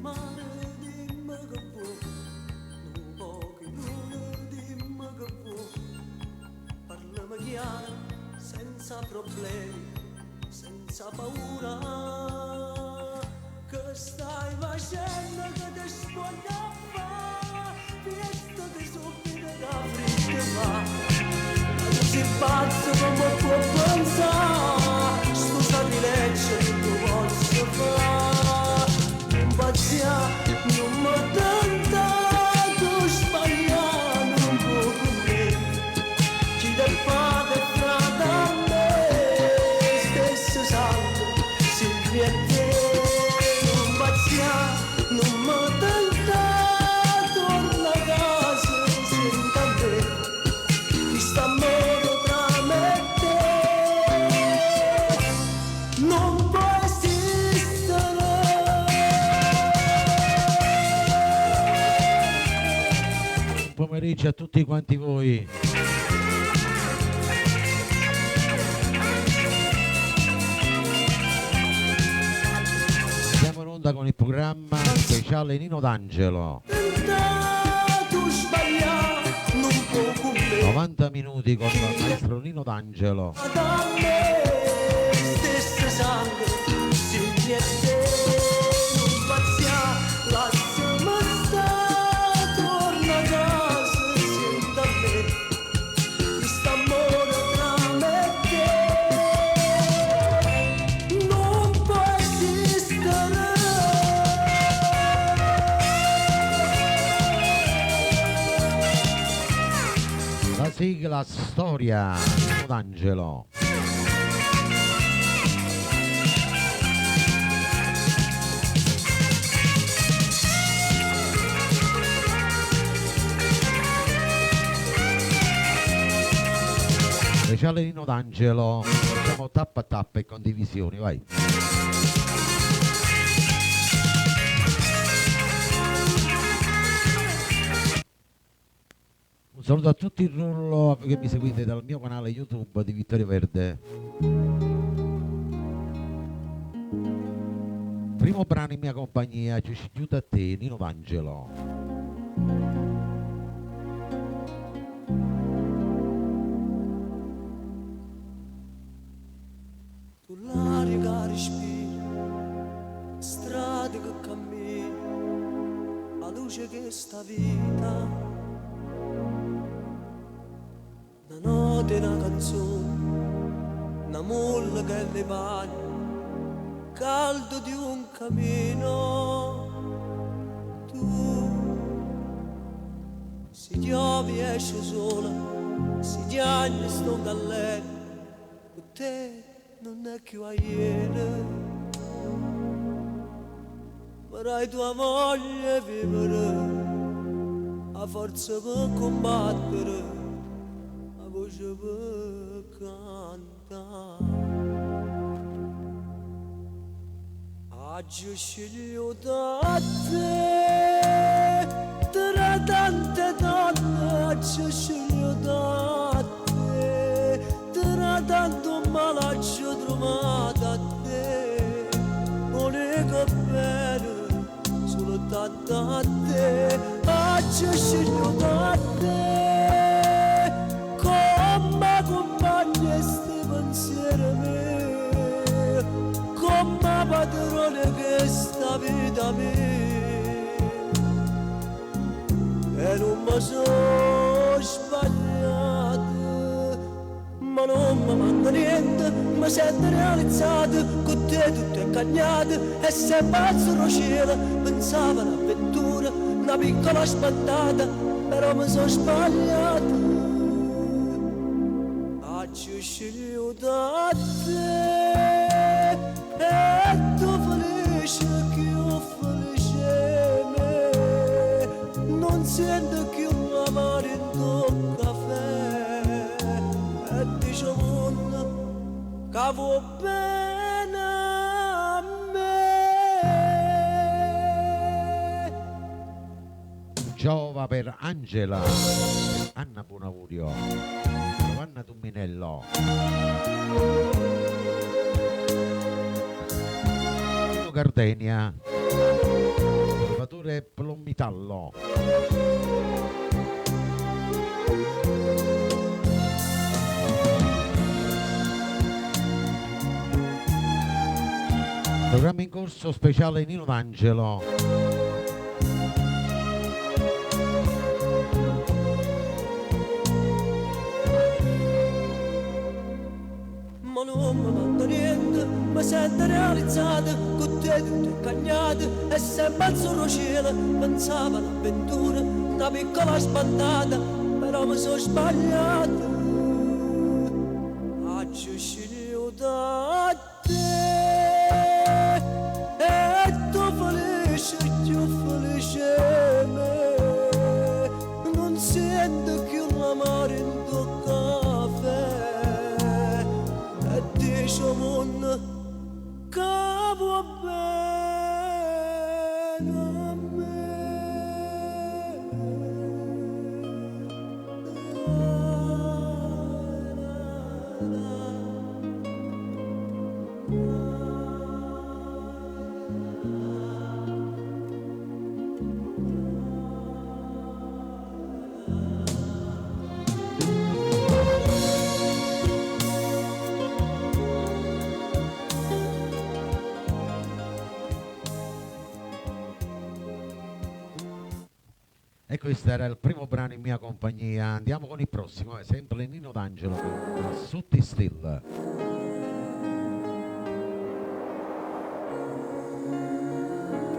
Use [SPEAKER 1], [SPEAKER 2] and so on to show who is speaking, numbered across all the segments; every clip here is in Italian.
[SPEAKER 1] mare, dimmi che vuoi, non pochi lune, dimmi che vuoi, parlami chiaro, senza problemi, senza paura, che stai facendo che ti spoglio a fare, fiesta di subito da fritte va, non si pazzo come può pensare, sto sapileggia che tu posso fare, non pazziare, non mi tentato sbagliare un po' con me, chi del padre frate a me, stesso sangue, Silvia e te, non pazziare, non mi tentato, torna a casa, senta a me, mi sta amore tra me e te, non può esistere.
[SPEAKER 2] Buon pomeriggio a tutti quanti voi. Siamo in onda con il programma speciale Nino D'Angelo.
[SPEAKER 1] Tentato sbagliare, non può con me,
[SPEAKER 2] 90 minuti con il maestro Nino D'Angelo.
[SPEAKER 1] da me, stesso sangue, Silvia e te, non pazziare, lasciami stare, torna a casa, senta a me, questo amore tra me e te, non può esistere.
[SPEAKER 2] La sigla storia Nino D'Angelo. Speciale Nino D'Angelo. Facciamo tappa a tappa e condivisioni, vai. Un saluto a tutti il rullo che mi seguite dal mio canale YouTube di Vittorio Verde. Primo brano in mia compagnia, ci sciuta a te, Nino D'Angelo.
[SPEAKER 1] Tu l'aria che respiri, strade che cammini, la luce che sta vita, una notte, una canzone, una molla che le bagna, caldo di un cammino. Tu si chiami esce sola, si chiagna sto galleri, con te non è più a ieri, vorrai tua voglia vivere, a forza per combattere, a voce per cantare. Oggi sceglio da te, tra tante donne, oggi sceglio da te, tra tanto malaccio trovato a te, non è che bene, solo tanto a te, oggi sceglio da te, come compagna sti pensieri miei, come padrone che sta vita mia, e non mi sono sbagliato, ma non mi manca niente, mi sento realizzato, con te tutto è cagnato, e se pazzo lo cielo, pensavo un'avventura, una piccola spantata, però mi sono sbagliato. Oggi sceglio da te, e tu felice che io felice me, non sento più l'amore in tuo caffè, e dice mondo che va bene a me.
[SPEAKER 2] Giova per Angela, Anna Buonaurio, Giovanna Tumminello, Gardenia, pure Plommitallo. Programma in corso speciale Nino D'Angelo.
[SPEAKER 1] Ma non mi manda niente, mi sento realizzata, con te tutte cagnate, e sempre al solo cielo, pensavo all'avventura, una piccola spantata, però mi sono sbagliata. Oggi sceglio da te, e tu felice, più felice me, non sento più l'amore in tuo caffè, e dice mondo che va bene a me.
[SPEAKER 2] E questo era il primo brano in mia compagnia. Andiamo con il prossimo, è sempre Nino D'Angelo con Sutti Still.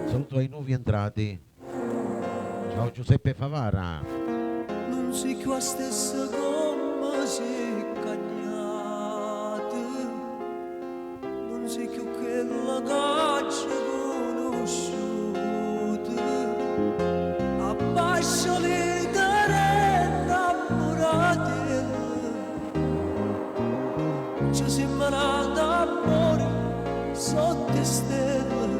[SPEAKER 2] Saluto ai nuovi entrati. Ciao Giuseppe Favara.
[SPEAKER 1] Non si qua stessa come si cagnate, non si più che la caccia conosciuta, abbascia le tare innamorate, ci si manata amore sotto stelle.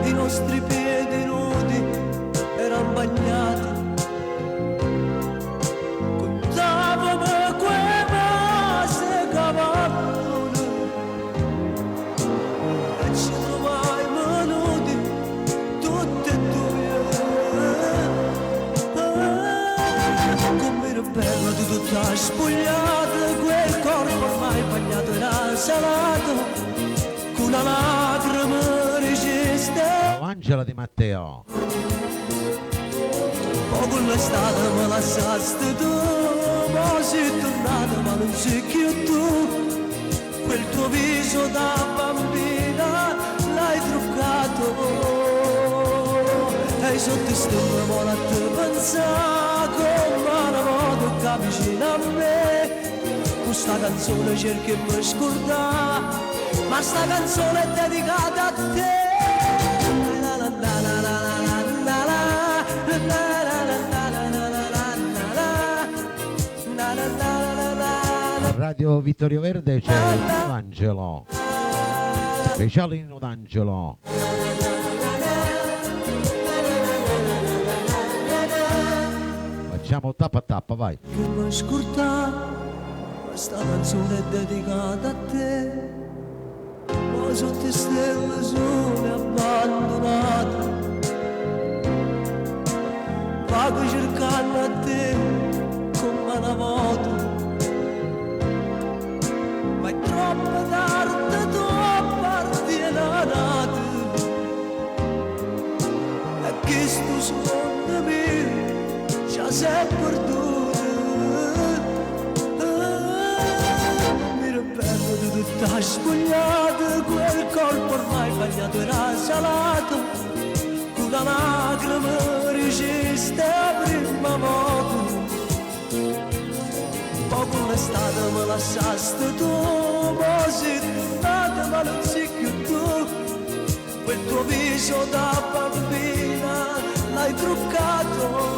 [SPEAKER 1] I nostri piedi nudi erano bagnati, contavamo quei vasi cavallone e ci trovavamo nudi tutti e due. Come era bella di tutta spogliata, quel corpo ormai bagnato era salato, con una lacrima
[SPEAKER 2] Angela Di Matteo.
[SPEAKER 1] Poco l'estate me lasciaste tu, ma sei tornato ma non sei più tu, quel tuo viso da bambina l'hai truccato, e sotto stelle vola a te pensare come una moto che vicino a me, questa canzone cerchi di mi scordare, ma sta canzone è dedicata a te.
[SPEAKER 2] Radio Vittorio Verde c'è Nino D'Angelo, speciale Nino D'Angelo. Facciamo tappa a tappa, vai.
[SPEAKER 1] Che mi scordare, questa canzone è dedicata a te, ma sotto stelle sole abbandonate, vago cercando a te come una moto, ma è troppo tardi, tu appartienati, e che sto secondo me già sei perduto. Mi ripeto di tutta spogliata, quel corpo ormai bagnato era salato, con una lacrima resiste a prima moto. Poco l'estate me lasciaste tu, ma sei tornata ma non sei più tu, quel tuo viso da bambina l'hai truccato,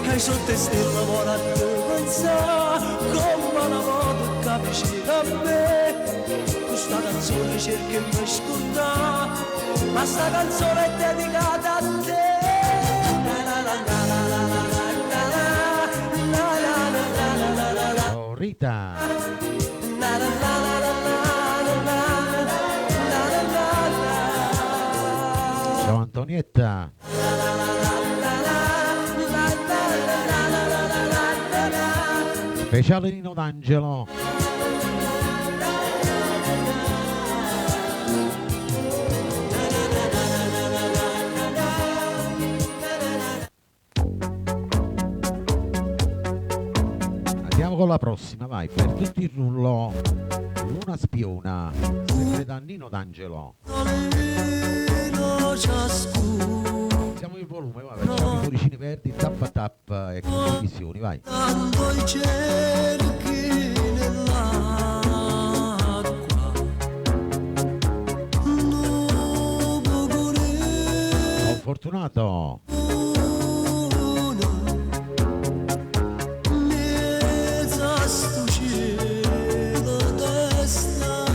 [SPEAKER 1] e sotto stelle vola a te pensare come una moto che vicino a me, questa canzone cerchi di mi scordare, ma sta canzone è dedicata a te.
[SPEAKER 2] Rita. Ciao Antonietta. Speciale Nino D'Angelo. Andiamo con la prossima, vai, per tutti il rullo. Luna spiona, sempre da Nino D'Angelo. Siamo in volume, vai, facciamo i cuoricini verdi, tappa tappa e condivisioni, vai.
[SPEAKER 1] Tanto i cerchi nell'acqua, dopo
[SPEAKER 2] Buon fortunato.
[SPEAKER 1] mezza sto cielo testa,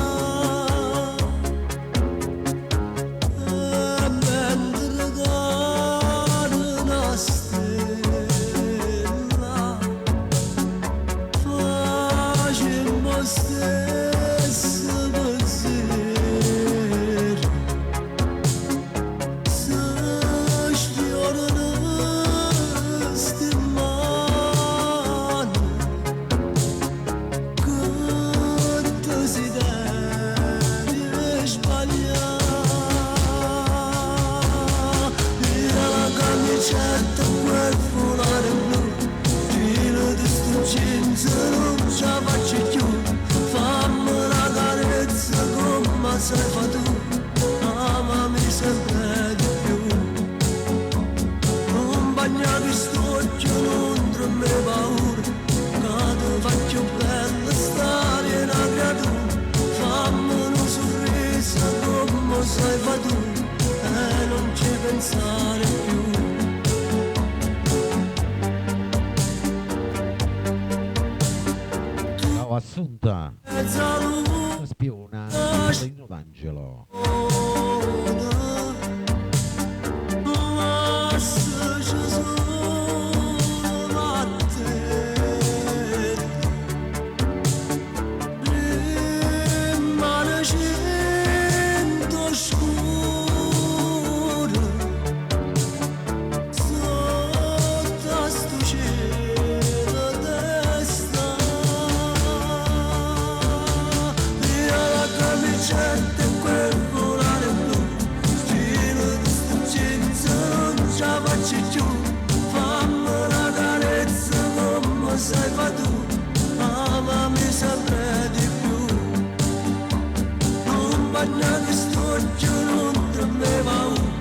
[SPEAKER 1] e mentre cade una stella, facemmo stesso pensiero, se sfiorano ste mani, che desideri sbagliare, e la camicetta quel foulard blu, filo di sto jeans non ce la faccio più, fammi una carezza come sai fa tu, amami sempre di più, non bagnare sto occhio, non tremmi paura, che ti faccio bella stare una creatura, fammi un sorriso come sai fa tu, e non ci pensare più.
[SPEAKER 2] Ciao Assunta.
[SPEAKER 1] Mezza luna,
[SPEAKER 2] Luna spiona, Nino D'Angelo.
[SPEAKER 1] ma se ci sono a te, rimanecendo scuro, sotto a sto cielo testa, via la camicetta e quel foulard blu, filo di sto jeans non ce la faccio più, fammi una carezza come sai fa tu, amami sempre di più, non bagnare sto occhio, non tremmi paura,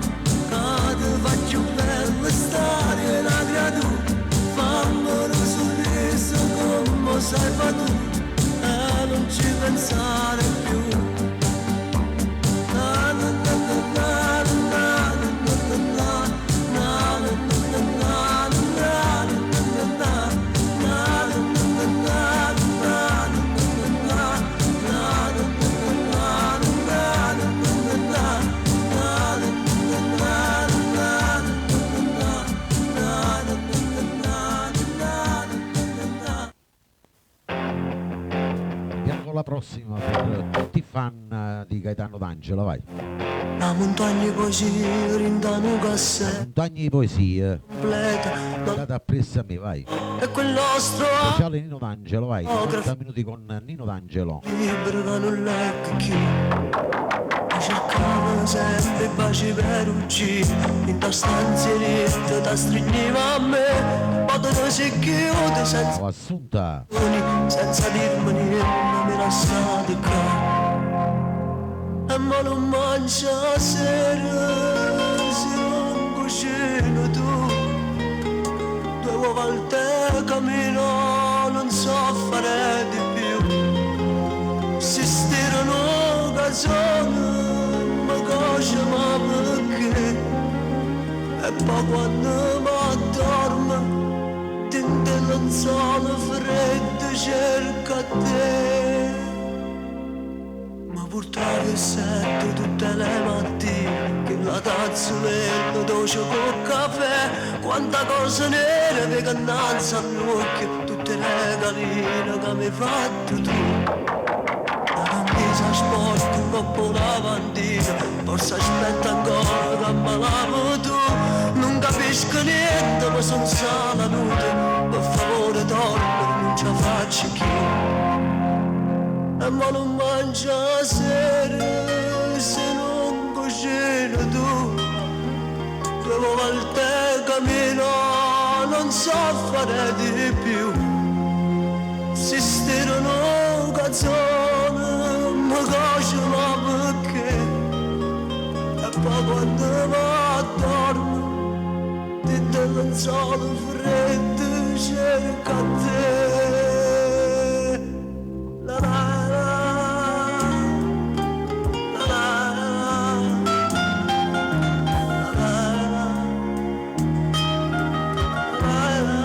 [SPEAKER 1] che ti faccio bella stare una creatura, fammi un sorriso come sai fa tu, e non ci pensare più. Na na na na na na na na na na
[SPEAKER 2] Andiamo con la prossima per tutti i fan di Gaetano D'Angelo, vai.
[SPEAKER 1] La montagna così rindano cassetta
[SPEAKER 2] Montagne di poesie,
[SPEAKER 1] completa,
[SPEAKER 2] andate appresso a me, vai.
[SPEAKER 1] e quel nostro
[SPEAKER 2] Speciale Nino D'Angelo, vai. 90 minuti con Nino D'Angelo.
[SPEAKER 1] libro che non leggo più, mi cercavo sempre baci per uccidere, in ta stanzietta ta stringeva a me, poi te ne sei chiuso senza
[SPEAKER 2] Ciao Assunta.
[SPEAKER 1] senza dirmi niente, mi lasciate qua. E ma non mangia sera, se non cucino tu, due volte cammino, non so fare di più, si stirano casone, ma cosce ma perché, e poi quando mi addormo, tinte lenzuola fredde cerca te. Ma purtroppo è sempre tutte le mattine che la tazza verde dolce col caffè, quanta cosa nera che innanzi agli occhi, tutte le regalino che mi hai fatto tu. La camisa sporca, un po' lavandina, forse aspetta ancora che me lavo tu. Non capisco niente, ma sono la nuda, per favore dormi, non ce la faccio più. E ma non mangia sera se non cucina tu. Due volte cammino, non so fare di più. Si stirano canzoni, mi cacciano perché. E poi quando va a dormire, ti lenzuola fredde cerca te. La la la, la la la, la la la.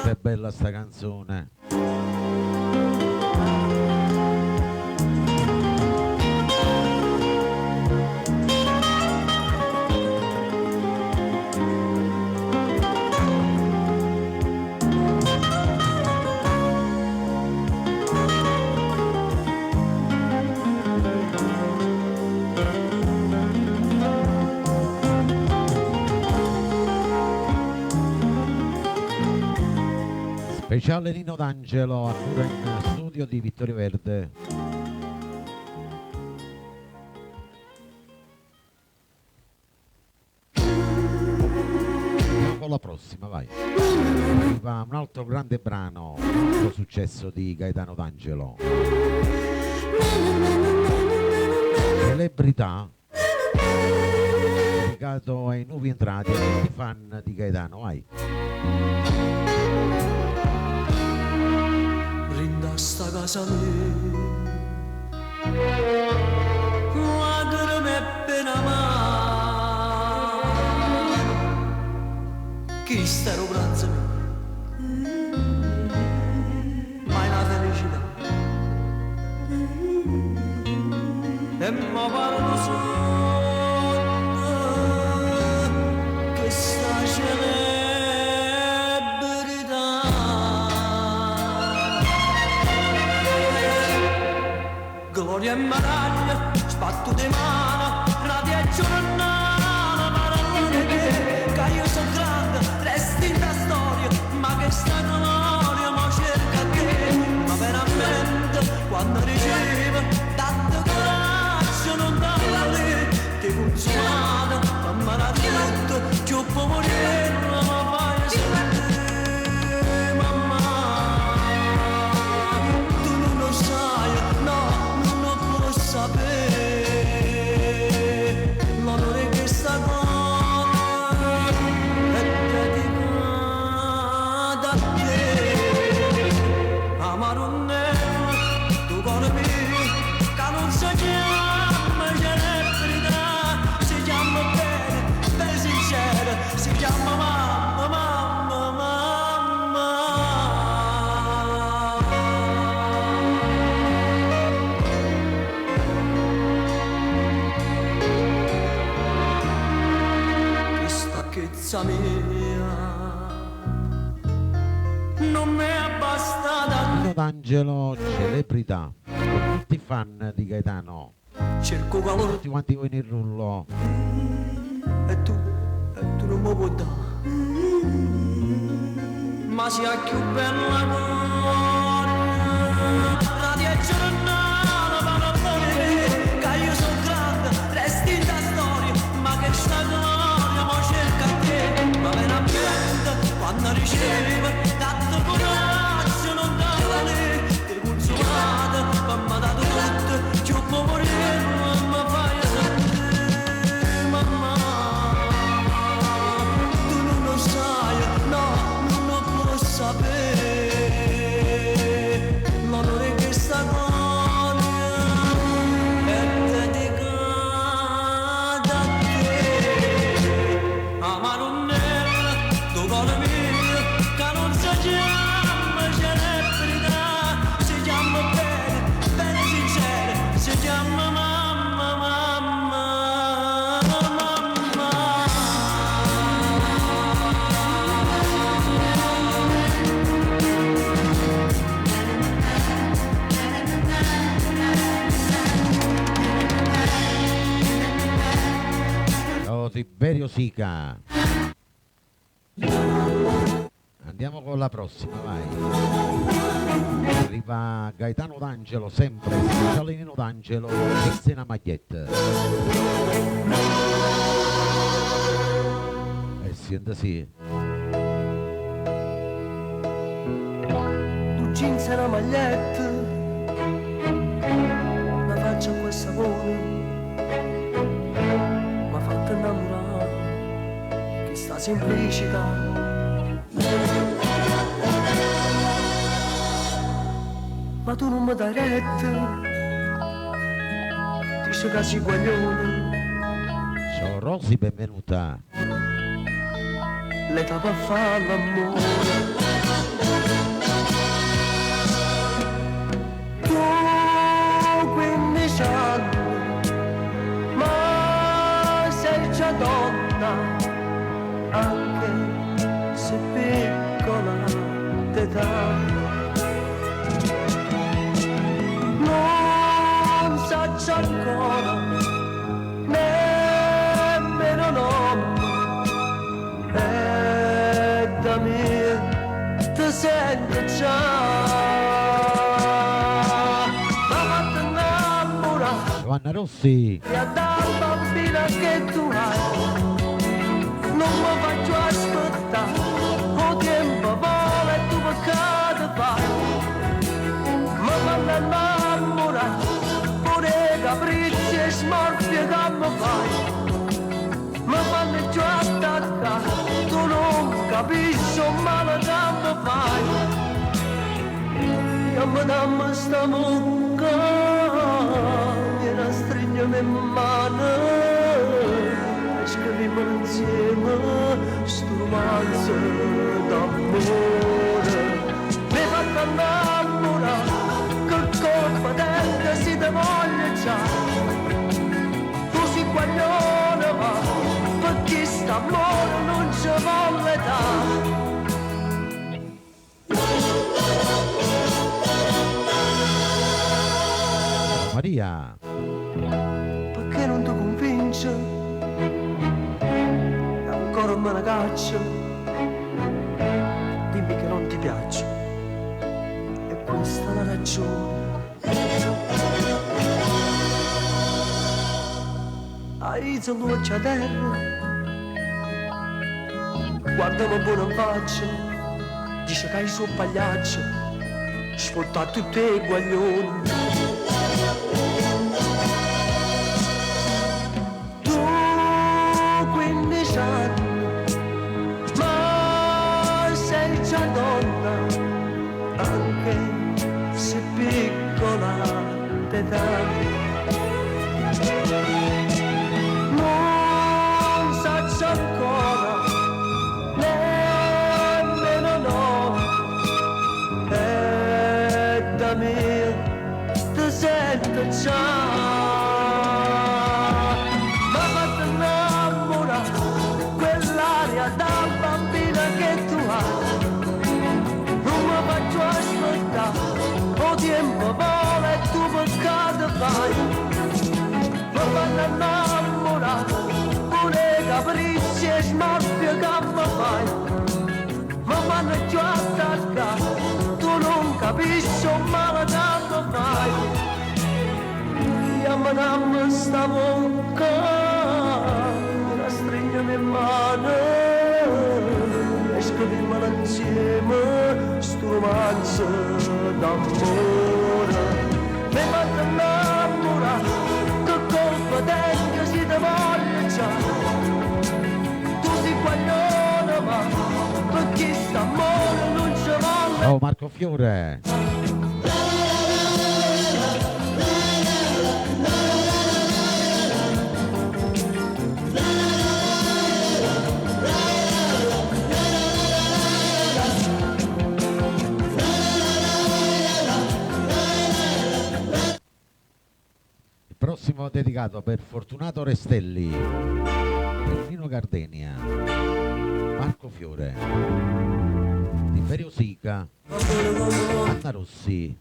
[SPEAKER 2] Che bella sta canzone. Speciale Nino D'Angelo a cura in studio di Vittorio Verde. Andiamo con la prossima, vai. Arriva un altro grande brano, un altro successo di Gaetano D'Angelo. Celebrità, dedicato ai nuovi entrati e a tutti i fan di Gaetano, vai.
[SPEAKER 1] Rinda sta casa mia, lacrime e pena amara. Chi sta lo pranzo mio? Mai una felicità. E mi pare lo sogno che sta celebrità. Gloria e medaglia, spatto di mano, radia e giornale, parole che io sono grande, resti in la storia, ma che sta gloria mo cerca te, ma veramente quando ricevo tanto coraggio non dare, ti consumata, fammi la tutto, più può morire, ma fai sentire, mamma, tu non lo sai, no. Sapere l'onore che sta cuore è dedicata a te. Amaro nero, tu cuore mio, che non si chiama celebrità, si chiama bene, bene sincera, si chiama mamma, mamma, mamma. Mia non mi è bastata.
[SPEAKER 2] Nino D'Angelo, celebrità, tutti i fan di Gaetano,
[SPEAKER 1] cerco calore,
[SPEAKER 2] tutti quanti voi nel rullo.
[SPEAKER 1] e tu non mi puoi dare, ma sia più bella gloria, radia e giornale, parole che io sono grande, resti in la storia, ma che sta gloria mo cerca te, ma veramente quando ricevo tanto coraggio non dare, ti consumata, mamma dato tutto, più può morire, mamma fai sentire, mamma, tu non lo sai, no, non lo puoi sapere, l'onore che sta con
[SPEAKER 2] Tiberio Sica. Andiamo con la prossima, vai. Arriva Gaetano D'Angelo, sempre speciale Nino D'Angelo, Cristina Maglietta. Senta sì.
[SPEAKER 1] Tu jeans e una maglietta, una faccia con sapone, mi ha fatto innamorare, che sta semplicità. Ma tu non mi dai retta, dici che sei guaglione.
[SPEAKER 2] Ciao Rosy, benvenuta.
[SPEAKER 1] L'età per fare l'amore. Tu 15 anni, ma sei già donna, anche se piccola d'età. Non saccio ancora, nemmeno nome. Da me ti sento già, ma fatto innamorare
[SPEAKER 2] Giovanna Rossi.
[SPEAKER 1] e da bambina che tu hai, non mi faccio aspettare, o tempo vola e tu peccato fai, mi fanno innamorare, pure capricci e smorfie che mi fai, mi fanno già attaccare, tu non capisci un male che mi fai. Io mi dammi sta mucca, vieni a stringermi in mano, e scriviamo insieme sto romanzo d'amore. Mi hai fatto innamorare, che colpa d'ente si te voglio già, tu sei guaglione ma perché st'amore non ci vuole dare.
[SPEAKER 2] Maria.
[SPEAKER 1] Perché non ti convince? Ancora me ne caccio. Dimmi che non ti piaccio. E questa è la ragione. Hai luce a terra, guardami buono in faccia, dice che hai suo pagliaccio, sfotta tutti i guaglioni. Tu 15 anni, ma sei già donna, anche se piccola d'età. Non saccio ancora, nemmeno no, e da me ti sento già, ma fatto innamorare, quell'aria da bambina che tu hai, non mi faccio aspettare, o tempo vola e tu peccato fai, mi fanno innamorare, pure capricci e smorfie che mi fai, mi fanno già attaccare, tu non capisci un male che mi fai. Io mi dammi sta bocca, la stringiamo in mano, e scriviamo insieme sto romanzo d'amore. Mi fatto innamorare, che colpa d'ente si te voglio già, tu sei guaglione ma perché st'amore non ci vuole.
[SPEAKER 2] Oh Marco Fiore. Il prossimo dedicato per Fortunato Restelli, per Nino Gardenia, Marco Fiore, Tiberio Sica, Anna Rossi.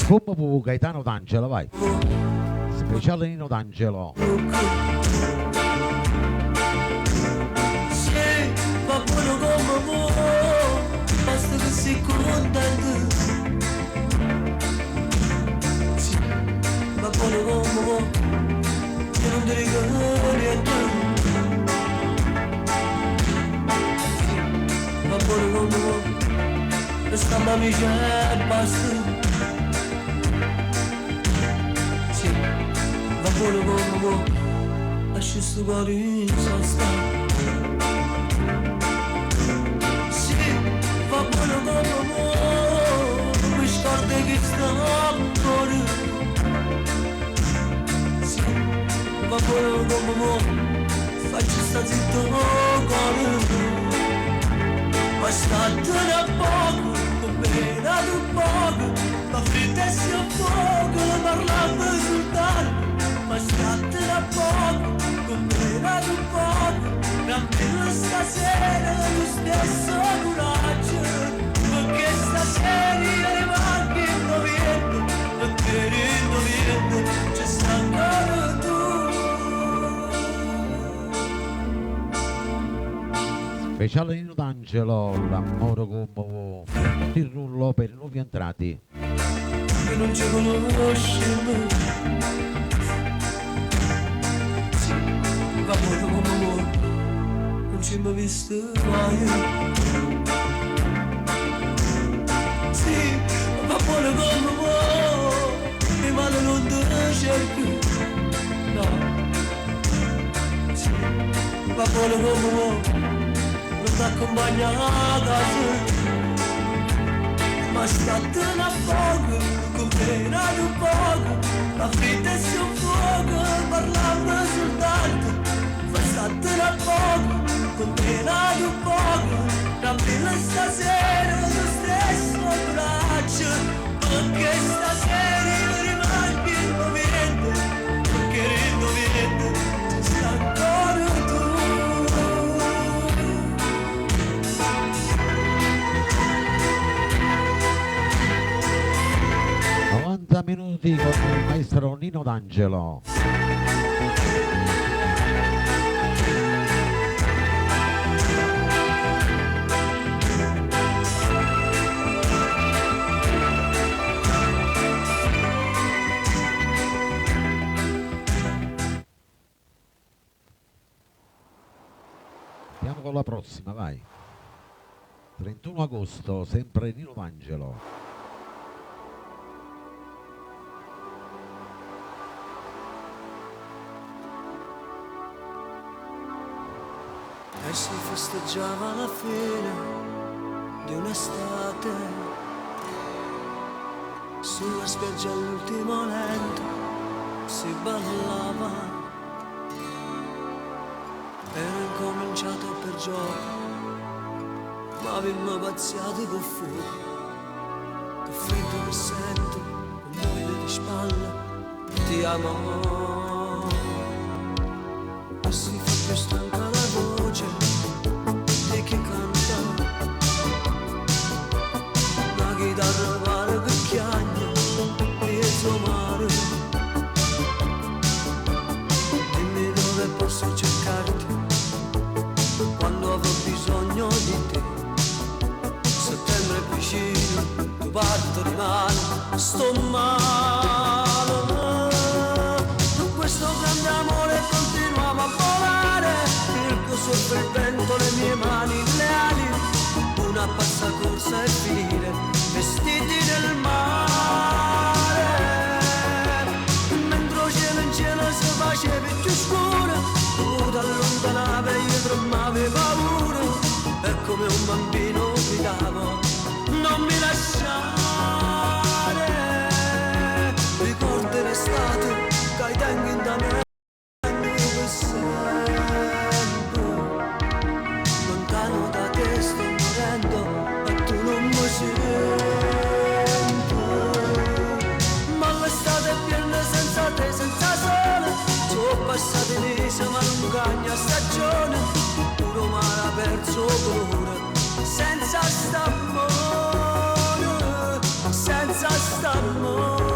[SPEAKER 2] Come Gaetano D'Angelo, vai. Speciale Nino D'Angelo.
[SPEAKER 1] Sì, va buono come vuoi, basta che sei contento. Sì, va buono come vuoi, che non ti dico niente. Sì, va buono come vuoi, restiamo amici e basta. Va buono come vuoi, lasci sto cuore in sosta. Sì, va buono come vuoi, mi scordi che sta ancora. Sì, va buono come vuoi, faccio sta zitto cuore. Ma statene a poco, come dato poco, ma frittessi a fuoco, parlando sul tale. Ma statene a poco, come dato poco, tranquillo stasera, lo stesso coraggio, perché stasera io rimango indoviendo, perché indoviendo ci sta ancora tu.
[SPEAKER 2] Speciale Nino D'Angelo, l'amore come vuoi. Il rullo per i nuovi entrati.
[SPEAKER 1] Che non ci conosciamo. Sì, va buono come vuoi, non ci mai visto mai. Sì, va buono come vuoi, mi male non ti cerco. No. Sì, va buono come vuoi, non ti accompagna a casa. Ma statene a poco, comprenato un poco, la fritta è un fuoco, parlando soltanto. Ma statene a poco, comprenato un poco, tranquillo stasera, lo stesso coraggio, perché stasera io rimango indoviendo, perché indoviendo ci sta ancora tu.
[SPEAKER 2] 90 minuti con il maestro Nino D'Angelo. Andiamo con la prossima, vai. 31 agosto, sempre Nino D'Angelo.
[SPEAKER 1] E si festeggiava la fine di un'estate, sulla spiaggia all'ultimo lento si ballava. Era incominciato per gioco, ma avevamo pazziato con fuoco. Che freddo che sento, un muovere di spalle, ti amo. E si fa più stanca la voce di chi canta, la chitarra pare che chiagna dietro mare. Dimmi dove posso cercarti quando avrò bisogno di te. Settembre è vicino, tu parto rimane, sto male. Questo grande amore continuava a volare, il tuo sopra il vento, le mie mani, le ali, una pazza corsa e finire vestiti nel mare. Mentre il cielo in cielo si faceva più scuro, tu da allontanava e io tremavo paura, e come un bambino gridavo non mi lasciare. Ricordi l'estate che hai tengo da me per sempre, lontano da te sto morendo e tu non mi senti. Ma l'estate è piena senza te, senza sole, sono passati mesi ma non cambia stagione, puro mare ha perso colore, senza st'amore, senza st'amore.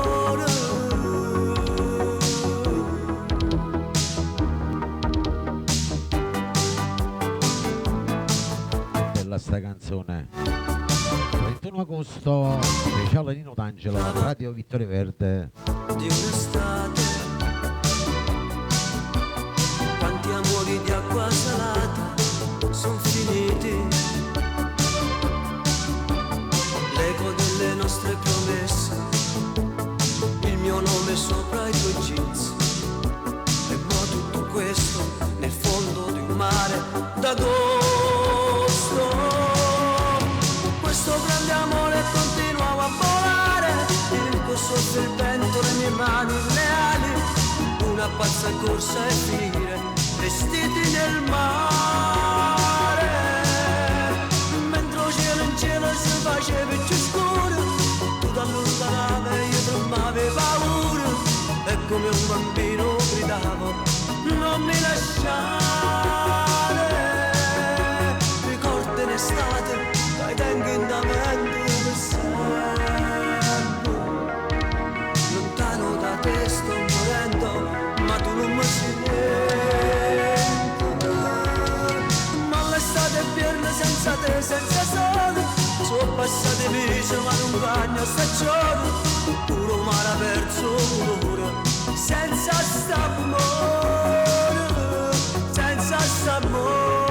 [SPEAKER 2] sta canzone. 31 agosto, speciale Nino D'Angelo, Radio Vittorio Verde.
[SPEAKER 1] Di un'estate, quanti amori di acqua salata sono finiti, l'eco delle nostre promesse, il mio nome sopra i tuoi jeans, e mo tutto questo nel fondo di un mare d'agosto. Questo grande amore continuava a volare, il tuo sotto il vento, le mie mani leali, una pazza corsa e finire vestiti nel mare, mentre il cielo in cielo si faceva più scuro, tu t'allontanavi e io tremavi paura, e come un bambino gridavo non mi lasciare. Ricordo in estate dai tempi in davanti per sempre, lontano da te sto morendo, ma tu non mi sai niente. Ma l'estate è piena senza te, senza sole, sono passati mesi ma non bagno stagione, puro mare ha perso colore, senza st'amore, senza st'amore.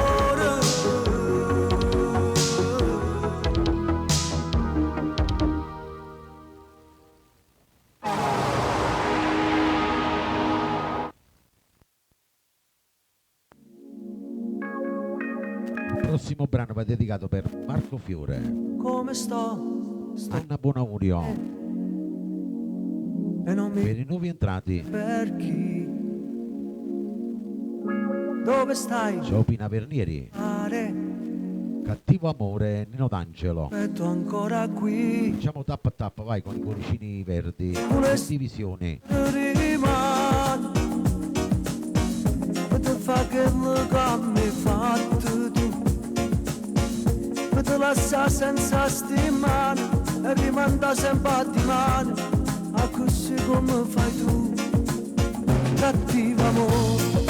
[SPEAKER 2] Il prossimo brano va dedicato per Marco Fiore.
[SPEAKER 1] Come sto?
[SPEAKER 2] Anna Buonaurio.
[SPEAKER 1] E non mi
[SPEAKER 2] Per i nuovi entrati,
[SPEAKER 1] per chi? Dove stai?
[SPEAKER 2] ciao Pina Vernieri.
[SPEAKER 1] Mare,
[SPEAKER 2] Cattivo amore, Nino D'Angelo.
[SPEAKER 1] aspetto ancora qui.
[SPEAKER 2] Diciamo tappa a tappa, vai con i cuoricini verdi. Divisioni.
[SPEAKER 1] Rimane, e te fa che mi hai fatto tu, e te lascia senza stimare, e rimanda sempre a di mano, a così come fai tu. Cattivo amore,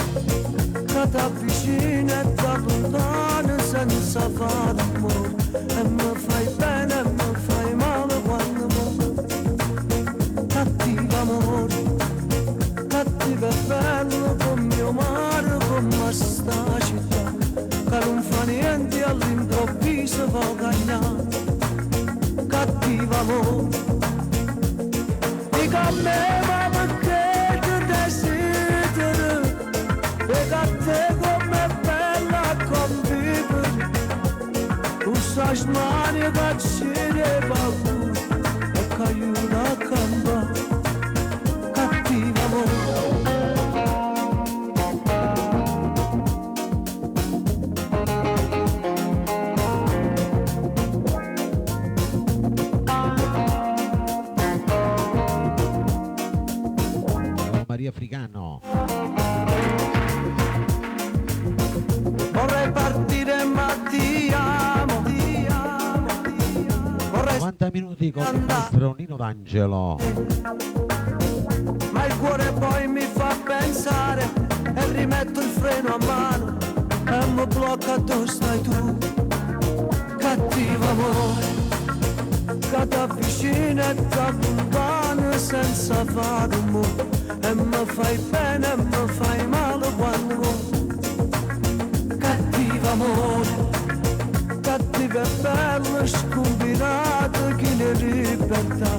[SPEAKER 1] che ti avvicina e ti allontana senza fare amore, e mi fai bene e mi fai male quando vuoi. Cattivo amore, cattivo e bello come mio mare, come sta città, che non fa niente all'improvviso può cagnare. Cattivo amore, dico a me ma perché ti desidero, e a te com'è bella convivere, usa smani e vaccine e paura, e che aiuta a cantare. Cattivo amore,
[SPEAKER 2] Ciao Maria Africano.
[SPEAKER 1] vorrei partire ma ti amo, ti amo, ti amo. Vorrei
[SPEAKER 2] 90 minuti con il nostro Nino D'Angelo.
[SPEAKER 1] ma il cuore poi mi fa pensare, e rimetto il freno a mano, e mi blocca dove stai tu. Cattivo amore, che ti avvicina e ti allontana senza fare rumore, e mi fai bene e mi fai male quando vuoi. Cattivo amore, cattivo e bello scombinato, chi ne libertà,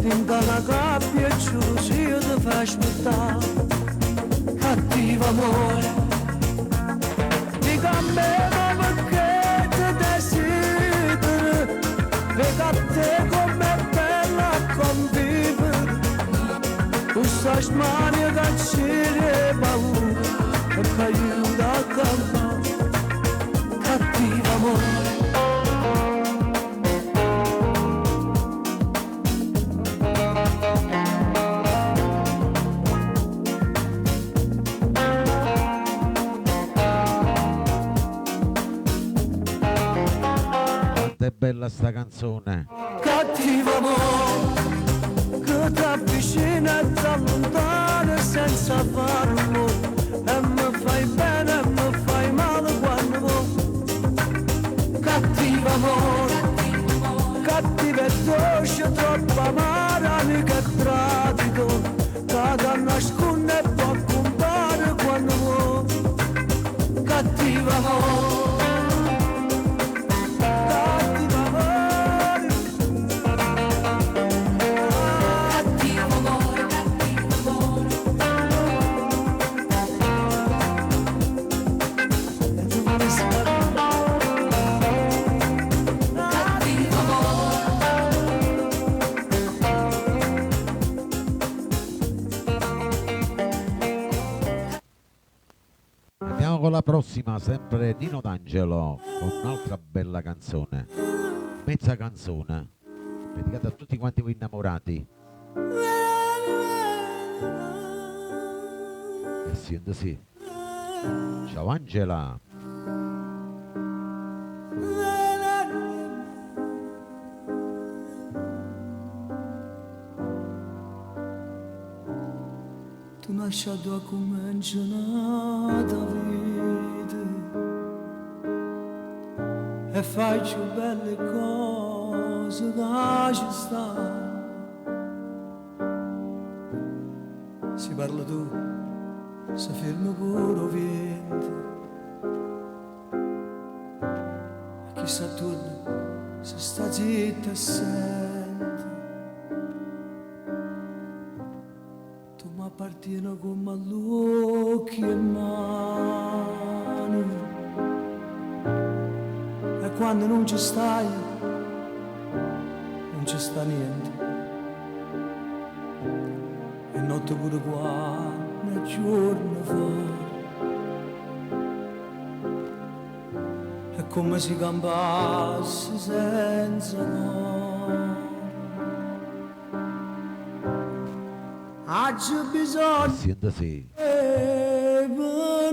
[SPEAKER 1] tinta la gabbia e gelosia ti fa aspettare. Cattivo amore, dico a me ma perché ti desidero, vedi a te com'è bella convivere, usa smani e cancere paura, e che aiuta a campare. Cattivo amore,
[SPEAKER 2] Quanto è bella sta canzone.
[SPEAKER 1] cattivo amore, che ti avvicina e ti allontana senza fare rumore, e mi fai bene e mi fai male quando vuoi. Cattivo
[SPEAKER 2] Andiamo con la prossima, sempre Nino D'Angelo, con un'altra bella canzone, mezza canzone, dedicata a tutti quanti voi innamorati. E sento sì. Ciao Angela.
[SPEAKER 1] Tu mi hai lasciato a cominciare da vita e fai più belle cose che ci stanno. Si parla tu, si ferma pure il vento e chissà torna se sta zitta e sente. Tu mi appartieni come all'occhio e mani e quando non ci stai non ci sta niente. E notte pure quando è giorno fuori è come se campasse senza cuore. Oggi ho bisogno
[SPEAKER 2] Sento sì.
[SPEAKER 1] per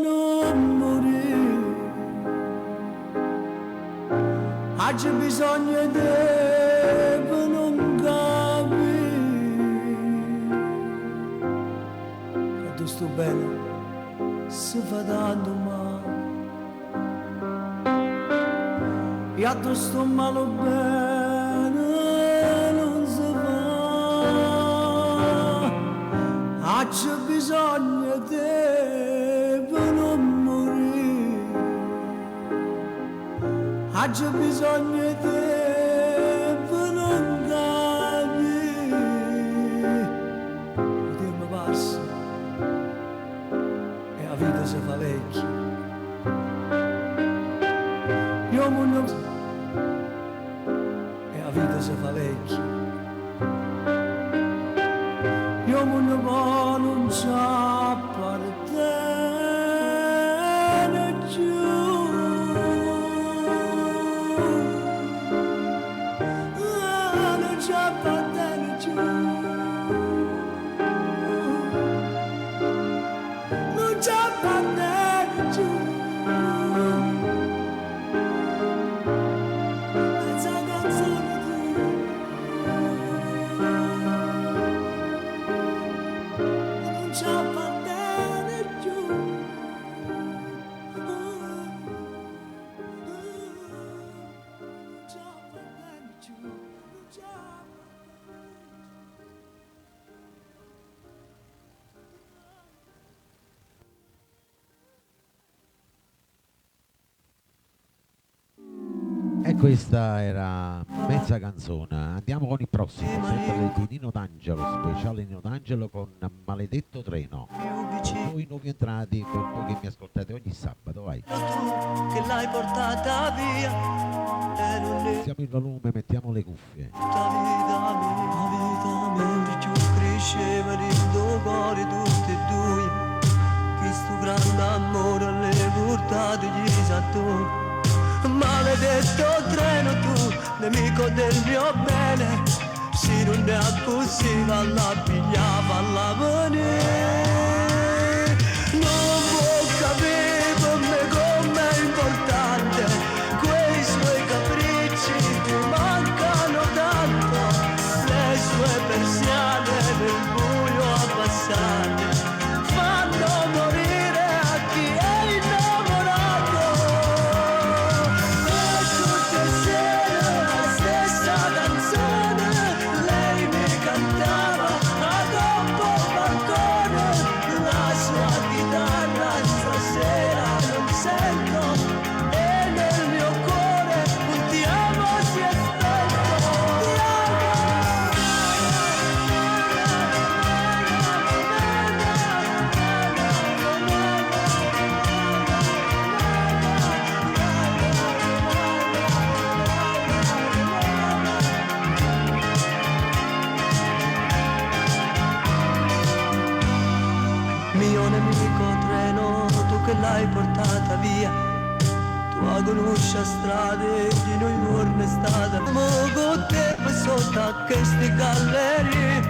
[SPEAKER 1] non morire. Oggi ho bisogno di te per non capire. E tu sto bene, si fa tanto male. Io tu sto male bene, non si fa. Oggi ho bisogno di te per non morire. Oggi ho bisogno di te per non capire. Il tempo passa e la vita si fa vecchia. Io non e la vita si fa vecchia. Io non voglio non c'appartiene più. Non c'appartiene più. Non c'appartiene più. Questa canzone non c'appartiene più. Non c'appartiene più. Non
[SPEAKER 2] E questa era mezza canzone. Andiamo con il prossimo, sempre di Nino D'Angelo, speciale Nino D'Angelo con Maledetto Treno. Voi nuovi entrati, per voi che mi ascoltate ogni sabato, vai.
[SPEAKER 1] tu che l'hai portata via e non ne
[SPEAKER 2] Alziamo il volume, mettiamo le cuffie.
[SPEAKER 1] tutta vita mia, mentre più cresceva il tuo cuore tutti e due, che sto grande amore le portate gli sattori. Maledetto treno tu, nemico del mio bene, se non è così va la pigliava alla venire. Non può capire per me com'è importante, quei suoi capricci ti mancano tanto, le sue persiane nel buio abbassate fanno morire a chi è innamorato. E tutte sere la stessa canzone lei mi cantava a dopo balcone, l'hai portata via. Tu conosci strade di noi non è stata. Ma con te sotto a queste gallerie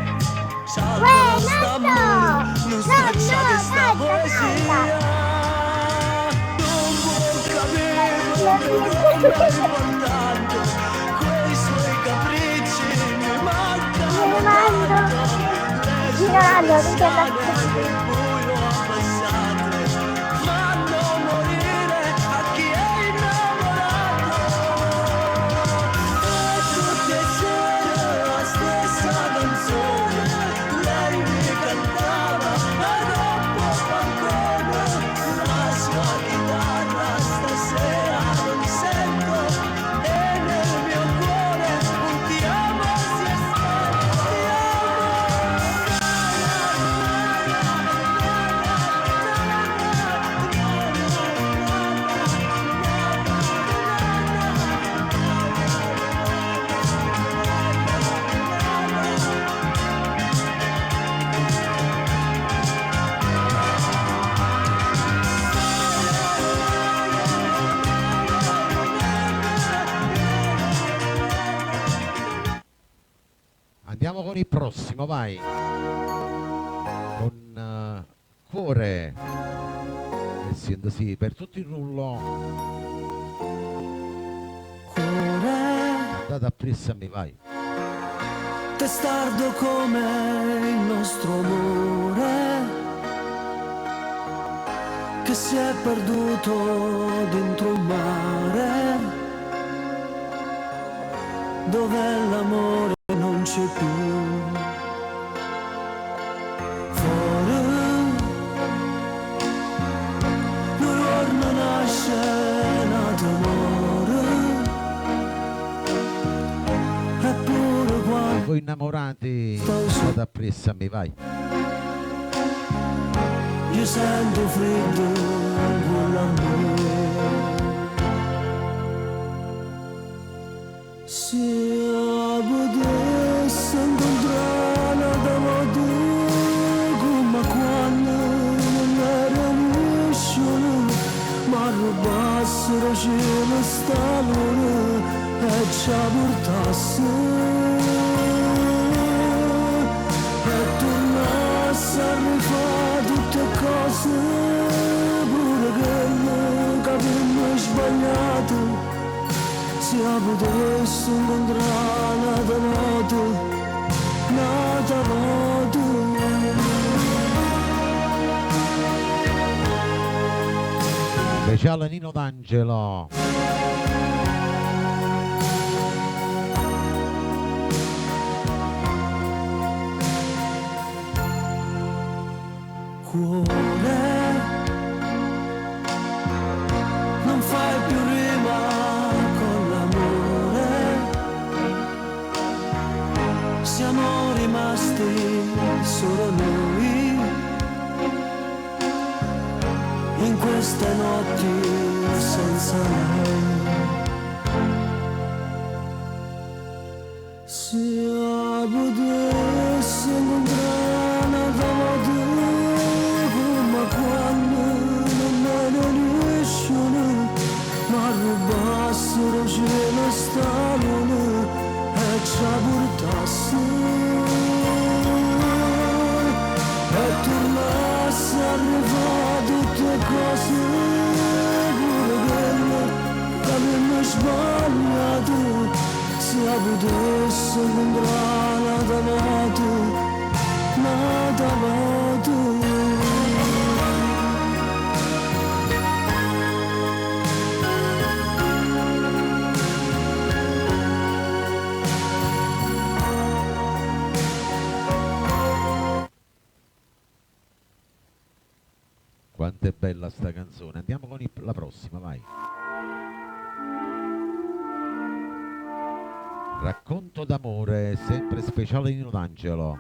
[SPEAKER 1] salta sta muro, non stracciate sta poesia. Non può capire come è importante, quei suoi capricci mi mancano tanto. Le sue persiane nel buio abbassate fanno morire a chi è innamorato. E tutte sere la stessa canzone lei mi cantava ad un balcone. La sua chitarra stasera non sento e nel mio cuore un ti amo si è spento. Ti
[SPEAKER 2] Andiamo con il prossimo, vai. Con cuore. Essendo sì, per tutti il rullo.
[SPEAKER 1] cuore
[SPEAKER 2] Andate appressami, vai.
[SPEAKER 1] testardo come il nostro amore che si è perduto dentro un mare dove l'amore non c'è più. Fuori un giorno nasce nato amore eppure quando
[SPEAKER 2] Voi innamorati, andate appressami, vai.
[SPEAKER 1] io sento freddo con l'amore. Se potesse incontrare da modo come quando non era nessuno, ma rubassero cielo stallone e ci portasse e tornasse a rifare tutte cose pure che non capimmo sbagliato. Se potesse incontrare nata notte, nata notte.
[SPEAKER 2] Speciale Nino D'Angelo.
[SPEAKER 1] Cuore, non fai più rima con l'amore, siamo rimasti solo noi in queste notti senza lei. Se potesse incontrare una notte come quando non era nessuno, ma rubassero cielo stallone e ci portasse e tornasse a rifare tutte cose pure quelle che abbiamo sbagliato. Se potesse incontrare nata notte, nata notte.
[SPEAKER 2] Quanto è bella sta canzone. Andiamo con la prossima, vai. Racconto d'amore, sempre speciale Nino D'Angelo.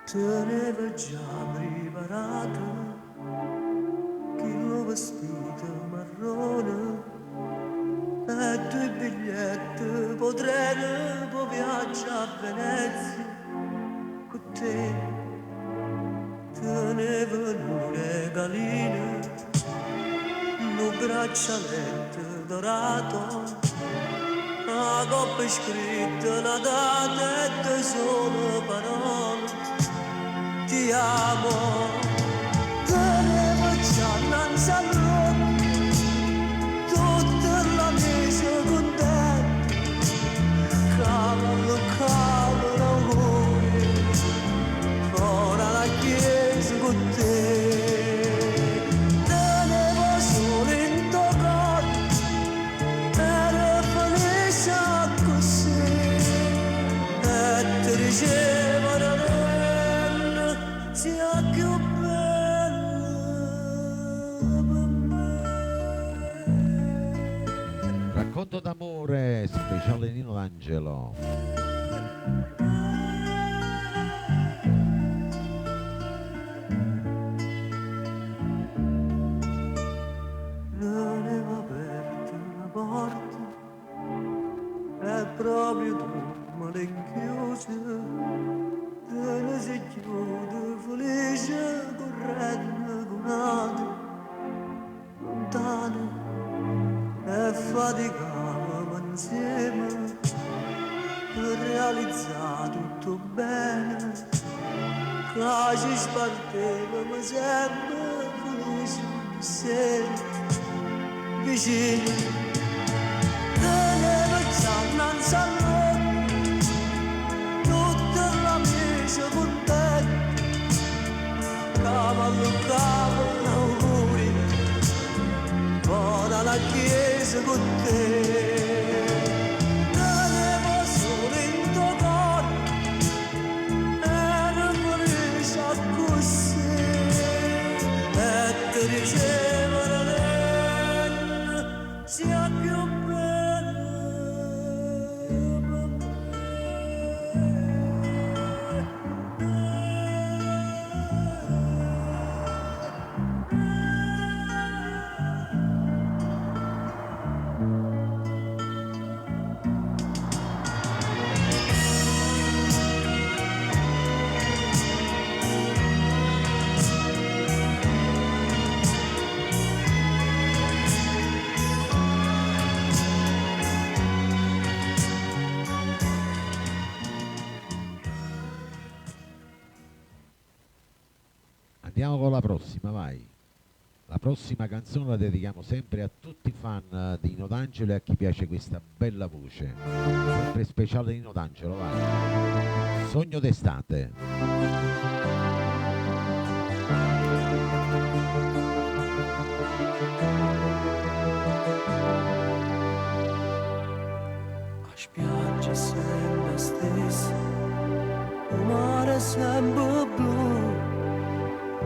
[SPEAKER 1] Teneva già preparato che lo vestito marrone e due biglietti potrei per viaggio a Venezia te, tenevano le galline, un braccialetto dorato, una coppa scritta, una data e due sole parole, ti amo, tenevo già innanzi a loro, tutta la mesa con te, cavallo, cavallo, auguri, ora la chiesa con te, tenevo solo in tuo cuore, ero felice così, e ti dicevo non sia più bella per me.
[SPEAKER 2] Racconto d'amore speciale Nino D'Angelo.
[SPEAKER 1] Non avevo aperto la porta e proprio tu me l'hai chiusa, te ne si chiude felice correndo con altri lontani e faticavamo insieme per realizzare tutto bene, che ci spartevamo sempre felici sempre vicini, tenevo già innanzi a noi tutta la mesa con te, cavallo, cavallo, auguri, ora la chiesa con te, tenevo solo in tuo cuore, ero felice così, e ti dicevo sia più bella per me.
[SPEAKER 2] Andiamo con la prossima, vai. La prossima canzone la dedichiamo sempre a tutti i fan di Nino D'Angelo e a chi piace questa bella voce. Sempre speciale Nino D'Angelo, vai. Sogno d'estate.
[SPEAKER 1] A spiaggia sempre stessa, il mare sempre blu,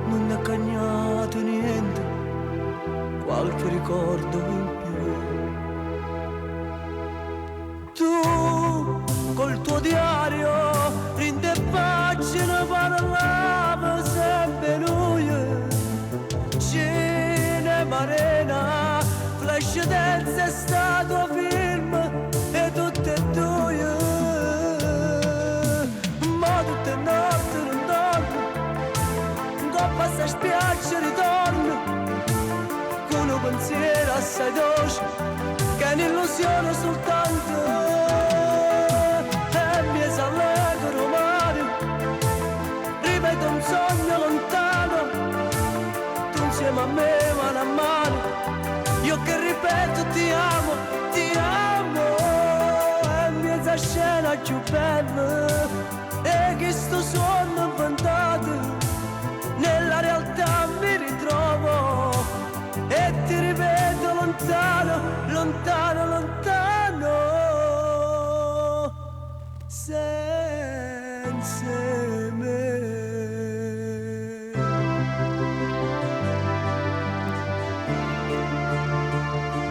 [SPEAKER 1] non è cagnato niente, qualche ricordo in più. Tu col tuo diario in te pagine parlava sempre lui, cinema arena, flash dance è stato film e tutte e due, ma tutte notte non dormo, coppa sta spiaggia ritorno, con un pensiero assai dolce, che è un'illusione soltanto, e mi esallegro mare, ripeto un sogno lontano, tu insieme a me mano a mano, io che ripeto ti amo, e mezza scena più bella, e che sto sogno inventato, nella realtà mi ritrovo, e ti ripeto lontano, lontano, lontano, senza me.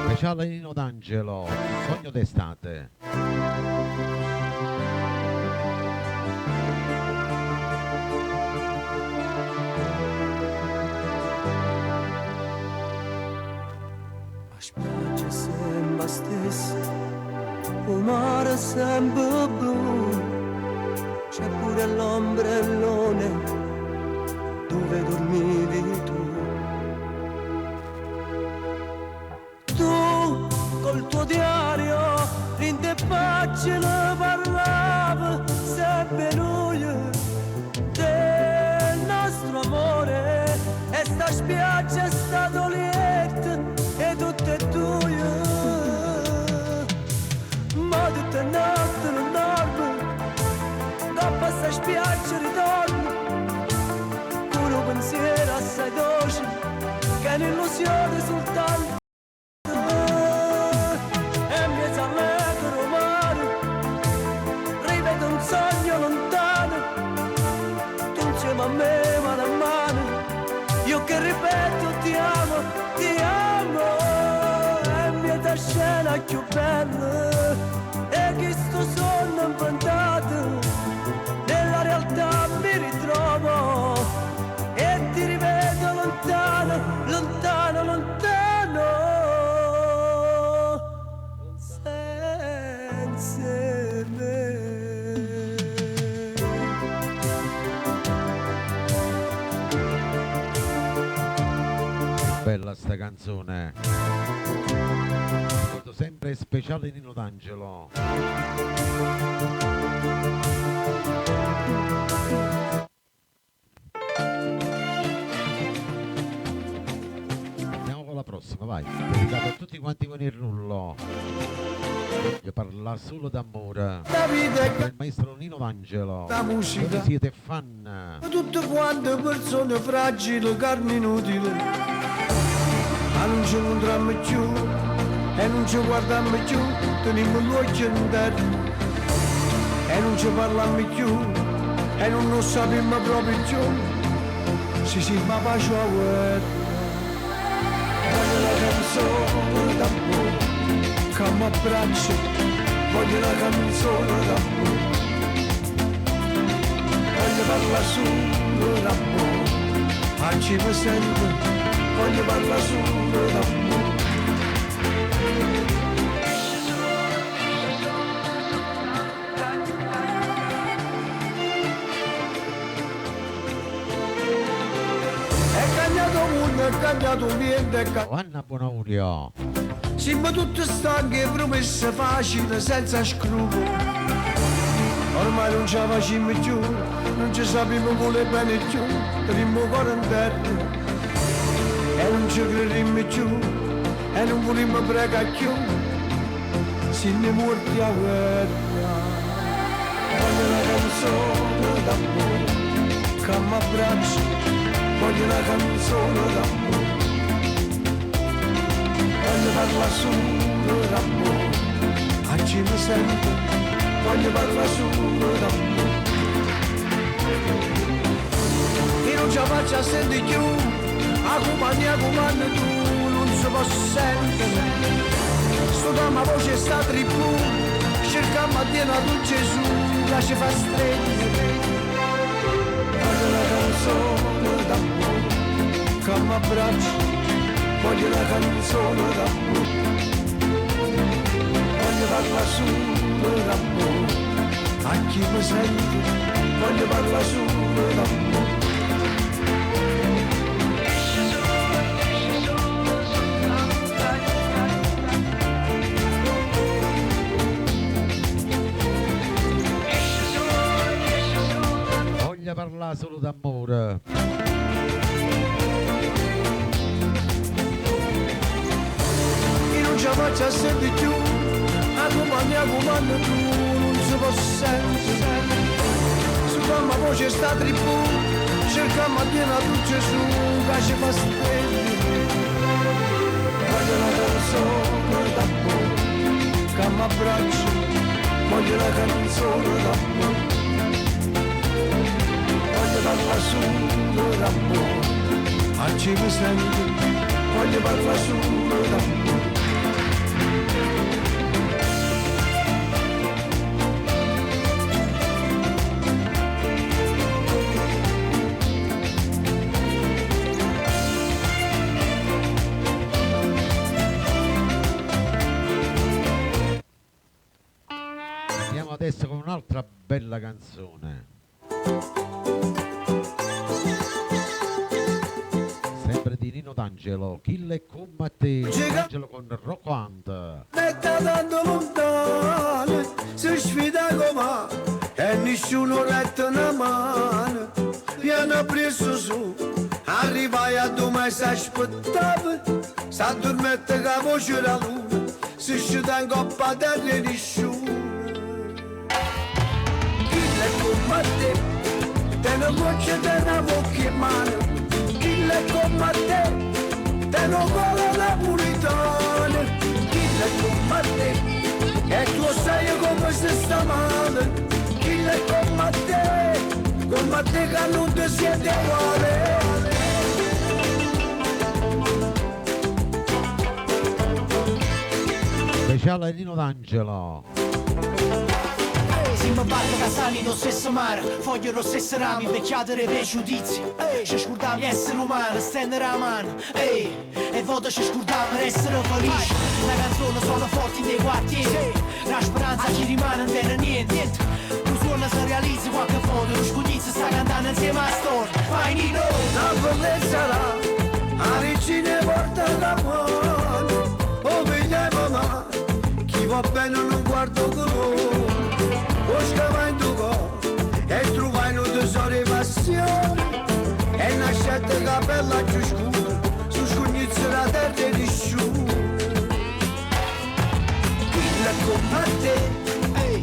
[SPEAKER 2] Speciale Nino D'Angelo, Sogno d'estate.
[SPEAKER 1] A spiaggia sempre stessa, il mare sempre blu, c'è pure l'ombrellone dove dormivi tu. Tu col tuo diario in te pagine parlava sempre noi del nostro amore e sta spiaggia è stato lieta e tutte e due, ma tutte notte non dormo, dopo sta spiaggia ritorno con un pensiero assai dolce che è un'illusione soltanto. E mi allegro romano, rivedo un sogno lontano, tu insieme a me mano a mano, io che ripeto ti amo, e mi da scena più bella, e che sto sonno inventato, nella realtà mi ritrovo, e ti rivedo lontano, lontano, lontano, senza me.
[SPEAKER 2] Bella sta canzone, molto sempre speciale Nino D'Angelo. Andiamo con la prossima, vai, dedicato a tutti quanti con il rullo. Voglio parlare solo d'amore,
[SPEAKER 1] La vita è
[SPEAKER 2] del maestro Nino D'Angelo.
[SPEAKER 1] la musica,
[SPEAKER 2] Voi siete fan.
[SPEAKER 1] tutte quante persone fragili, carne inutile. Ma non ci incontriamo più e non ci guardiamo più, teniamo gli occhi in terra e non ci parliamo più e non lo sappiamo proprio più. Sì, ma pace a guerra. Voglio la canzone d'amore che mi abbraccia, voglio la canzone d'amore, voglio parlare solo d'amore, oggi mi sento. Voglio parlare solo d'amore. È cambiato mondo, è cambiato niente,
[SPEAKER 2] Anna Bonaurio.
[SPEAKER 1] siamo tutti stanchi e promesse facili senza scrupoli. Ormai non ce la facciamo più, non ci sappiamo volere bene più, teniamo cuore in terra. E non ci crediamo più, e non vogliamo pregare più, siamo morti a guerra. Voglio una canzone d'amore che mi abbraccia, voglio una canzone d'amore, voglio parlare solo d'amore, oggi mi sento, voglio parlare solo d'amore. Io non ce la faccio a sentire più, a compagnia comando tu non si può sentire, sto da ma voce sta tribù, cercammo a dire tu Gesù, lascia fa stringere. Voglio una canzone d'amore che mi abbraccia, voglio una canzone d'amore, voglio parlare solo d'amore, a chi mi sente, voglio parlare solo d'amore.
[SPEAKER 2] Voglio parlare solo d'amore.
[SPEAKER 1] Io non ce la faccio a sentire più, a compagnia comando tu non si può sentire, su mamma voce sta tribù, cercammo a dire tu Gesù che ci fa stringere. Voglio una canzone d'amore che mi abbraccia, voglio una canzone d'amore, voglio parlare solo d'amore, oggi mi sento, voglio parlare solo d'amore.
[SPEAKER 2] Adesso con un'altra bella canzone. Sempre di Nino D'Angelo, Chi è come te, D'Angelo con Rocco Hunt.
[SPEAKER 1] Metta tanto lontano, si sfida come e nessuno retta una mano. Viene preso su, arrivai a dove si aspettava, si addormette che voce la luna, si scende in coppa terra e nessuno. Chi è come te, te ne voce te ne bocca in mano. Chi è come te, te ne vuole napolitana. Chi è come te, e tu sai come si sta male. Chi è come te che non ti siete uguale.
[SPEAKER 2] Speciale Nino D'Angelo.
[SPEAKER 3] Si mi parla casani lo stesso mare, foglie lo stesso rami, invecchiate dei pregiudizi. Ci scordiamo di essere umani, stendere la mano. E voto ci scordiamo per essere felici. La canzone suona forti nei quartieri, la speranza ci rimane, non viene niente. Tu suona se realizzi qualche foto, lo scugnizzo sta cantando insieme a storia. Vai Nino!
[SPEAKER 1] La bellezza là, a regina porta la mano. Oh figlia mamma, chi va bene non guardo colore. O scava in tuo cuore e trovai un tesoro di passione. E nascette capella più scura, su scugnizzo la terra e disciura. Chi è come te,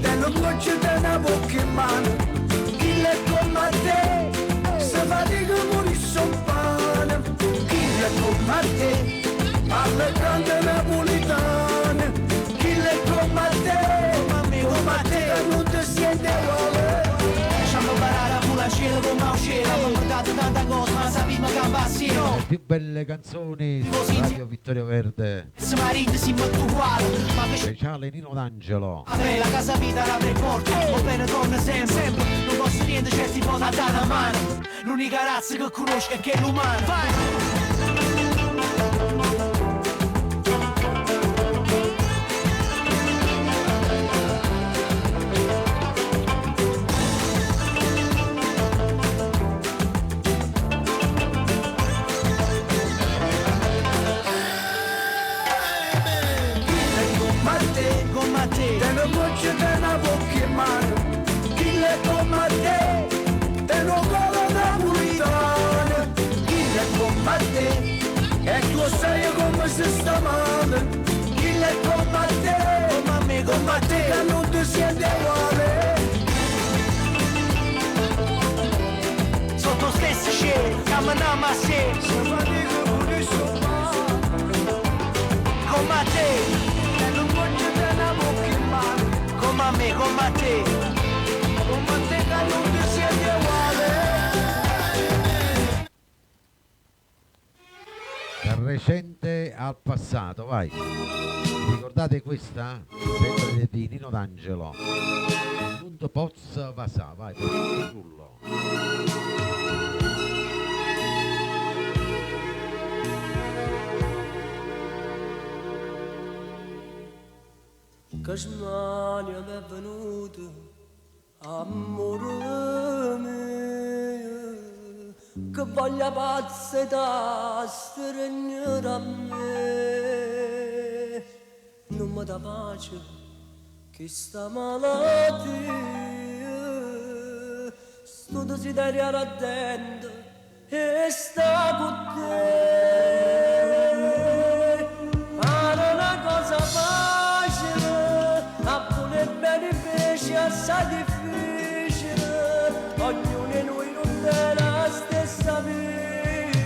[SPEAKER 1] te non voce te ne bocca in mano. Chi è come te, se fatica morisse un pane. Chi è come te, parla grande napolitana. Chi è come te che non ti siente uguale.
[SPEAKER 3] Lasciamo parare a pula cielo come a uscire. Abbiamo portato tanta cosa ma sappiamo che va assieme.
[SPEAKER 2] Le più belle canzoni su Radio Vittorio Verde.
[SPEAKER 3] Se marito si mette uguale, ma invece
[SPEAKER 2] Speciale Nino D'Angelo.
[SPEAKER 3] apre la casa vita la tre porte. Va bene torna sempre, non posso niente certi può dare una mano. L'unica razza che conosco è che è l'umano. Vai!
[SPEAKER 1] Te ne voce te ne bocca in mano. Chi è come te, te ne vuole napolitana. Chi è come te, e tu sai come si sta male. Chi è come te che non ti siente uguale.
[SPEAKER 3] Sotto stesso cielo, camminiamo assieme.
[SPEAKER 1] Se fatica pure insomma,
[SPEAKER 3] Come a te,
[SPEAKER 1] te ne voce te ne bocca in mano.
[SPEAKER 3] come a me, come a te.
[SPEAKER 1] Come te che non ti siente uguale.
[SPEAKER 2] Dal recente al passato, vai. Ricordate questa? Sempre di Nino D'Angelo. Punto Poz Vasà, vai, per il rullo.
[SPEAKER 1] Che smania mi è venuto, amore mio, che voglia pazza da stregnere a me. Non mi dà pace che sta malattia, sto desiderio ardente e sta con te. Pare una cosa facile, a voler bene invece assai difficile. Ognuno di noi non è la stessa vita.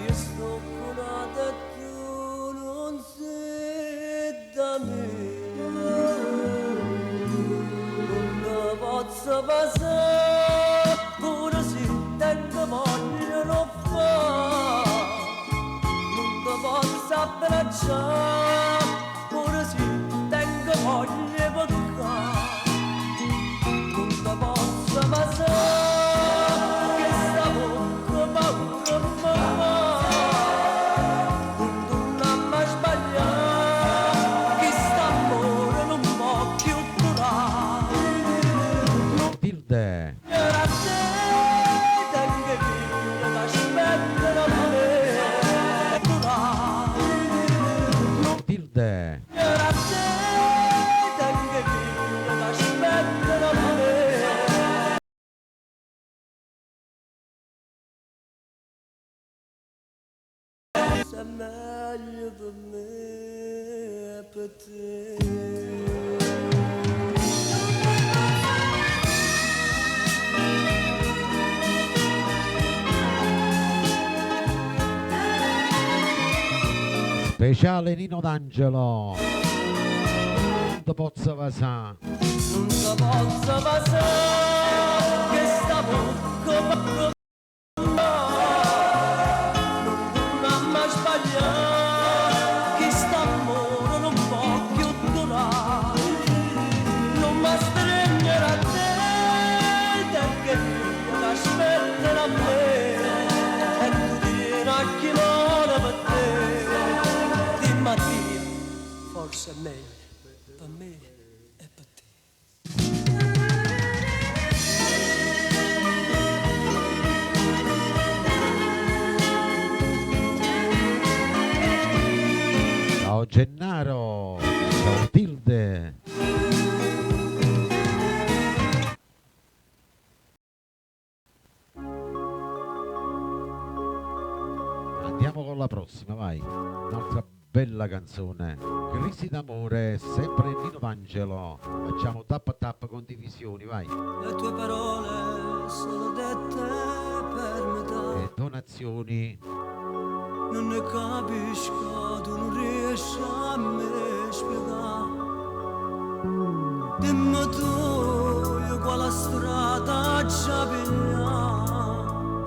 [SPEAKER 1] Io sto curata e tu non sei da me. Non posso passare, pure se tengo voglia lo fa. te, tengo che aspettano a me.
[SPEAKER 2] Tilde.
[SPEAKER 1] A te, tengo che aspettano a me. Se meglio per me e per te.
[SPEAKER 2] Speciale Nino D'Angelo. Non ti posso passare.
[SPEAKER 1] Non si possa passare che sta bocca non ha mai sbagliato, che sta amore non può più durare. Non mi stringere a te, perché ti aspettano a me, e tu dirai chi vuole per te. Dimmi Dio, forse è meglio per me e per te.
[SPEAKER 2] Ciao Gennaro. Ciao Tilde. Andiamo con la prossima, vai. Un'altra bella canzone. Crisi d'amore, sempre Nino D'Angelo. Facciamo tappa tappa condivisioni, vai.
[SPEAKER 1] Le tue parole sono dette per metà.
[SPEAKER 2] E donazioni.
[SPEAKER 1] Non ne capisco, tu non riesci a me spiegare. Dimmi tu, io quale strada ci pigliamo.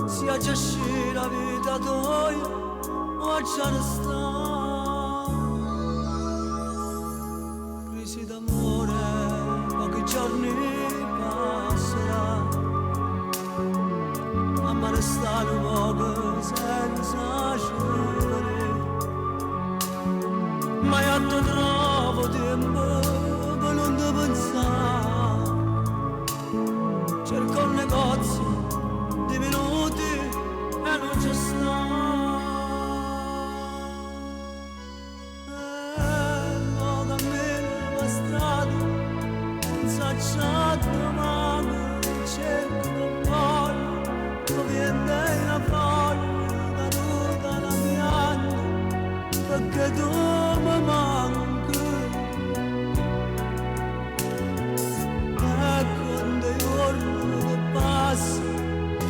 [SPEAKER 1] Sia già sci la vita tua o già resta. Crisi d'amore, pochi giorni passerà. Ma restare un poco senza scegliere. Ma io ti trovo tempo per non ti pensare. Cerco un negozio di minuti e non ci sta. Ma cammino per strada senza domani, cerco un po'. Viene una foglia caduta la pianta perché tu mi manchi. E quando i giorni che passano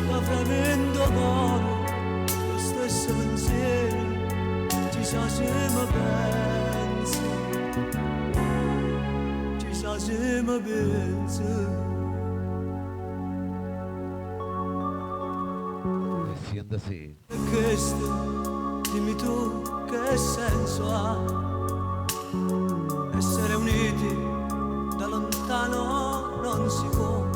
[SPEAKER 1] da fremendo cuore, lo stesso pensiero ci sa se mi pensi, ci sa se mi pensi.
[SPEAKER 2] Sì.
[SPEAKER 1] E questo, dimmi tu che senso ha essere uniti da lontano non si può.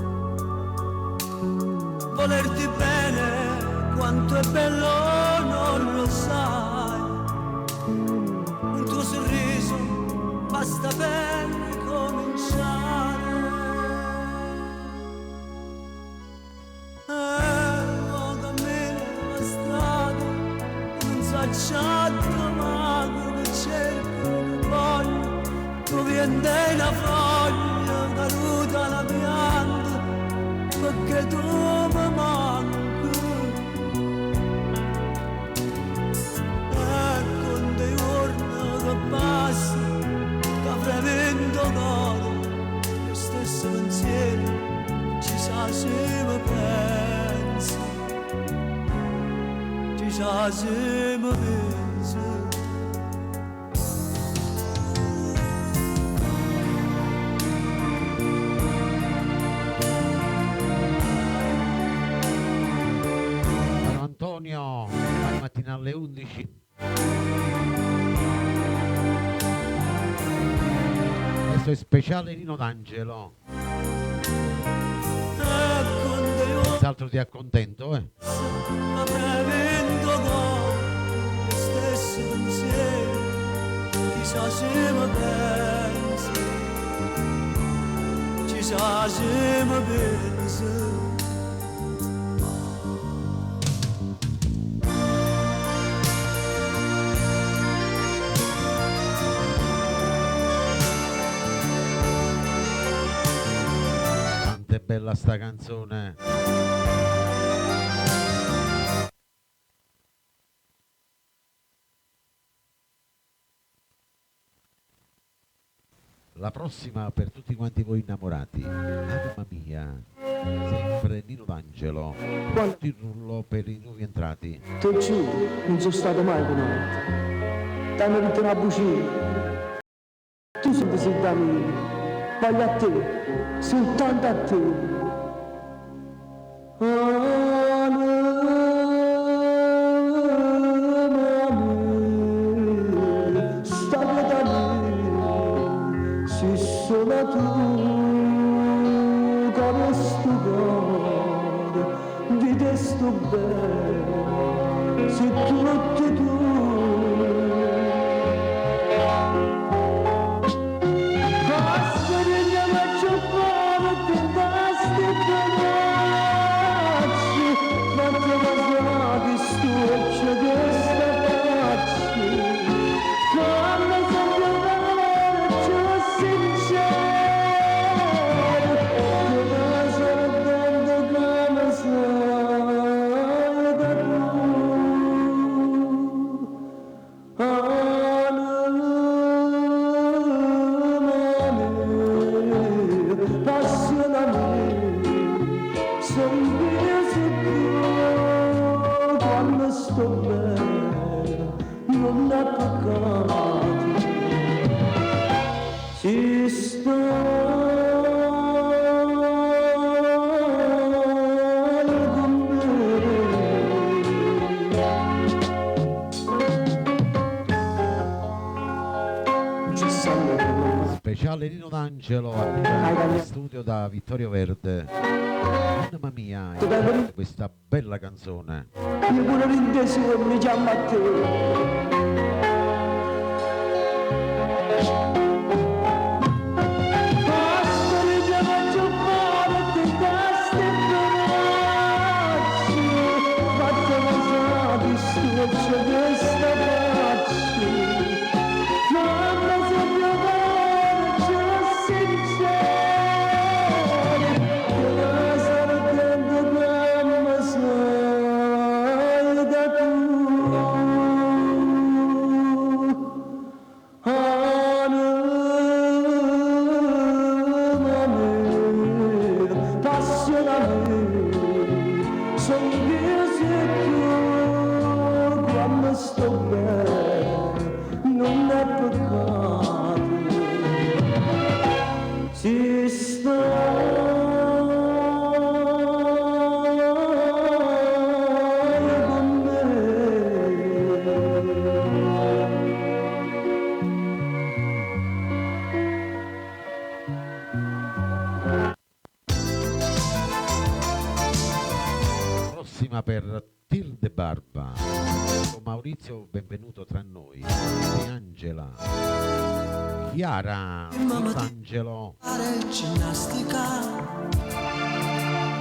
[SPEAKER 1] Volerti bene quanto è bello non lo sai. Un tuo sorriso basta per ricominciare. Facciato mago che cerco che voglio, tu viene una foglia caduta la pianta perché tu mi manchi. E con dei giorni che passano da fremendo cuore, lo stesso pensiero ci sa se mi pensi. Già se mi pensi.
[SPEAKER 2] Ciao Antonio, la mattina alle 11. Questo è speciale Nino D'Angelo. Senz'altro ti accontento, eh?
[SPEAKER 1] Chissà se mi pensi, chissà se mi pensi.
[SPEAKER 2] bella sta canzone. La prossima per tutti quanti voi innamorati, Anima mia, sempre Nino D'Angelo, tutto il rullo per i nuovi entrati.
[SPEAKER 4] Te giuro, non sono stato mai con altri. T'hanno detto una bugia. Tu sei desiderato mio. Voglio a te, soltanto a te.
[SPEAKER 2] Speciale Nino D'Angelo al studio da Vittorio Verde. Mamma mia, questa bella canzone.
[SPEAKER 4] Io pure l'inteso mi chiamo a te.
[SPEAKER 2] Per Tilde Barba. Maurizio, benvenuto tra noi. Di Angela, Chiara, D'Angelo.
[SPEAKER 1] Ginnastica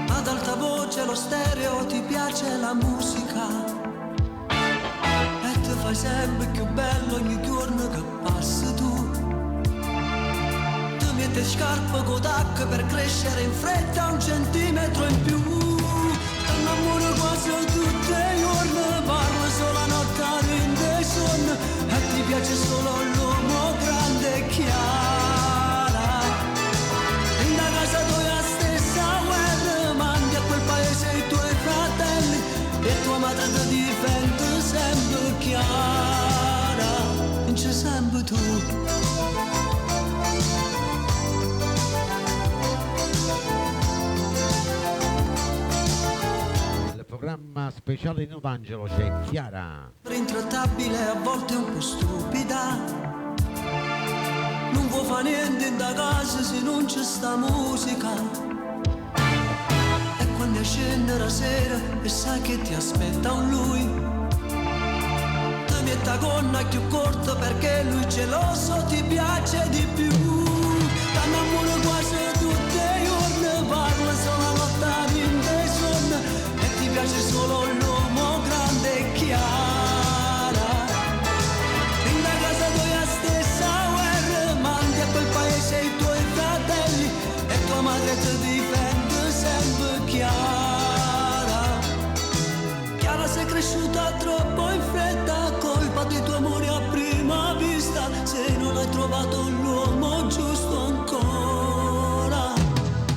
[SPEAKER 1] ad alta voce, lo stereo, ti piace la musica e ti fai sempre più bello ogni giorno che passi tu. Ti metti scarpe con tacche per crescere in fretta 1 centimetro in più. T'annamoro quasi tutte le giorni, parlo solo a notte in dei sonno e ti piace solo l'uomo grande e chiara. In da casa tua stessa guerra, mandi a quel paese i tuoi fratelli e tua madre ti difende sempre chiara. Non c'è sempre tu.
[SPEAKER 2] Programma speciale Nino D'Angelo, c'è Chiara.
[SPEAKER 1] Intrattabile, a volte un po' stupida. Non può fare niente in da casa se non c'è sta musica. E quando scende la sera e sai che ti aspetta un lui, ti mette la gonna più corta perché lui geloso ti piace di più. T'annamoro quasi tutte le giorni, parla solo a lottare in dei sonno. Ti piace solo l'uomo grande e chiara. In la casa tua stessa guerra, mandi a quel paese i tuoi fratelli e tua madre ti difende sempre. cresciuta troppo in fretta, colpa di tuo amore a prima vista, se non hai trovato l'uomo giusto ancora.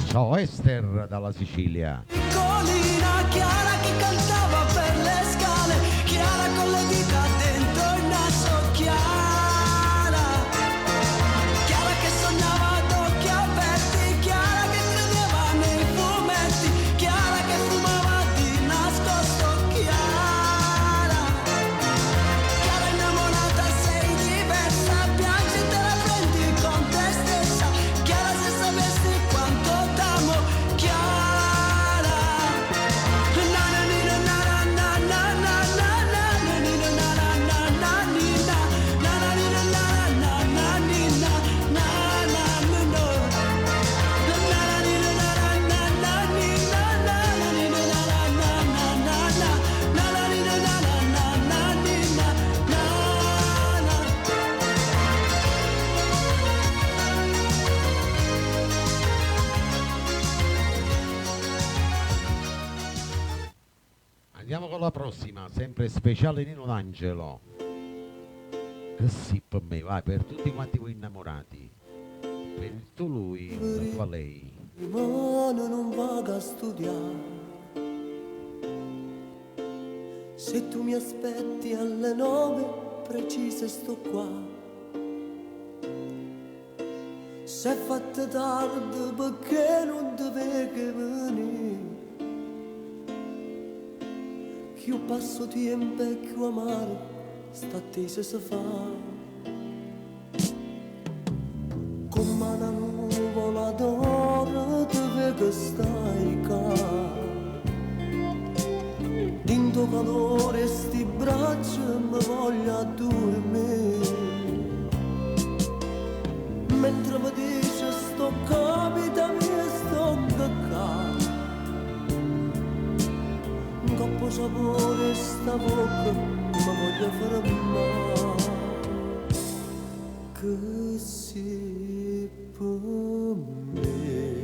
[SPEAKER 2] Ciao Esther dalla Sicilia.
[SPEAKER 1] Piccolina Chiara che cantava per le scale, Chiara con le dita dentro il naso, Chiara, Chiara che sognava ad occhi aperti, Chiara che credeva nei fumetti, Chiara che fumava di nascosto, Chiara, Chiara innamorata sei diversa, piangi e te la prendi con te stessa, Chiara se sapessi quanto t'amo, Chiara.
[SPEAKER 2] Andiamo con la prossima, sempre speciale Nino D'Angelo. Che sì per me, vai, per tutti quanti voi innamorati. Per tu lui, per tua lei.
[SPEAKER 1] Rimane non vado a studiare, se tu mi aspetti alle 9 precise sto qua, se è fatta tardi perché non dovevi venire, che io passo tempo e che io amare sta attesa si fa. Come una nuvola d'oro dove che stai qua, d'into calore sti braccia mi voglia dormire, mentre mi dice sto capita mia sto cacca, un coppo sapore sta bocca mi voglia fermare, che si per me,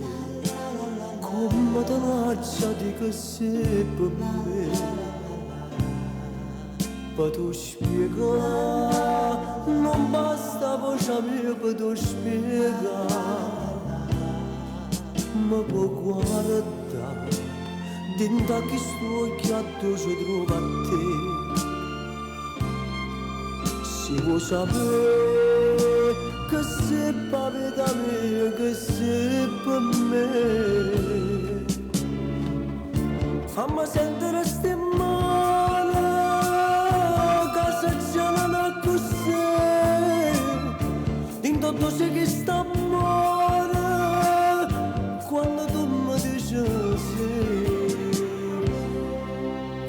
[SPEAKER 1] come tenacia di che si per me, per tu spiegare, non basta voce mia per tu spiegare, ma può guardare, dentro che sto occhiato si trova a te. Si vuoi sapere che sei per vita mia, che sei per me, fammi sentire sti mani, che se c'è non così, in tutto c'è chi sta amore, quando tu mi dici sì,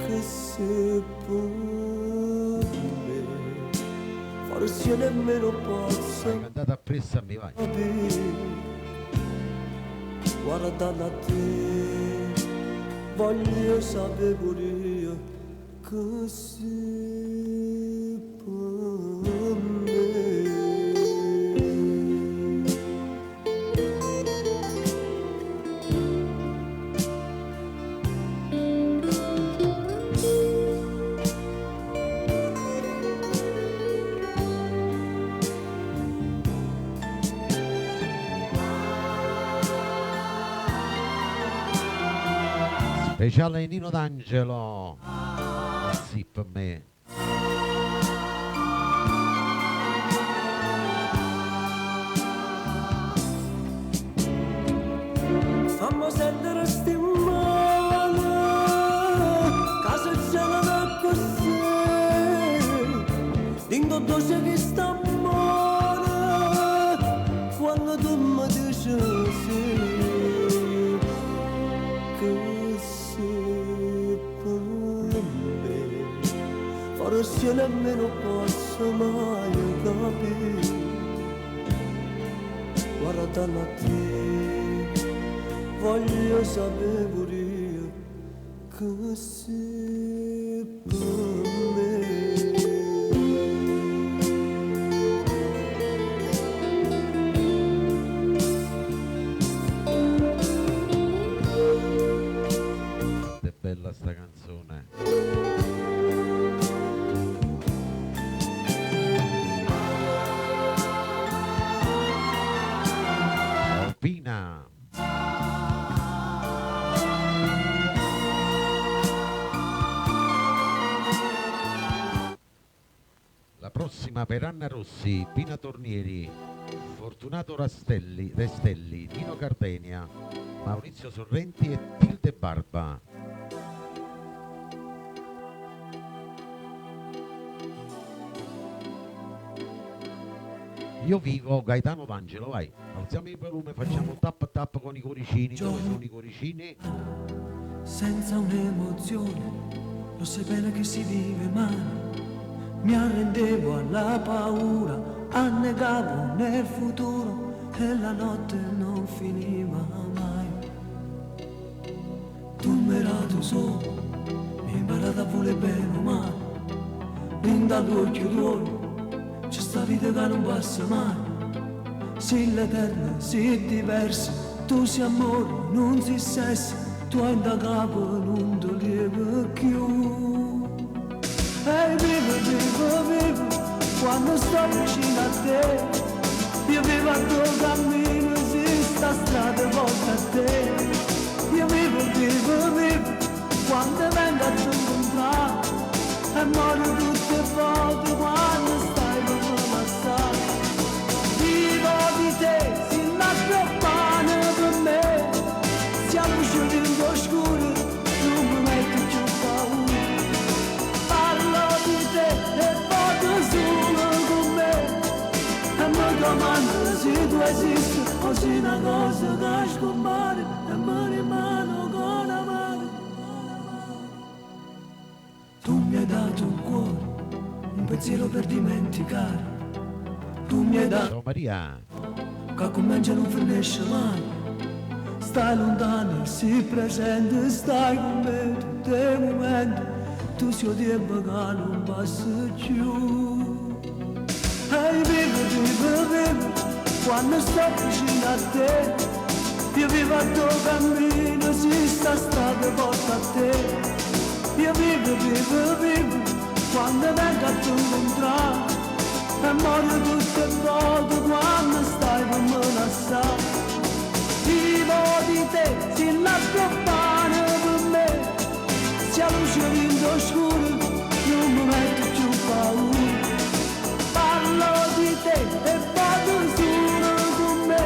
[SPEAKER 1] che sei per forse nemmeno posso
[SPEAKER 2] Vai, cantate appresso a me, vai.
[SPEAKER 1] capire, guardando a te, voglio sapere pure io che sei per me.
[SPEAKER 2] Speciale Nino D'Angelo. Sì per me.
[SPEAKER 1] Fammi sentire sti mani, che se c'è non così, in tutto c'è chi sta amore, quando tu mi dici sì, che sei per me, forse nemmeno posso mai capire, guardando a te, voglio sapere pure io che sei per me.
[SPEAKER 2] È bella sta canzone. prossima per Anna Rossi, Pina Tornieri, Fortunato Restelli, Nino Cardenia, Maurizio Sorrenti e Tilde Barba. Io vivo Gaetano D'Angelo, vai, alziamo il volume, facciamo tap tap con i cuoricini. Dove sono i cuoricini?
[SPEAKER 1] Senza un'emozione, lo sai bene che si vive male. Mi arrendevo alla paura, annegavo nel futuro e la notte non finiva mai. Tu mi tu solo, mi hai imparato a volere bene o male. Linda l'occhio d'oro, c'è sta vita che non passa mai. Si l'eterna, si diversa, tu sei amore, non si sesso, tu hai da capo, non ti lieve più. E vivo, quando sto vicino a te, io vivo a tuo cammino, si sta strada volta a te. Io vivo, quando vengo a te incontrare, e muoio tutte volte quando stai per me passare. Vivo di te, si nasce pane per me, siamo usciti in oscuro, non mi metti più paura. Parlo di te e vado solo con me, e mi domando se tu esisti o se una cosa che scompare e mi rimane con la mano. Tu mi hai dato un cuore, un pensiero per dimenticare. Tu mi hai dato
[SPEAKER 2] Ciao Maria.
[SPEAKER 1] che comincia e non finisce mai. Stai lontano, si presente, stai con me tutti i momenti. Tu sei tempo che non passa più. E vivo, quando sto vicino a te. Io vivo a tuo cammino, si sta strada porta a te. Io vivo, quando vengo a te incontrare, e muoio tutte volte quando stai con me lassare. Vivo di te, si lascia pane per me, sia luce in oscuro, non mi metto più paura. Parlo di te e vado solo con me,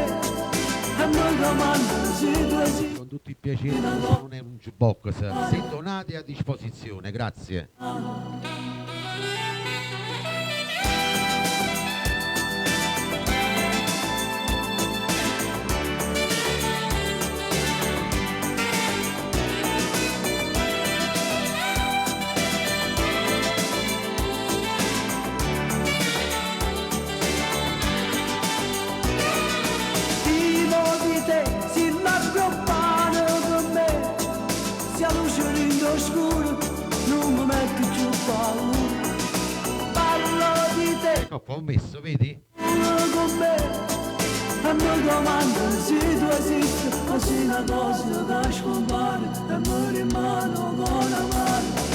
[SPEAKER 1] e mi domando se tu esisti.
[SPEAKER 2] Con tutto il piacere, non è un jukebox, sintonati a disposizione, grazie.
[SPEAKER 1] Oscuro, non mi metti più paura. Parlo di te,
[SPEAKER 2] Ecco qua ho messo, vedi?
[SPEAKER 1] con me, e mi domando se tu esisti o se una cosa che scompare e mi rimane con la mano.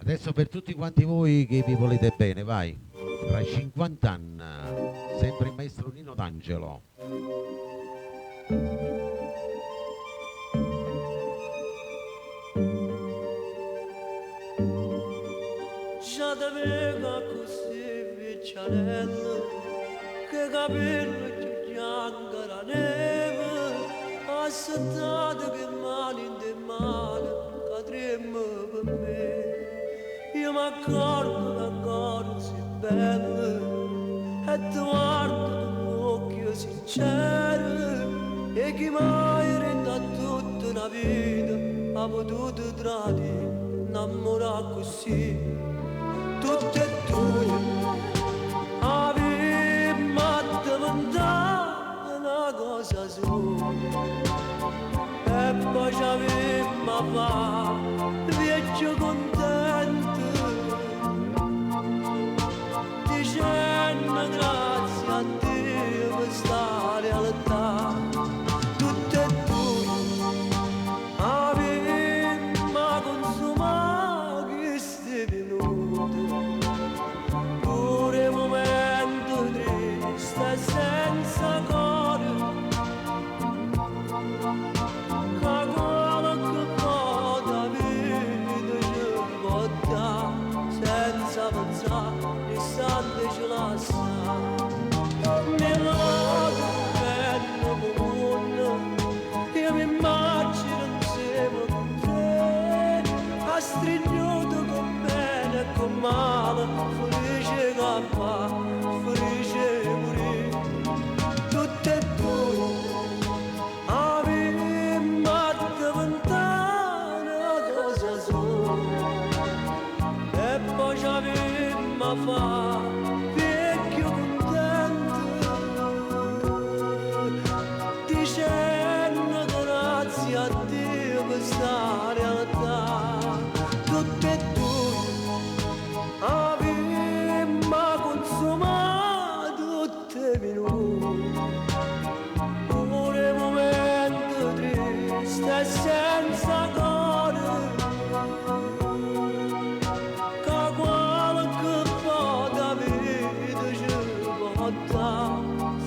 [SPEAKER 2] Adesso per tutti quanti voi che vi volete bene, vai. Tra 50 anni, sempre il maestro Nino D'Angelo.
[SPEAKER 1] Già te vedo così picciarello, che capello più bianco la neve, aspettato che male in te male, cadremmo per me. Io mi accorgo che ancora sei bella, e ti guardo con un occhio sincero, e chi mai rende a tutta una vita ha potuto tradire, innamorare così. Tutte e due avevamo diventato una cosa sola, e poi ci avevamo a fare viaggio contento, dicendo grazie a Dio per sta realtà. Tutte e due avevamo pure momento triste e senza cuore, che qualche volta vita ci porta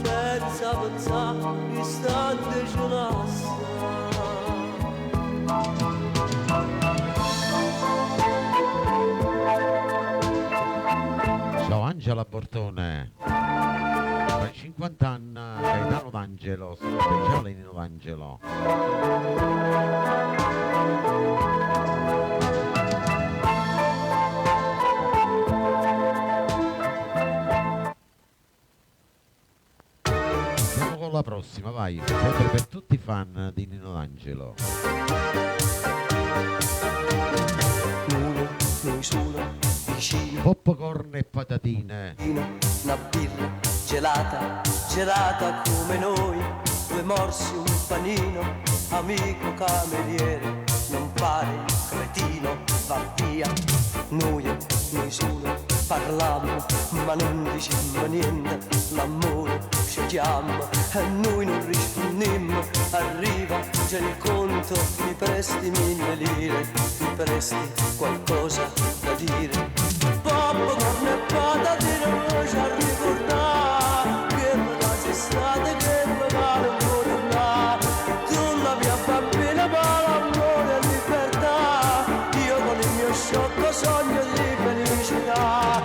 [SPEAKER 1] senza pensare istante ce l'assa.
[SPEAKER 2] Ciao Angela Bortone, per 50 anni Gaetano D'Angelo, speciale Nino D'Angelo. Andiamo con la prossima, vai, sempre per tutti i fan di Nino D'Angelo.
[SPEAKER 5] Noi solo vicini,
[SPEAKER 2] Popcorn e patatine.
[SPEAKER 5] una birra gelata, gelata come noi, due morsi, un panino, amico cameriere, non fare il cretino, va via. Noi solo parlammo, ma non dicemmo niente, l'amore ci chiama e noi non rispondemmo. Arriva, c'è il conto, mi presti 1000 lire, mi presti qualcosa da dire. Popcorn e patatine voce a ricordare che me la sei stata, che me vale ancora là. Tu la mia bambina per amore e libertà, io con il mio sciocco sogno di felicità.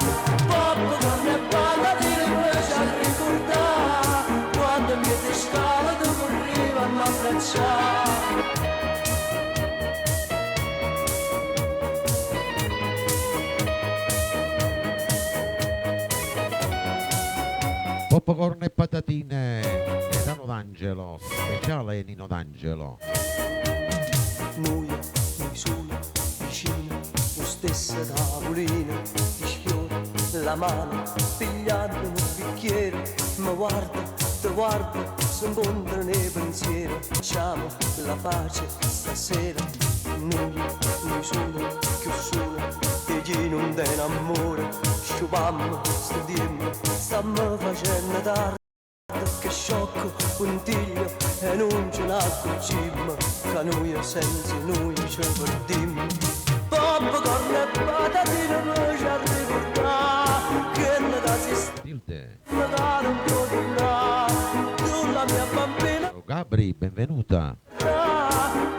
[SPEAKER 5] Popcorn e patatine voce a ricordare quando mi ti scala tu corriva a abbracciare.
[SPEAKER 2] Popcorn e patatine, Gaetano D'Angelo, speciale Nino D'Angelo.
[SPEAKER 5] Noi solo vicini, lo stesso tavolino, ti sfiora la mano, pigliando un bicchiere, ma guarda, ti guarda, si incontrano nei pensieri, facciamo la pace stasera. Noi solo, più solo, e chi non te amore, sciupammo, studiamo, stiamo facendo tardi. Che sciocco puntiglio e non ce l'ha cucimmo, che noi senza noi ci perdiamo. Popcorn e patatine voce a ricordare che ne da si
[SPEAKER 2] Tilde.
[SPEAKER 5] sta un po' di là. Tu la mia bambina,
[SPEAKER 2] Ciao Gabri, benvenuta.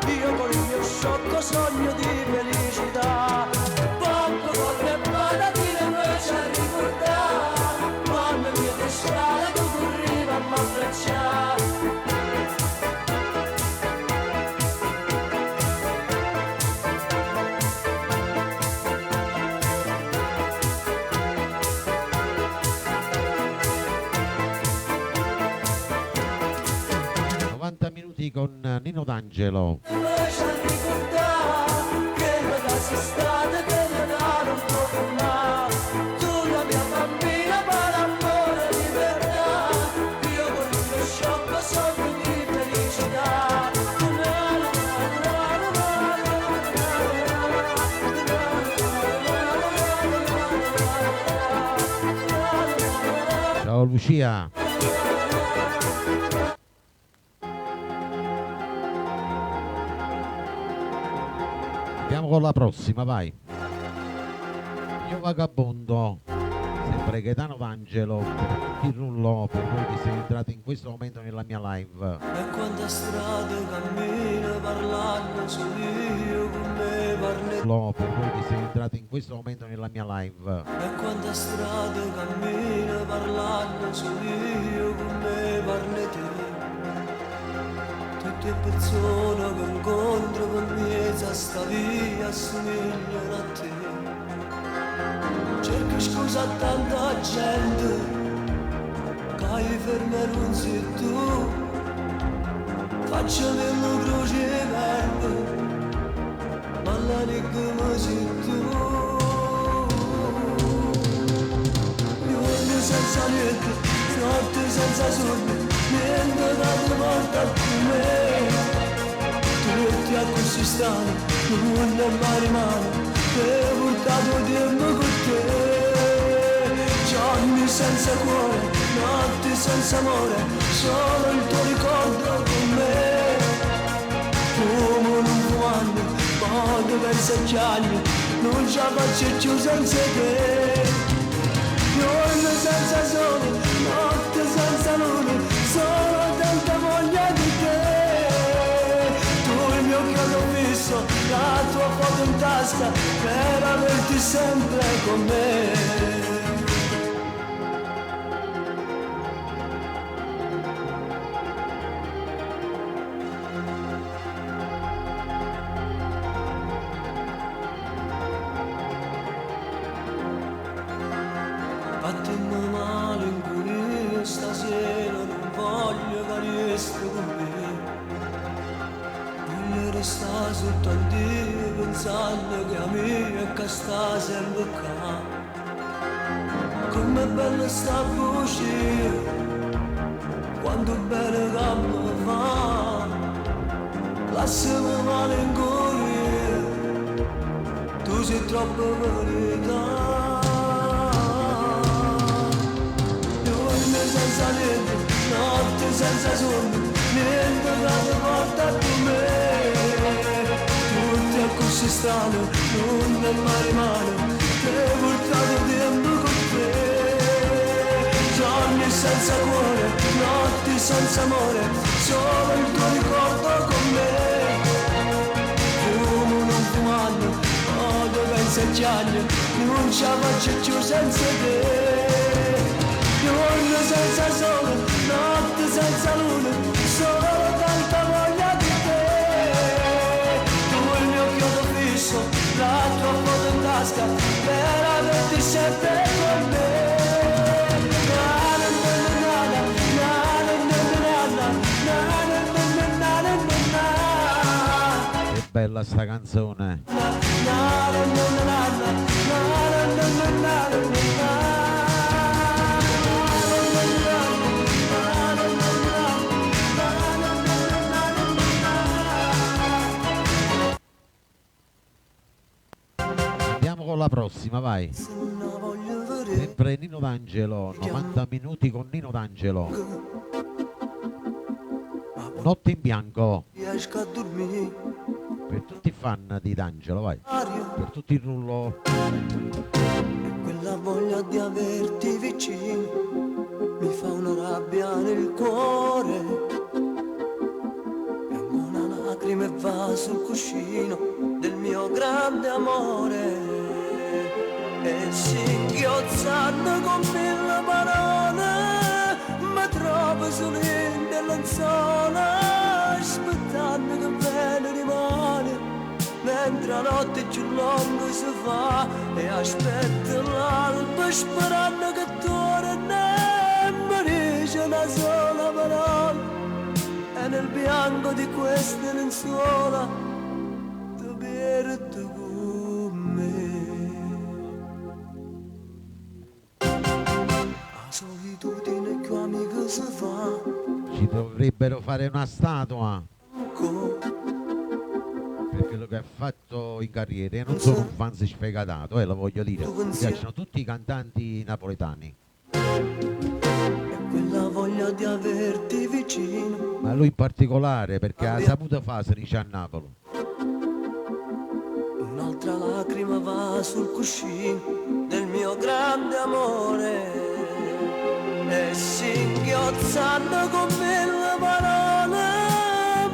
[SPEAKER 5] io con il mio sciocco sogno di felicità. Popcorn e patatine voce a ricordare quando mi è strada tu corriva a m'abbracciare.
[SPEAKER 2] Con Nino D'Angelo.
[SPEAKER 5] Voce a ricordare che la casa è stata, che ne dà un po' di là. Tu la mia bambina per amore e libertà, io con il mio sciocco sogno di felicità.
[SPEAKER 2] Ciao Lucia. Andiamo con la prossima, vai. Io vagabondo, sempre Gaetano D'Angelo, per tutti il rullo, per voi che siete entrati in questo momento nella mia live.
[SPEAKER 1] E quanta strada cammina parlando solo io con me parli.
[SPEAKER 2] Rullo, per voi che siete entrati in questo momento nella mia live.
[SPEAKER 1] E quanta strada cammina parlando solo io con me parli te. Tutte persone che incontro per mezzo sta via assomigliano a te. Cerchi scusa a tanta gente che ferma non sei tu. Faccio meno croce verde ma la legge sei tu. Io senza niente, forte senza soldi, niente da porta più me. Tu metti a così stare, non è mai rimane, e portato tempo con te. Giorni senza cuore, notti senza amore, solo il tuo ricordo con me. Fumo non fumando, poi diversi gialli, non ce la faccio più senza te. Giorno senza sole, notte senza luna, solo tanta voglia di te. Tu il mio chiodo fisso, la tua foto in tasca, per averti sempre con me. Fatemi male in cuore stasera, non voglio che resti con me. Voglio restare soltanto io, pensando che a me che sta sempre qua. Com'è bella sta voce, quanto bene che mi fa. Lasciami male in cuore, tu sei troppo verità. Senza niente, notte senza sonno, niente che ti porta con me. Tutti a così strano, non è mai rimane, ti hai portato tempo con te. Giorni senza cuore, notti senza amore, solo il tuo ricordo con me. Fumo non fumando, odio pensa e giallo, non ce la faccio più senza te. Giorno senza sole, notte senza luna, solo tanta voglia di te. Tu il mio chiodo fisso, la tua foto in tasca, per averti sempre con me.
[SPEAKER 2] Che bella sta canzone. Andiamo con la prossima, vai. Sempre Nino D'Angelo, 90 minuti con Nino D'Angelo. Notte in bianco.
[SPEAKER 1] Riesco a dormire,
[SPEAKER 2] Per tutti i fan di D'Angelo, vai. Per tutti il rullo.
[SPEAKER 1] e quella voglia di averti vicino mi fa una rabbia nel cuore. Piango una lacrima e va sul cuscino del mio grande amore. E singhiozzando con mille parole mi trovo solo in lenzuola, aspettando che bene rimane, mentre la notte più lunga si fa, e aspetto l'alba sperando che torna e mi dice una sola parola, e nel bianco di queste lenzuola tu perdi con me. La solitudine che amico si fa,
[SPEAKER 2] Ci dovrebbero fare una statua per quello che ha fatto in carriera. Io non sono un fan sfegatato, lo voglio dire. Mi piacciono tutti i cantanti napoletani,
[SPEAKER 1] e quella voglia di averti vicino.
[SPEAKER 2] ma lui in particolare perché ha saputo fare Serice a Napoli.
[SPEAKER 1] Un'altra lacrima va sul cuscino del mio grande amore, e singhiozzando con mille parole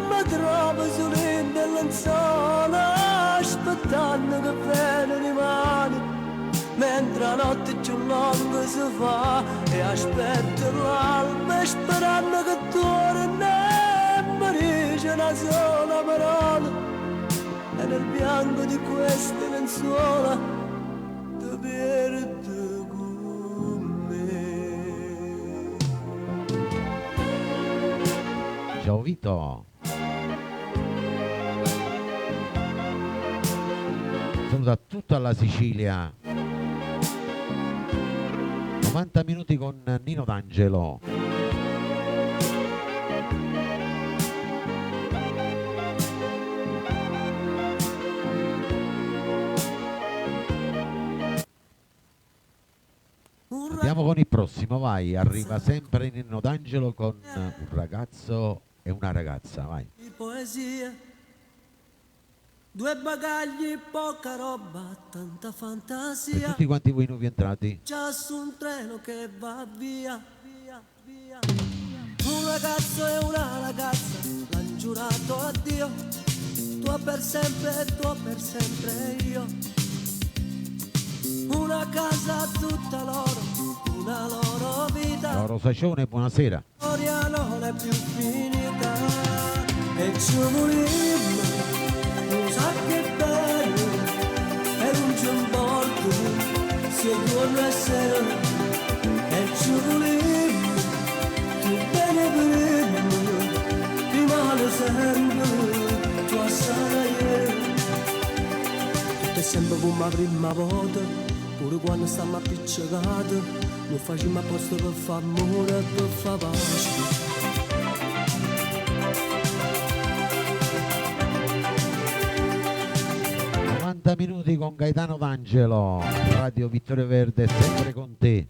[SPEAKER 1] mi trovo solo in lenzuola, aspettando che bene rimane, mentre la notte più lunga si fa, e aspetto l'alba sperando che torna e mi dice una sola parola, e nel bianco di queste lenzuola ti perdi con me.
[SPEAKER 2] Ciao Vito. Saluta tutta la Sicilia. 90 minuti con Nino D'Angelo. Andiamo con il prossimo. prossimo, vai. Arriva sempre Nino D'Angelo con un ragazzo e una ragazza, vai.
[SPEAKER 1] Di poesia, due bagagli, poca roba, tanta
[SPEAKER 2] Per
[SPEAKER 1] fantasia.
[SPEAKER 2] tutti quanti voi nuovi entrati,
[SPEAKER 1] Già su un treno che va via, via, via. Un ragazzo e una ragazza l'han giurato addio, tua per sempre io. Una casa tutta loro, una loro vita.
[SPEAKER 2] Loro Sacione, buonasera.
[SPEAKER 1] La storia non è più finita e ci volimmo, non sa che bello, è un giorno se vuole essere e ci volimmo, che bene volimmo, rimane sempre, tua sarai. Tutto è sempre come la prima volta, pure quando stiamo appiccicati, non facciamo apposta per far amore e per far pace.
[SPEAKER 2] 90 minuti con Gaetano D'Angelo, Radio Vittorio Verde, sempre con te.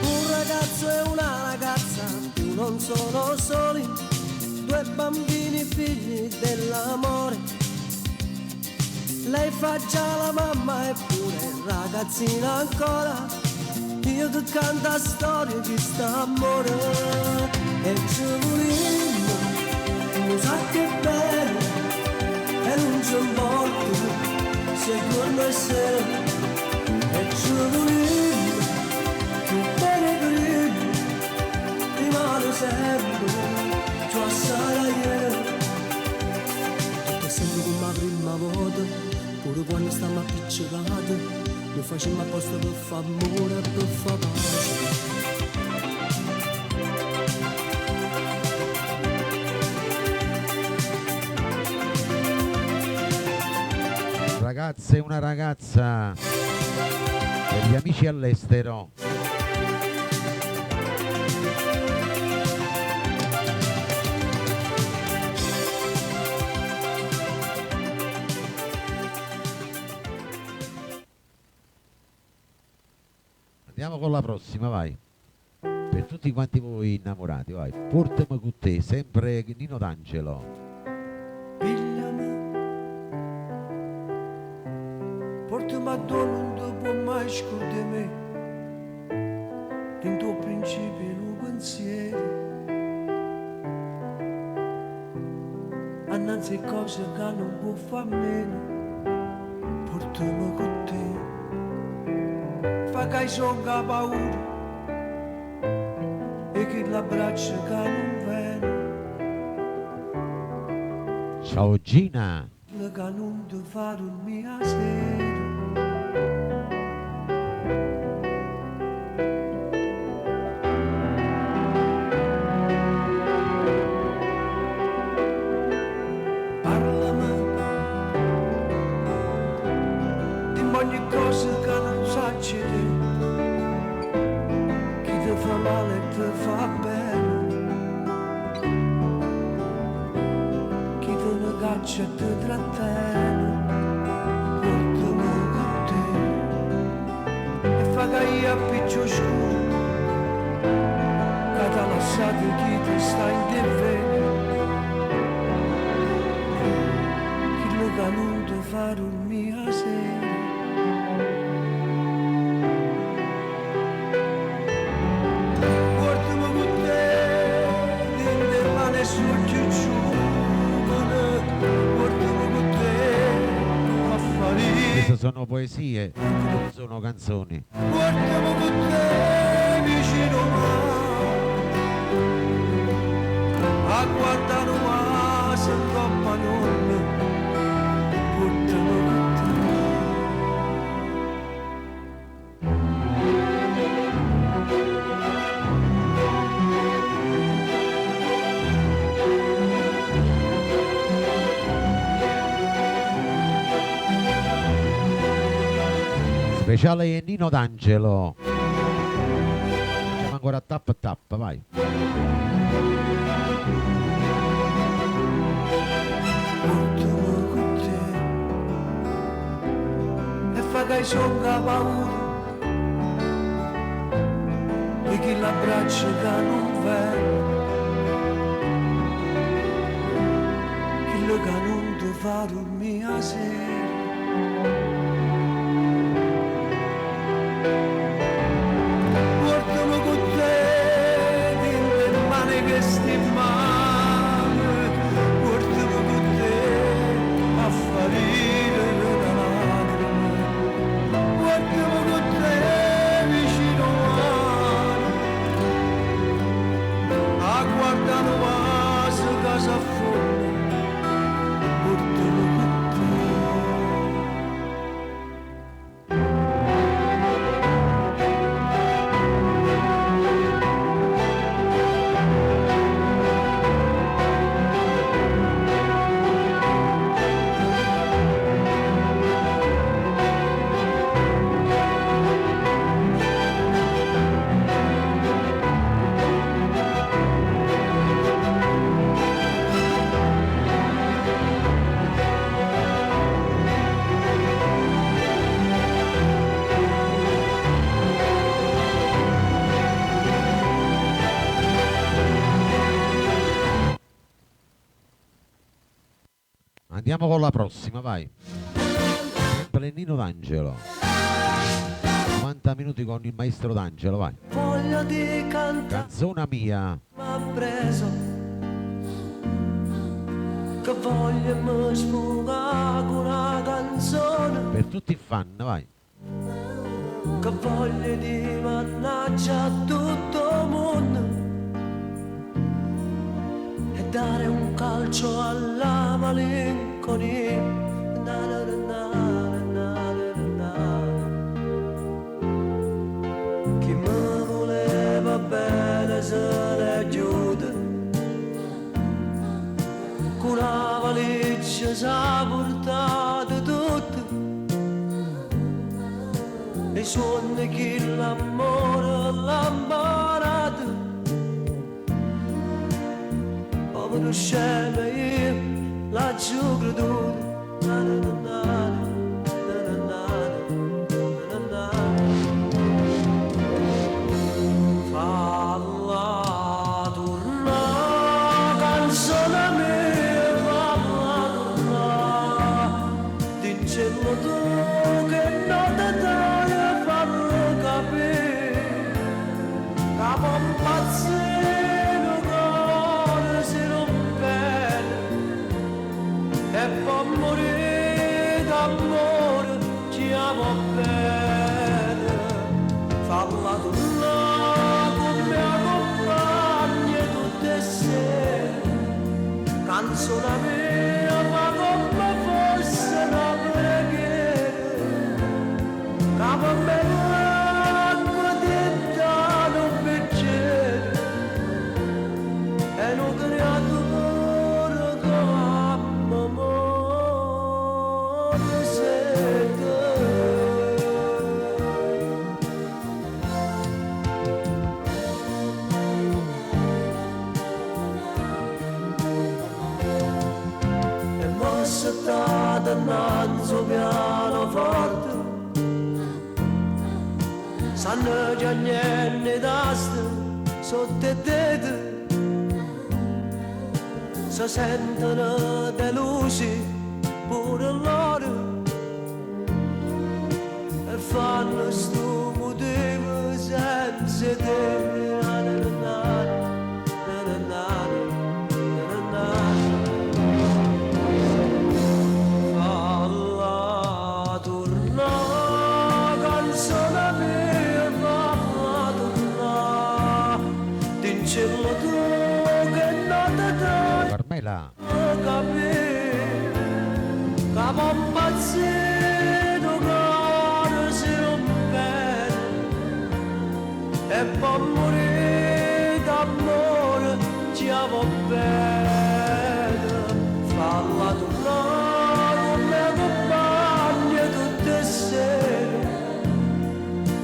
[SPEAKER 1] Un ragazzo e una ragazza, più non sono soli, due bambini figli dell'amore. Lei fa già la mamma eppure ragazzina ancora. Io ti canta storie di st'amore e ci volimmo, non sa che bello, e non c'è morto, se con noi sei, e ci volimmo, che bene grillo, rimane sempre, tua sarai. Tutto è sempre come la prima volta, pure quando stiamo appiccicati. Lo facciamo apposta per far amore e per far pace.
[SPEAKER 2] Ragazze e una ragazza per gli amici all'estero. Andiamo con la prossima, vai. Per tutti quanti voi innamorati, vai. Portami con te, sempre Nino D'Angelo.
[SPEAKER 1] Pigliami, portami a dove non ti può mai scordare me, in tuo principio un pensiero, annanzi cose che non può far meno, portami con te. Fa che gioca paura e che l'abbraccia che non viene,
[SPEAKER 2] Ciao Gina.
[SPEAKER 1] che non ti fa dormire a sera. Parlami di ogni cosa che non sacci te, chi ti fa male e ti fa bene, chi ti ne caccia e ti trattiene, portami con te e fa che io appiccio scuro, che ti ha lasciato chi ti sta in te vede, chi che non ti fa dormire a sera. Guardami con te, dinte mani sul chiuccione, guardami con te, affari.
[SPEAKER 2] Queste sono poesie, non sono canzoni.
[SPEAKER 1] Guardami con te, vicino a me, a guardare ma se troppa non, guardami con te.
[SPEAKER 2] Speciale Nino D'Angelo. Facciamo ancora tappa tappa, vai.
[SPEAKER 1] Portami con te e fa che gioca paura di chi l'abbraccia che non vede, chi lo che non ti fa dormire a sera. Portami con te dentro le mani che sti male, portami con te a farire una lacrima, portami con te vicino a guardare vaso che si affonda, portami con te.
[SPEAKER 2] Andiamo con la prossima, vai. Sempre Nino D'Angelo. 90 minuti con il maestro D'Angelo, vai.
[SPEAKER 1] Voglia di cantare
[SPEAKER 2] Canzone mia.
[SPEAKER 1] m'ha preso, che voglia mi sfogare con una canzone,
[SPEAKER 2] Per tutti i fan, vai.
[SPEAKER 1] che voglia di mannaggia tutto il mondo e dare un calcio alla malinconia. Na, na, na, na, na, na, na. Chi mi voleva bene se ne chiude, con una valigia s'ha portato tutto, i sogni che l'amore l'ha imparato. Povero scemo io l'ho creduto. Na, na, na, na, na, na, na, na. Falla tornare, canzone mia, falla tornare, diccelo tu che non ti dai, fallo capire, che può impazzire cuore si rompe e può morire d'amore, ci amo bene. Falla tornare con me accompagna tutte le sere, canzone mia fa come fosse una preghiera, che per me l'acqua diventa un bicchiere e un creatore che ama amore sei te. E mossa stata innanzi al pianoforte, sanno già niente d'asta sotto i denti, si sentono le luci pure loro e fanno sto motivo senza te. Na, na, na, na, na, na, na, na, na. Falla tornare, canzone mia, falla tornare, diccelo tu che non ti dai,
[SPEAKER 2] Carmela.
[SPEAKER 1] capire, che può impazzire cuore si rompe e può morire d'amore, ci amo bene. Falla tornare con me compagna tutte le sere,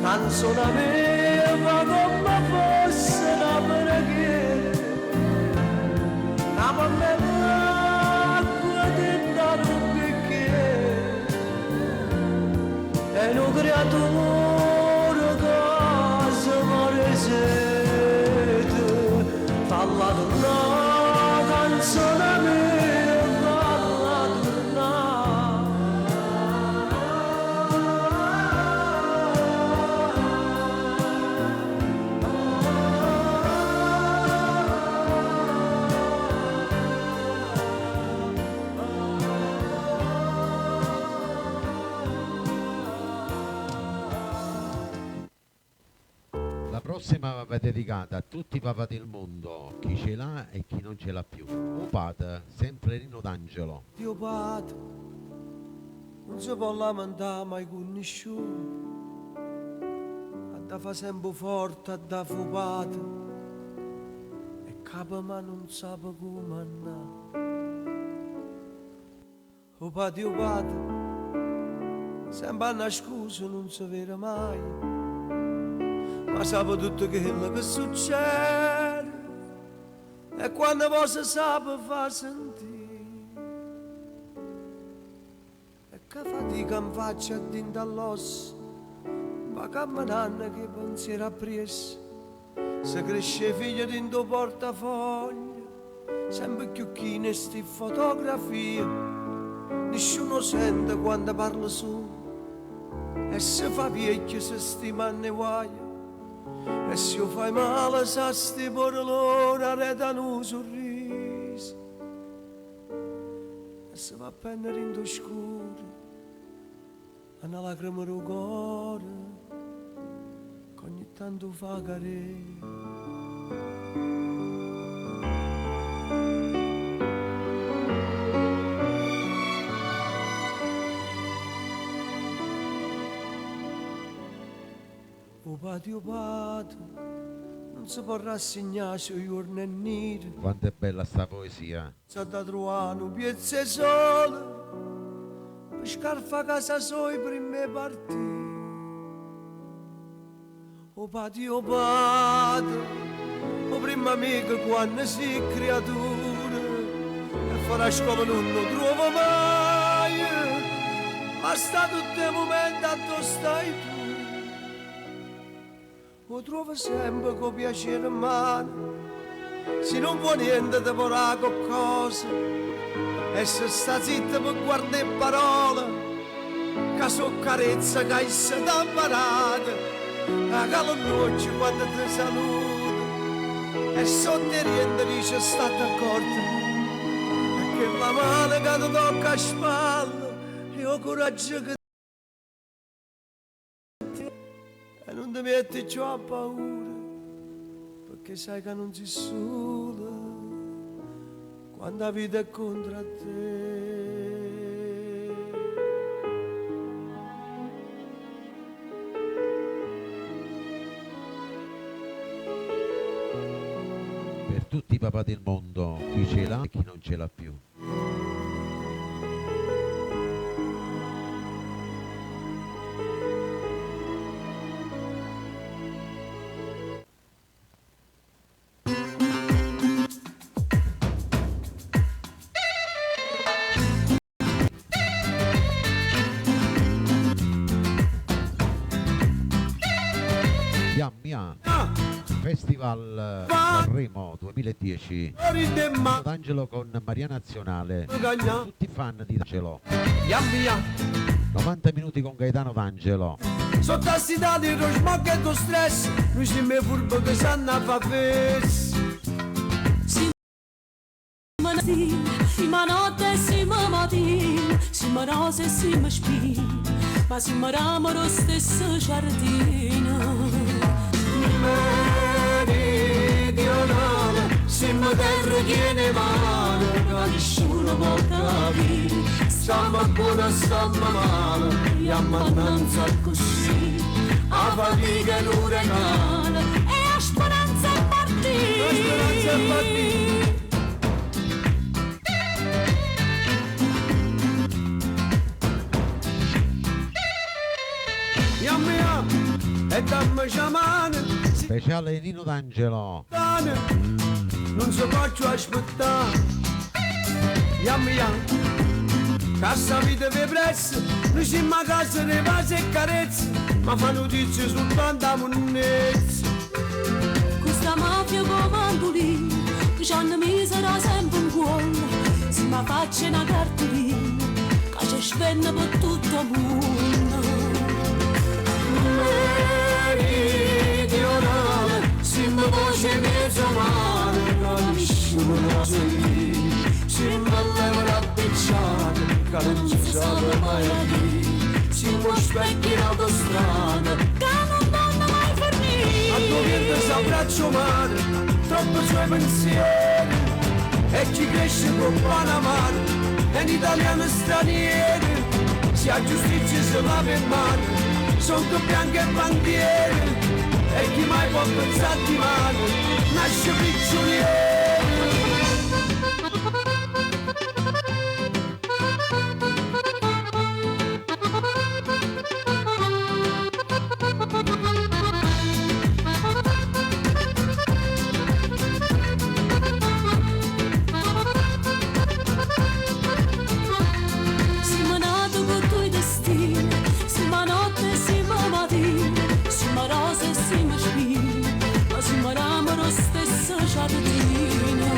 [SPEAKER 1] canzone mia fa come fosse una preghiera, che per me l'acqua di è un creatore che si muore sete, falla tornare, canzone mia, falla tornare.
[SPEAKER 2] La prossima va dedicata a tutti i papà del mondo, chi ce l'ha e chi non ce l'ha più. Un padre, sempre Rino D'Angelo.
[SPEAKER 1] Dio padre, non si può lamentare mai con nessuno, da fa sempre forte, da fupate, e capo ma non sa come andare. O padre, sempre a nascosto non si vede mai, ma sape tutto quello che succede, e quando poi si sape fa sentire. E che fatica mi faccio dentro all'osso, ma camminando che pensiero ha preso. Se cresce figlio dentro portafoglio, sempre più chine sti fotografie, nessuno sente quando parla su, e se fa vecchio se stima ne guai. E se io fai male sa sti porlone arredano un sorriso, e se va a prendere in tuo scuro una lacrima del cuore che ogni tanto fa carere. O padre, non si può rassegnare sui giorni neri.
[SPEAKER 2] Quanto è bella sta poesia.
[SPEAKER 1] S'ha da trovare un piezzo sole per scarfa casa sua prime partite. O padre, o prima amico quando si creatura, e fare a scuola non lo trovo mai, ma sta tutto il momento a dove stai tu. Lo trovo sempre con piacere in mano, se non vuoi niente ti vorrà qualcosa, e se sta zitta per guardare parole, che so carezza che essa da parata, la calognoce quando ti saluta, e sotto niente dice state accorta, e che la mano che ti tocca a spalla, e ho coraggio che e non ti metti più a paura, perché sai che non sei sola quando la vita è contro te.
[SPEAKER 2] Per tutti i papà del mondo, chi ce l'ha e chi non ce l'ha più. Mia Festival Sanremo 2010, D'Angelo con Maria Nazionale, tutti fan di D'Angelo. 90 minuti con Gaetano D'Angelo.
[SPEAKER 1] Sotto a sta di lo smog e lo stress, noi si me furbo che sanno fa fes.
[SPEAKER 6] Ma notte si mi mattina, si mi rose e si mi spina, ma si mi ramo lo stesso giardino.
[SPEAKER 1] Meridionale, se mi terra tiene mano, che nessuno può capire, stiamo buona, stiamo male, e a mannanza così, a fatica è un regalo,
[SPEAKER 6] E a speranza è partita.
[SPEAKER 1] la speranza è partita. E dammi sciamane,
[SPEAKER 2] Speciale Rino D'Angelo.
[SPEAKER 1] non so faccio aspettare. Yam yam, Cassa vita vi prezzo, noi siamo a casa di vasi e carezze, ma fa notizie soltanto a monnezza.
[SPEAKER 6] Questa mafia comandolina, che c'hanno misera sempre un cuore, se mi faccio una cartolina, che c'è spenna per tutto il mondo.
[SPEAKER 1] Meridionale, se mi voce mezzo male, nessuno lo sa lì, se mi leva la picciata, che non si sa mai lì, se mi specchi in autostrada,
[SPEAKER 6] Che non vanno mai finire.
[SPEAKER 1] a tuo niente s'abbraccio madre, troppo suoi pensieri, e chi cresce con buona madre, è un italiano straniero, se ha giustizia se lava in mano, sono bianche e bandiere, e chi mai può pensare di mano, nasce prigioniero.
[SPEAKER 6] Siamo nati con due destini, siamo notte e siamo mattina, siamo rose e siamo spine, ma siamo ramo lo stesso giardino.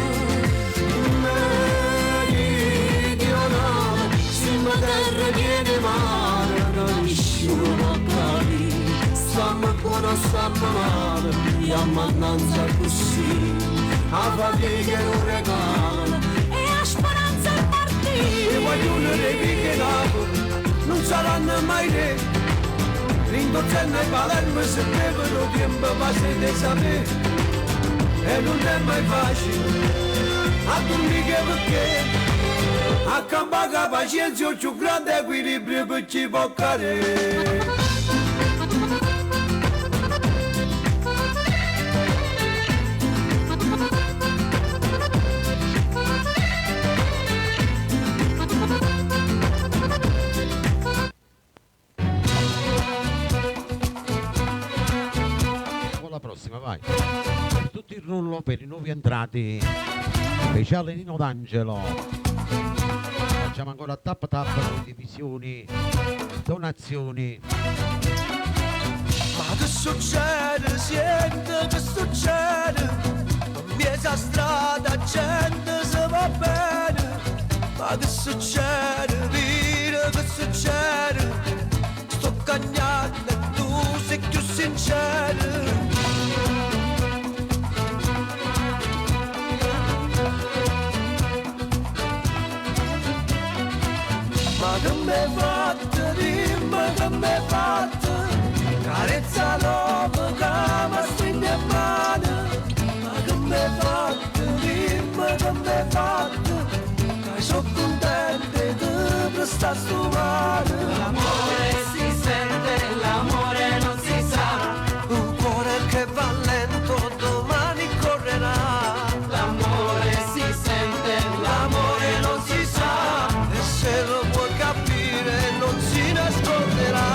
[SPEAKER 1] Meridionale, siamo terra piena mare, nessuno può capire, stiamo buono, stiamo male, e a mannanza così, a fatica non regala.
[SPEAKER 6] E a speranza il
[SPEAKER 1] I
[SPEAKER 6] partito.
[SPEAKER 1] guaglioni dei picchi Napoli non saranno mai re. Ringozzella e Palermo se bevono tempo passa di sapere. E non è mai facile a dormire perché a campare la pazienza è più grande equilibrio per chi può cadere.
[SPEAKER 2] Con la prossima, vai. Per tutto il rullo per i nuovi entrati, speciale Nino D'Angelo. Facciamo ancora tap tap con divisioni, donazioni.
[SPEAKER 1] Ma che succede? Sente che succede? In mezzo a strada gente se va bene. Ma che succede? Dire che succede? Sto cagnando e tu sei più sincero. Ma che m'hai fatto? Dimmi che m'hai fatto? Carezza l'uomo che mi stringe in mano. Ma che m'hai fatto? Dimmi che m'hai fatto? Che sono contento di prestare sto mano. L'amore si sente, l'amore non si sa. Un cuore che va lento domani correrà. L'amore si sente, l'amore non si sa. E se lo puoi capire non si nasconderà.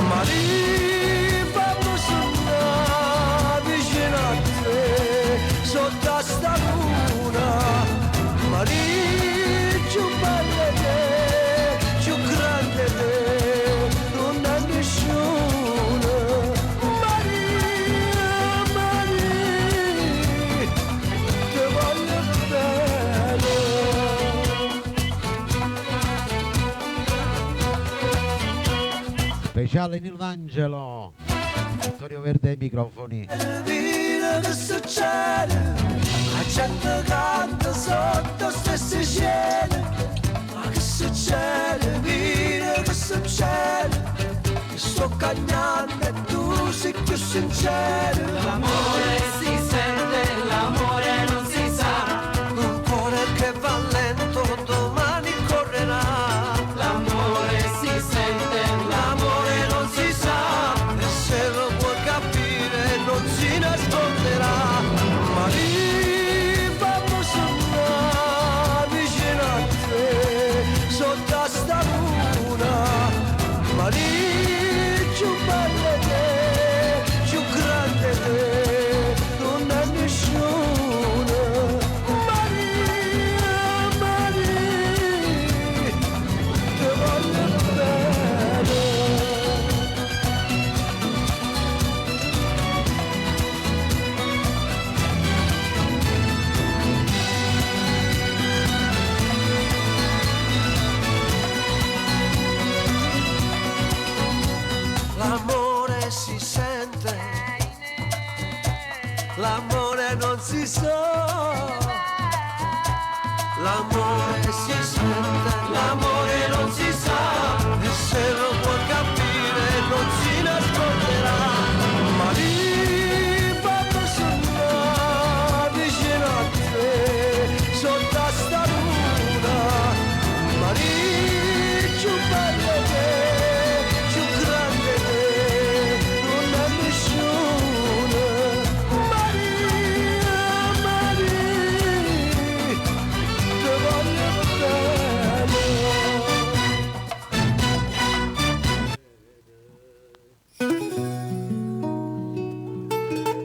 [SPEAKER 1] Ma lì vamos andare vicino a te, sotto a sta luna. Ma lì più bella te, più grande te, non è nessuno. Maria, Maria, ti voglio bene.
[SPEAKER 2] Speciale Nino D'Angelo. Vittorio Verde ai microfoni.
[SPEAKER 1] Dire che succede, la gente canta sotto stesse scene. Ma che succede, dire che succede, che sto cagnando e tu sei più sincero. L'amore si sente, l'amore non si sa. Un cuore che va lento domani correrà. L'amore si sente, l'amore non si sa. E se lo puoi capire non si nasconderà. Ma lì vamos andare vicino a te, sotto a sta luna. Ma lì più bella te, più grande te, non è nessuno. Maria, Maria,
[SPEAKER 5] l'amore non si sa, l'amore si sente, l'amore non si sa, e se lo può capire non si nasconderà, ma lì vado sognare vicino a te, sotto a sta luna, ma lì più bello che, più grande che, non è nessuno, Maria, Maria, te voglio bene.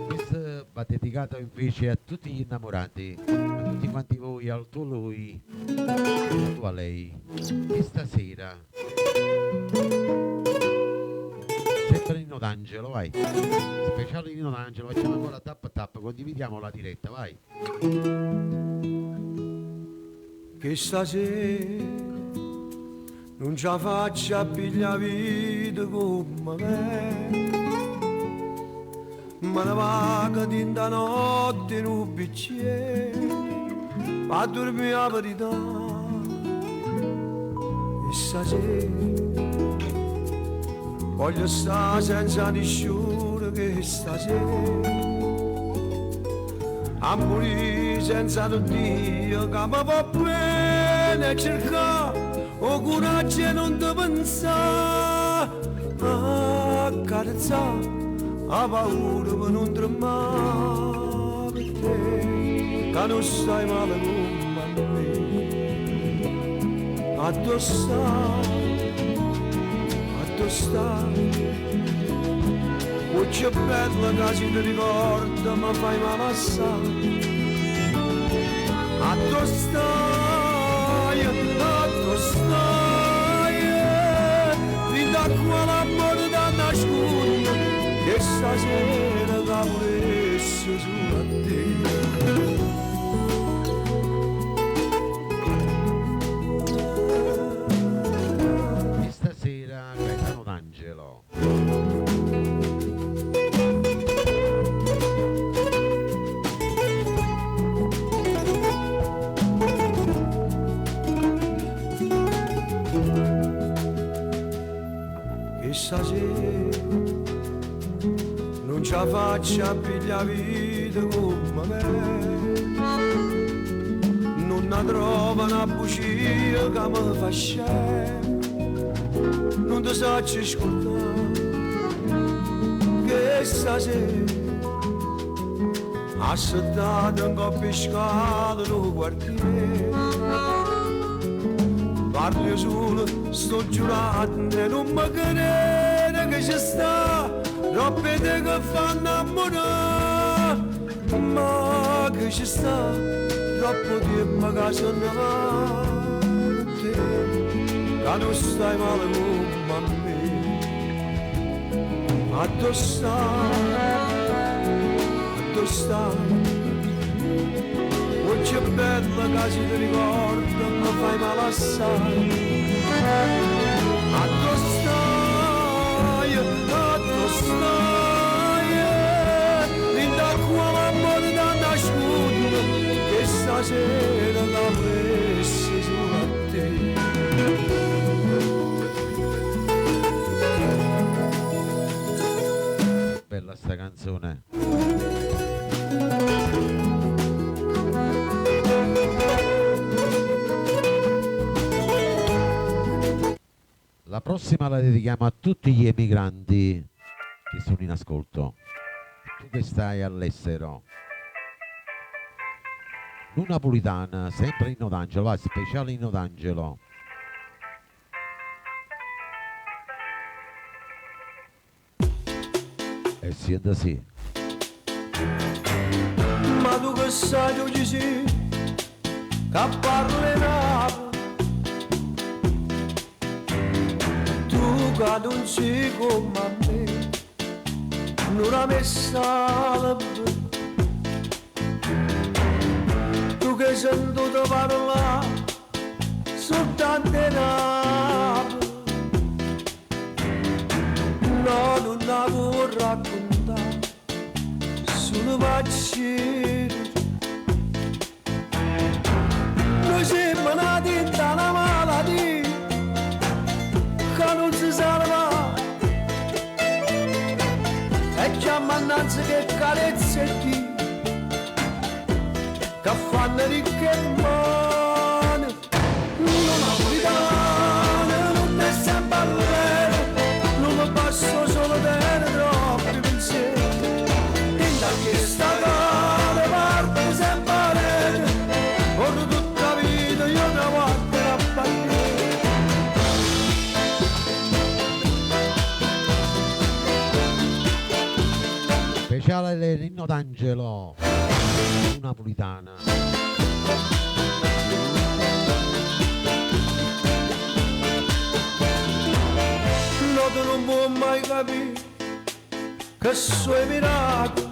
[SPEAKER 2] Questo va dedicato invece a tutti gli innamorati, a tutti quanti voi, al tuo lui, al tuo a lei. E stasera, sempre Nino D'Angelo, vai. Speciale Nino D'Angelo, facciamo ancora tap tap, condividiamo la diretta, vai.
[SPEAKER 3] Che stasera non ce la faccio a pigliare vita come me, ma ne vaga di da notte in un bicchiere, a dormire la verità. E stasera voglio stare senza nessuno, che stasera a morire senza un Dio che mi va bene cercare o coraggio e non ti pensare a carezzare a paura per non tremare per te, che non stai male come a me, addosso stai. Che bella che si ti ricorda, ma fai male assai. Addo stai, fin da qua l'amore da nasconde, che stasera che volesse su a te.
[SPEAKER 2] E stasera Gaetano D'Angelo.
[SPEAKER 3] Stasera non ce la faccio a pigliare vita come me, non ne trovo una bugia che mi fa scemo, non ti saccio scordare, che stasera assettato in coppia scala lo quartiere, parlo solo, sto giurando e non mi crede che ci sta robe che fanno innamorare, ma che ci sta troppo tempo che sono avanti, che non stai male come a me, addosso stai. Che bella che si ti ricorda, mi fai male assai. Addosso stai, fin da qua l'amore da nasconde, che stasera l'avresti solo a te.
[SPEAKER 2] Bella sta canzone. La prossima la dedichiamo a tutti gli emigranti che sono in ascolto. Tu che stai all'estero. Luna Napolitana, sempre Nino D'Angelo, va, speciale Nino D'Angelo. E siete sì.
[SPEAKER 3] Ma tu che sai tu ci sei, che parlerà. Tu che non sei come a me, non la messa la tu che sento te parlare soltanto in ape. No, non la vuoi raccontare, solo
[SPEAKER 1] pazzire. Noi siamo nati da una malattia che non si salva, e già mannanza che carezze ti che fanno ricche e buone. Non napolitana, non è sempre all'era, non mi passo solo bene troppi pensieri. In da questa cara parte sempre, ora tutta la vita io ne guardo a partire.
[SPEAKER 2] Speciale l'inno d'Angelo, napolitana.
[SPEAKER 1] L'uomo non può mai capire che suoi miracoli,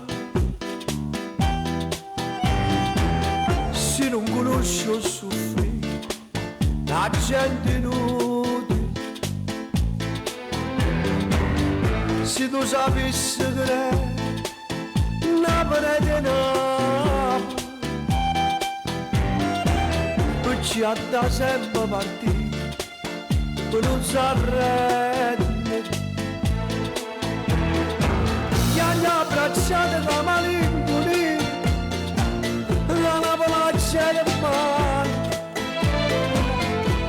[SPEAKER 1] se non conosce o soffrire la gente inutile. Se tu sapessi che è una parete Napoli, poi ci ha da sempre partire, poi non si arrende. Gli hanno abbracciato da malinconi, la Napolaccia del mare,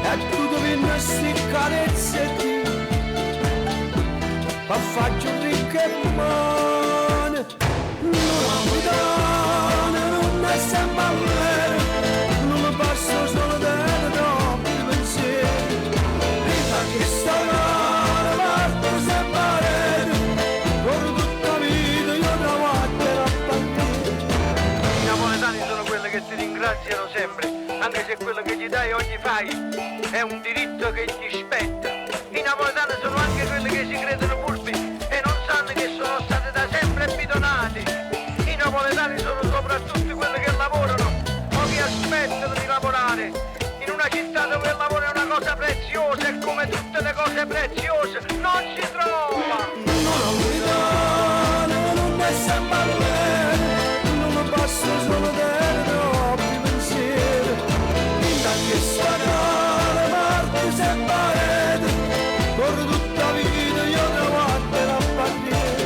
[SPEAKER 1] e tu devi sti carezze di ma faccio ricche mani. Non napolitana, non è sempre all'era, non mi passo solo dentro troppi pensieri. Prima che sta male parte sempre, con tutta la vita io da guardare a partire.
[SPEAKER 7] I napoletani sono quelli che ti ringraziano sempre, anche se quello che gli dai oggi fai è un diritto che ti spetta. I napoletani sono anche quelli che si credono furbi e non sanno che sono stati da sempre bidonati. I napoletani sono soprattutto quelli che lavorano o che aspettano di lavorare. In una città dove il lavoro è una cosa preziosa e come tutte le cose preziose non si trova.
[SPEAKER 1] Non napolitana, non è sempre all'era, non mi passo solo dentro troppi pensieri. Da che sta cara parte sempre, corro tutta la vita io ne guardo a partire.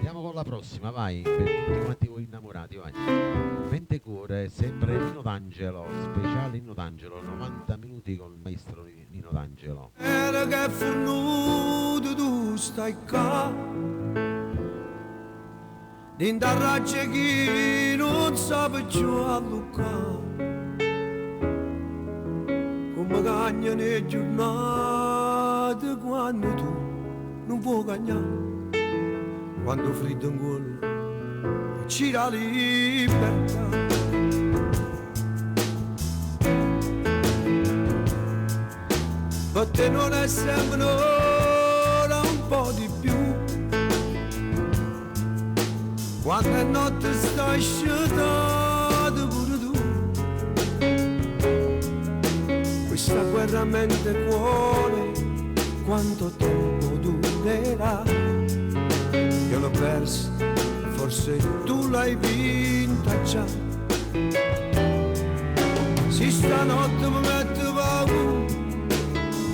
[SPEAKER 2] Andiamo con la prossima, vai, per tutti quanti voi innamorati, vai. Mente cuore, sempre Nino D'Angelo, speciale Nino D'Angelo, 90 minuti con il maestro Nino D'Angelo.
[SPEAKER 1] Era che è fornuto tu stai qua, d'indarraccia chi non sa più a Luca, come cagna le giornate quando tu non puoi cagnare, quando freddo in gola ci la libertà. Per te non è sempre ora un po' di più, quando è notte stai sciutato pure tu. Questa guerra mente cuore, quanto tempo durerà? Io l'ho persa, forse tu l'hai vinta già. Si stanotte mi metto paura,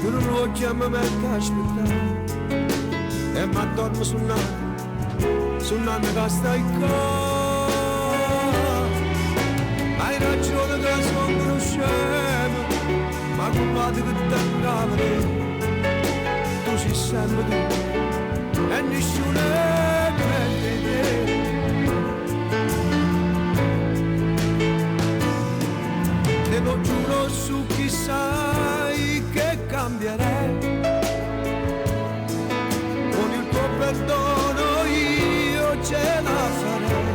[SPEAKER 1] che non lo chiamo me che aspettare, e mi addormo sul nanno che stai qua. Hai ragione che sono scemo, ma guarda che t'accapre, tu sei sempre tu e nessuno crede te. Te lo giuro su chi sai che cambierei, con il tuo perdono io ce la farei.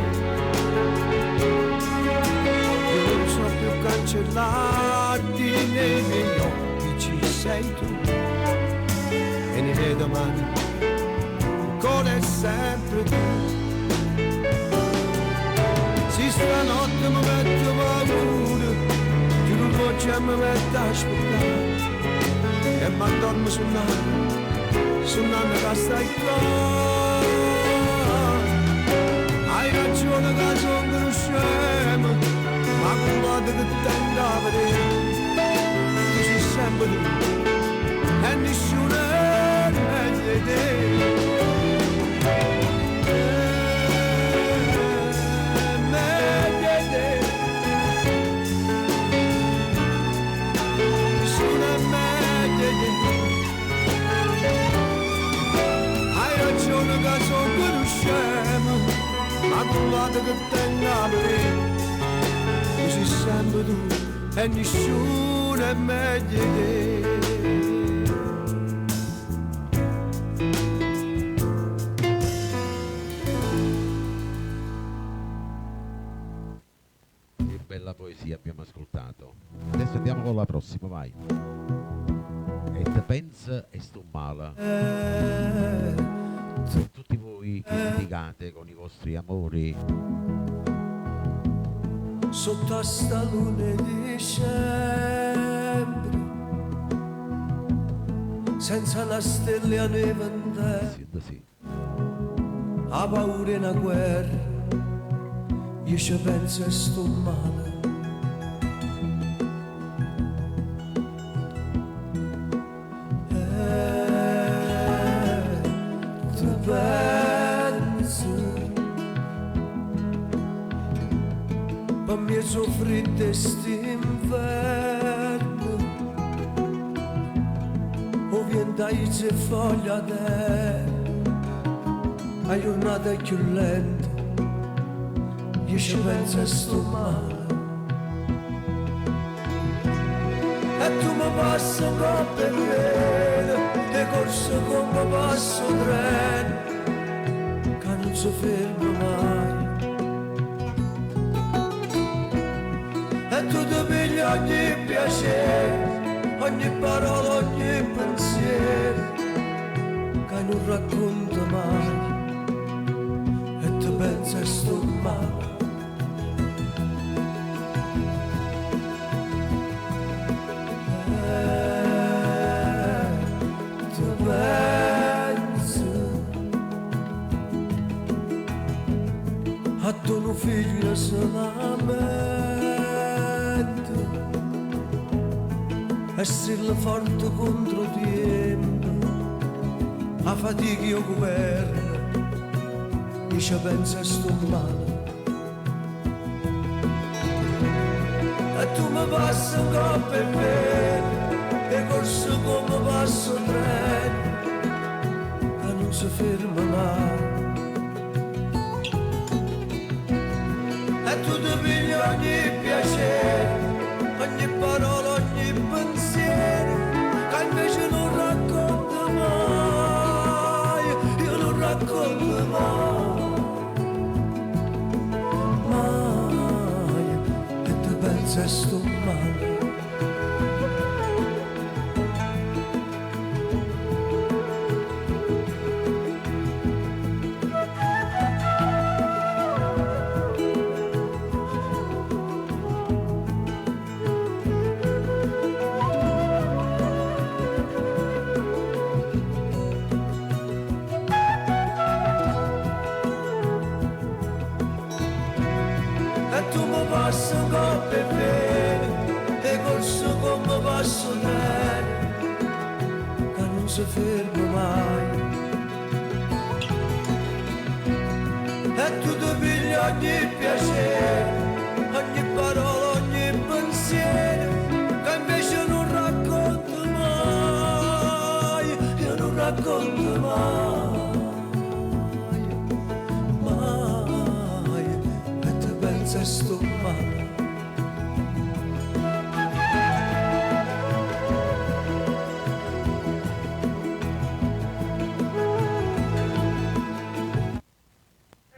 [SPEAKER 1] Io non so più cancellarti, nei miei occhi ci sei tu,
[SPEAKER 8] e domani ancora è sempre tu. Si stanotte mi metto paura che non voglio mi metto a aspettare e mi addormo sul nanno che stai qua. Hai ragione che sono scemo, ma guarda che tendo a vedere, tu sei sempre tu e nessuno è meglio di te. Meglio di te. Nessuno è meglio di te. Hai ragione che sono scemo, ma guarda che tengo a vedere, tu sei sempre tu e nessuno è meglio di te.
[SPEAKER 2] Che bella poesia abbiamo ascoltato. Adesso andiamo con la prossima, vai. E te pensa e sto male. Per tutti voi che litigate con i vostri amori,
[SPEAKER 1] sotto a sta luna di dicembre, senza una stella a nevantare,
[SPEAKER 2] sì.
[SPEAKER 1] ha paura una guerra, io ci penso e sto male. Tu pensi per me soffrire st'inverno, o viendai se foglia te, a giornata più lenta, io ci penso e sto male. E tu mi passi coppe piene, e corso come passo treno, che non si ferma mai. E tu ti pigli ogni piacere, ogni parola, ogni pensiero, che non racconta mai. E tu pensi e sto male. Tu pensi a tuo figlio solamente, essere forte contro tempo, a fatica io governo, io ci penso e sto male. E tu mi passi coppe e pene, e corso come passo treno, che non si ferma mai. E tu ti pigli ogni piacere, ogni parola, ogni pensiero, che invece non racconta mai, io non racconto mai, e te pensi e sto male. Passo coppe e pene, e corso come passo treno, che non si ferma mai. E tu ti pigli ogni piacere, ogni parola, ogni pensiero, che invece non racconto mai, io non racconto mai, e te pensi e sto male.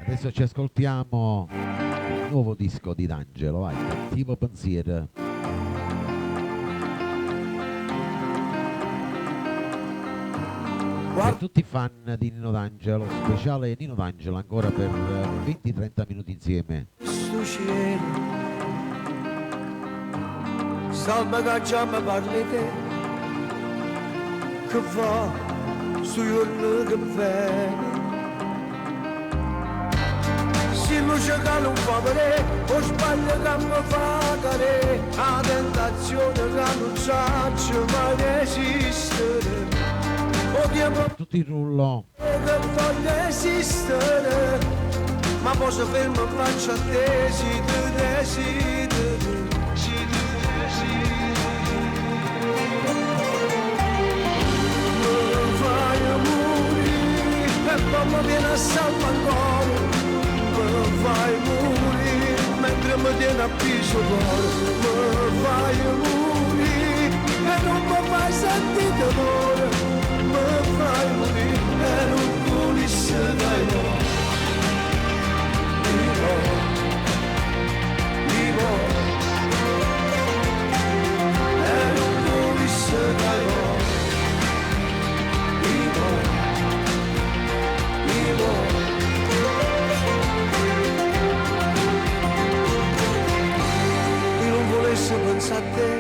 [SPEAKER 2] Adesso ci ascoltiamo il nuovo disco di D'Angelo, vai, Cattivo Pensiero. Per tutti i fan di Nino D'Angelo, speciale Nino D'Angelo ancora per 20-30 minuti insieme.
[SPEAKER 8] Sto cielo, salva che già mi parli te, che fa su giorno che viene. Se luce che non fa vedere, o sbaglio che mi fa cadere, la tentazione che non saccio mai esistere.
[SPEAKER 2] Per tutti il rullo.
[SPEAKER 8] Che voglio esistere, ma posso fermo faccio a te, si tu desideri, si tu desideri. Mi fai morire e poi mi viene a salvare ancora, mi fai morire mentre mi tiene appeso cuore, mi fai morire e non mi fai sentire amore, mi fai morire e non pulisce dai cuore. Io non volessi pensare a te,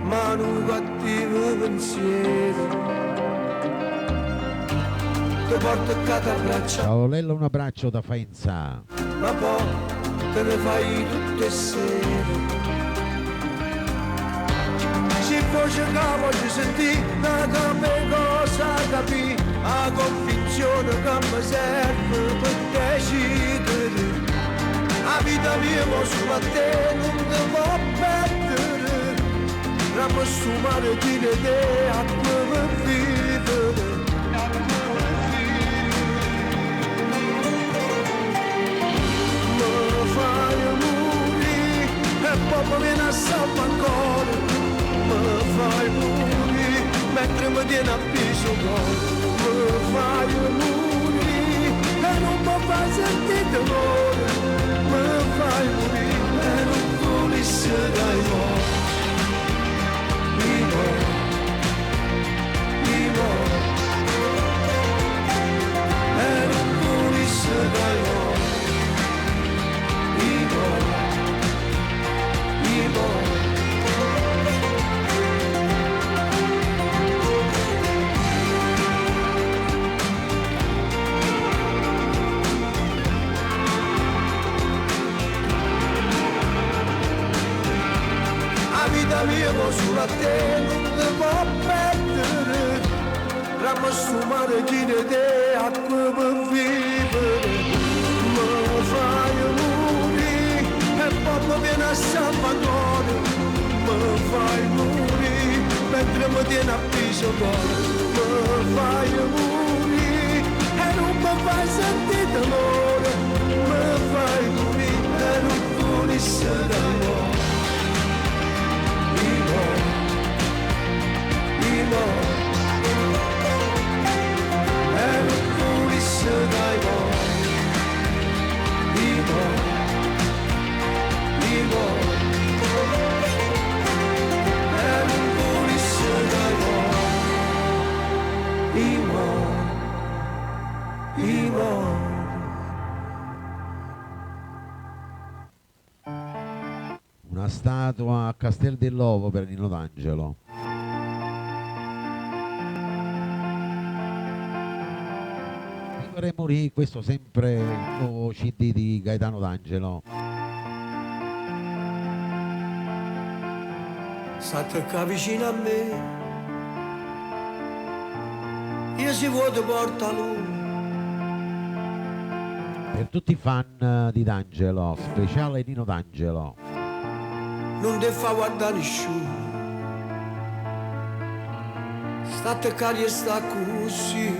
[SPEAKER 8] ma un cattivo pensiero ti porto a abbraccia.
[SPEAKER 2] Ciao Lella, un abbraccio da Faenza.
[SPEAKER 8] Ma poi te ne fai tutte sere. Se fosse che voglio sentire, da che cosa capì, la convinzione che mi serve per decidere. La vita mia mo solo a te non ti può perdere, rammo su mare di te a come vivere. E poi mi viene a salvare ancora, mi fai morire mentre mi tiene appeso cuore, mi fai morire e non mi fai sentire amore, mi fai morire e non volessi dai cuore, mi muore, e non volessi dai cuore, mi muore. La vita mia mo solo a te non ti può perdere, rammo su mare di te a come vivere, mi fai morire e poi mi viene a salvare, mi fai morire mentre mi tiene appeso cuore, mi fai morire e non mi fai sentire amore, mi fai morire e non volessi d'amore.
[SPEAKER 2] Una statua a Castel dell'Ovo per Nino D'Angelo. Vorrei morire, questo sempre il nuovo CD di Gaetano D'Angelo.
[SPEAKER 8] State qua vicino a me, io si vuole porta lui.
[SPEAKER 2] Per tutti i fan di D'Angelo, speciale Nino D'Angelo.
[SPEAKER 8] Non ti fa guardare nessuno, state cari e sta così,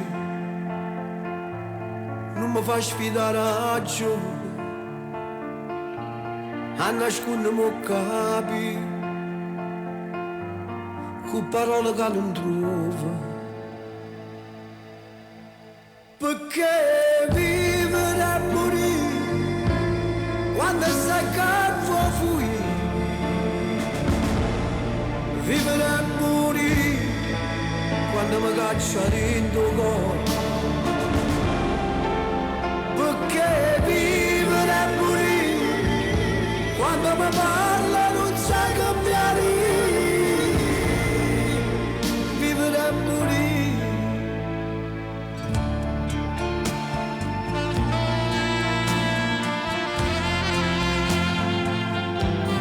[SPEAKER 8] non mi fa sfidare a giorno, a nascondere mi capi, con parole che non trovo, perché vivere e morire quando sai che vuoi fuori. Vivere e morire quando mi caccia dentro cuore. Perché vivere e morire, quando mi parla non sai cambiare. Vivere e morire.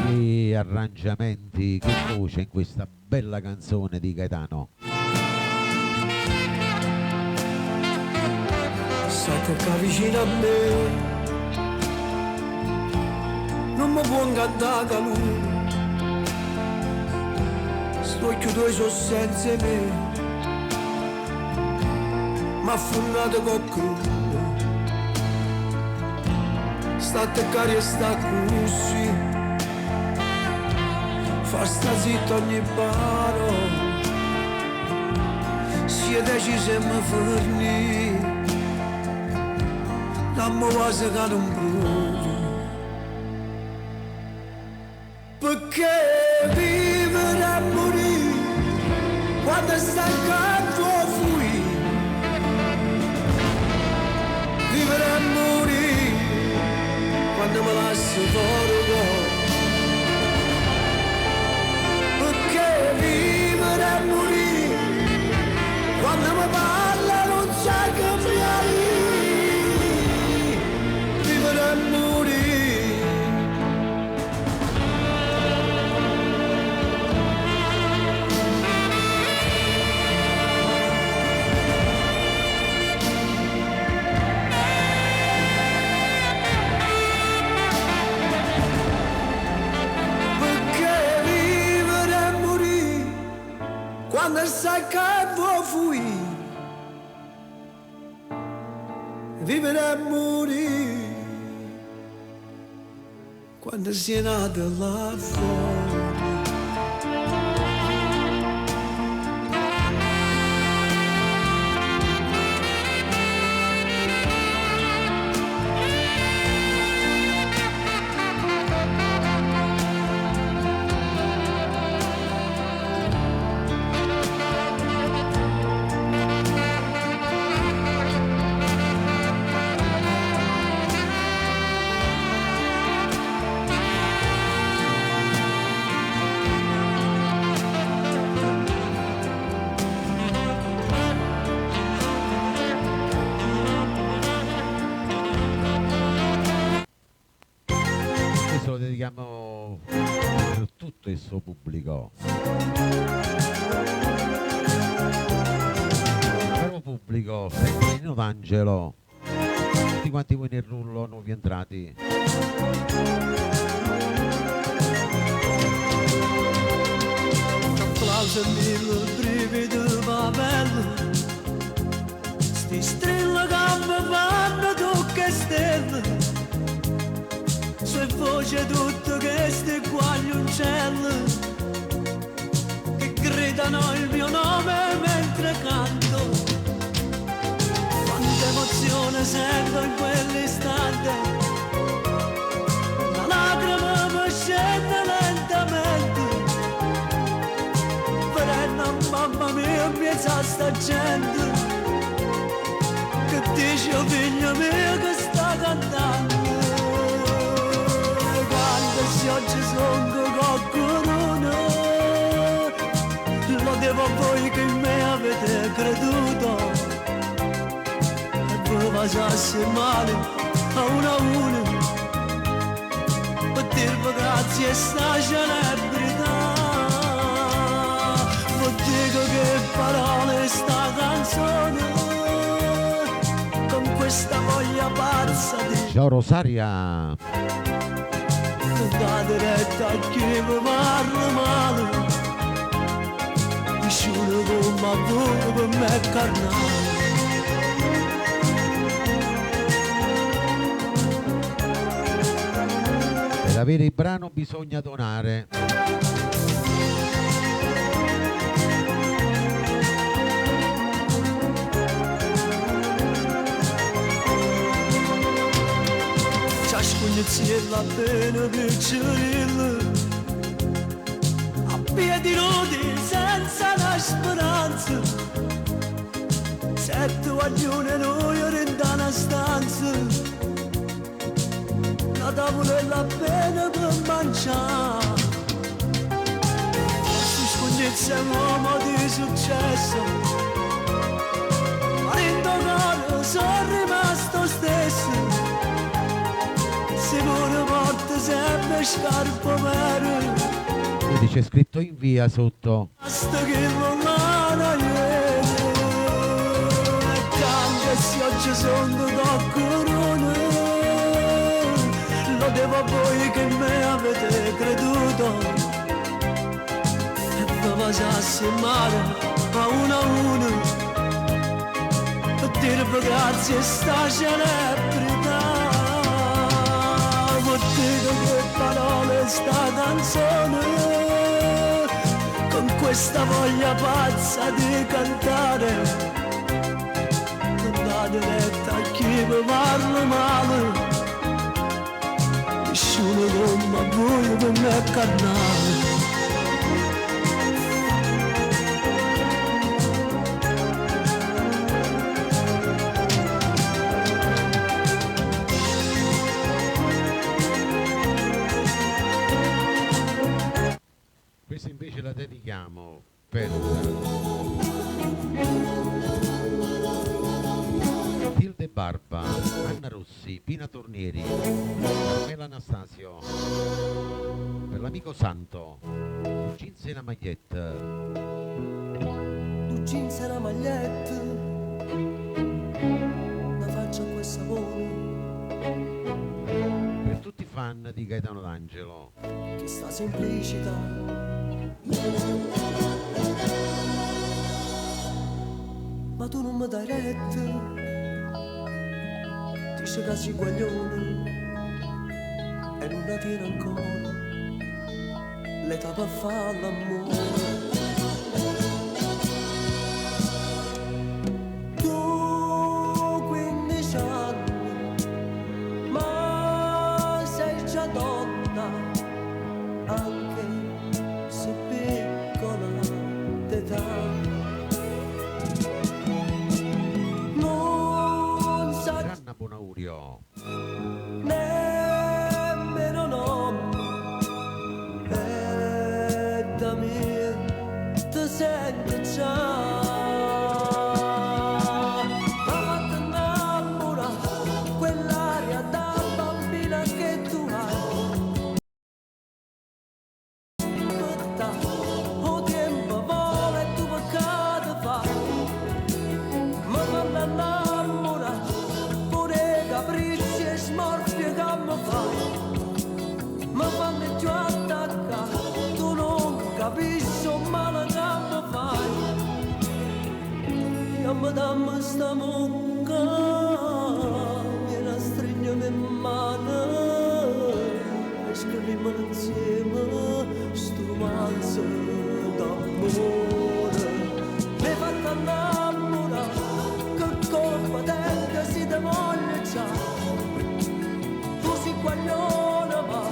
[SPEAKER 2] Gli arrangiamenti che voce in questa bella canzone di Gaetano.
[SPEAKER 8] State qua vicino a me, non mi può incantare lui, sto chiudo i senza me, m'ha affonnato con crudo, state cari e sta così, fa sta zitta ogni parola, si è deciso e mi fornì. Dammi quasi che non brucio. Perché vivere e morire quando stai accanto a fuori. Vivere e morire quando mi lasci fuori cuore. Perché vivere e morire quando mi parla non sai cambiare. Quando sai che vuoi fuori, vivere e morire, quando sei nato là fuori.
[SPEAKER 2] Lo dedichiamo per tutto il suo pubblico. Caro pubblico, sempre Nino D'Angelo, tutti quanti voi nel rullo, nuovi entrati.
[SPEAKER 1] Applauso e mille brividi va bello, sti strilli che mi fanno tocca stelle. Sue voce tutte queste guagliuncelle che gridano il mio nome mentre canto. Quanta emozione sento in quell'istante, la lacrima mi scende lentamente. Verena, mamma mia, pensa sta gente che dice oh figlio mio che sta cantando. Se oggi sono qualcuno, lo devo a voi che in me avete creduto, e voi facessi male a uno, per dirvi grazie a sta celebrità. Vi dico che parole sta canzone, con questa voglia pazza di...
[SPEAKER 2] Ciao Rosaria!
[SPEAKER 1] Da diretta a chi mi parla male, mi sciuro come a voi per me carnale.
[SPEAKER 2] Per avere il brano bisogna donare.
[SPEAKER 1] Ciascuno appena piccerello, a piedi nudi senza la speranza, 7 guaglione noi in una stanza, la tavolella appena per mangiare. Si scognezza un uomo di successo, ma in tocare sono rimasto stesso. Se vuole porta sempre scarpo vero.
[SPEAKER 2] Vedi, c'è scritto in via sotto.
[SPEAKER 1] Basta che volano ieri, cambia se oggi sono da corona. Lo devo a voi che me avete creduto, e vi facessi male a uno, per dirvi grazie a sta celebrità. Potete che parole sta canzone, con questa voglia pazza di cantare, non date retta a chi vi parla male, nessuno come voi per me cannare.
[SPEAKER 2] Questa invece la dedichiamo per Tilde Barba, Anna Rossi, Pina Tornieri, Carmela Anastasio, per l'amico Santo, jeans e la maglietta.
[SPEAKER 1] Tu jeans e la maglietta, la faccia a quel sapore,
[SPEAKER 2] Per tutti i fan di Gaetano D'Angelo.
[SPEAKER 1] che sta semplicità. Ma tu non mi dai retta, dice che sei guaglione e non la tira ancora l'età per fare l'amore. Tu 15 anni, ma sei già donna, anche se piccola d'età. Non sa
[SPEAKER 2] Gianna Bonaurio,
[SPEAKER 1] nemmeno nome, e da me ti sento già. Ma fatta innamorare quell'aria da bambina che tu hai. Tutta o tempo vola e tu peccato fai. Ma fanno innamorare pure capricci e smorfie che mi fai. Ma fanno più attaccare, tu non capisci il male che mi fai. Io mi dammi sta munca, mi la stringiamo in mano e scriviamo insieme sto romanzo d'amore. Mi hai fatto innamorare, che colpa tenda si te voglio già. Tu sei guaglione ma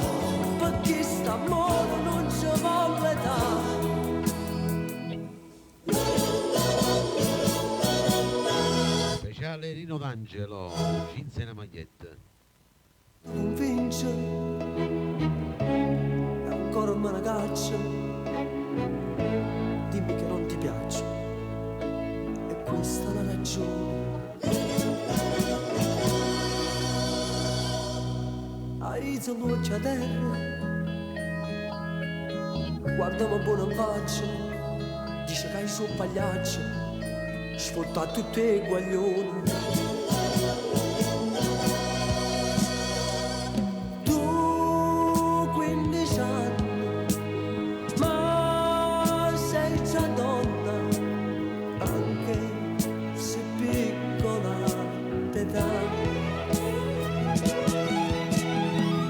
[SPEAKER 1] per chi sta amore non ci vuole dare.
[SPEAKER 2] speciale Rino D'Angelo, jeans e la maglietta.
[SPEAKER 1] Non vince e ancora me ne caccia. Dimmi che non ti piaccio, e questa è la ragione. Alza l'occhio a terra, guardami buono in faccia, dice che hai su pagliaccio, sfotta tutti i guaglioni. Tu 15 anni, ma sei già donna, anche se piccola d'età.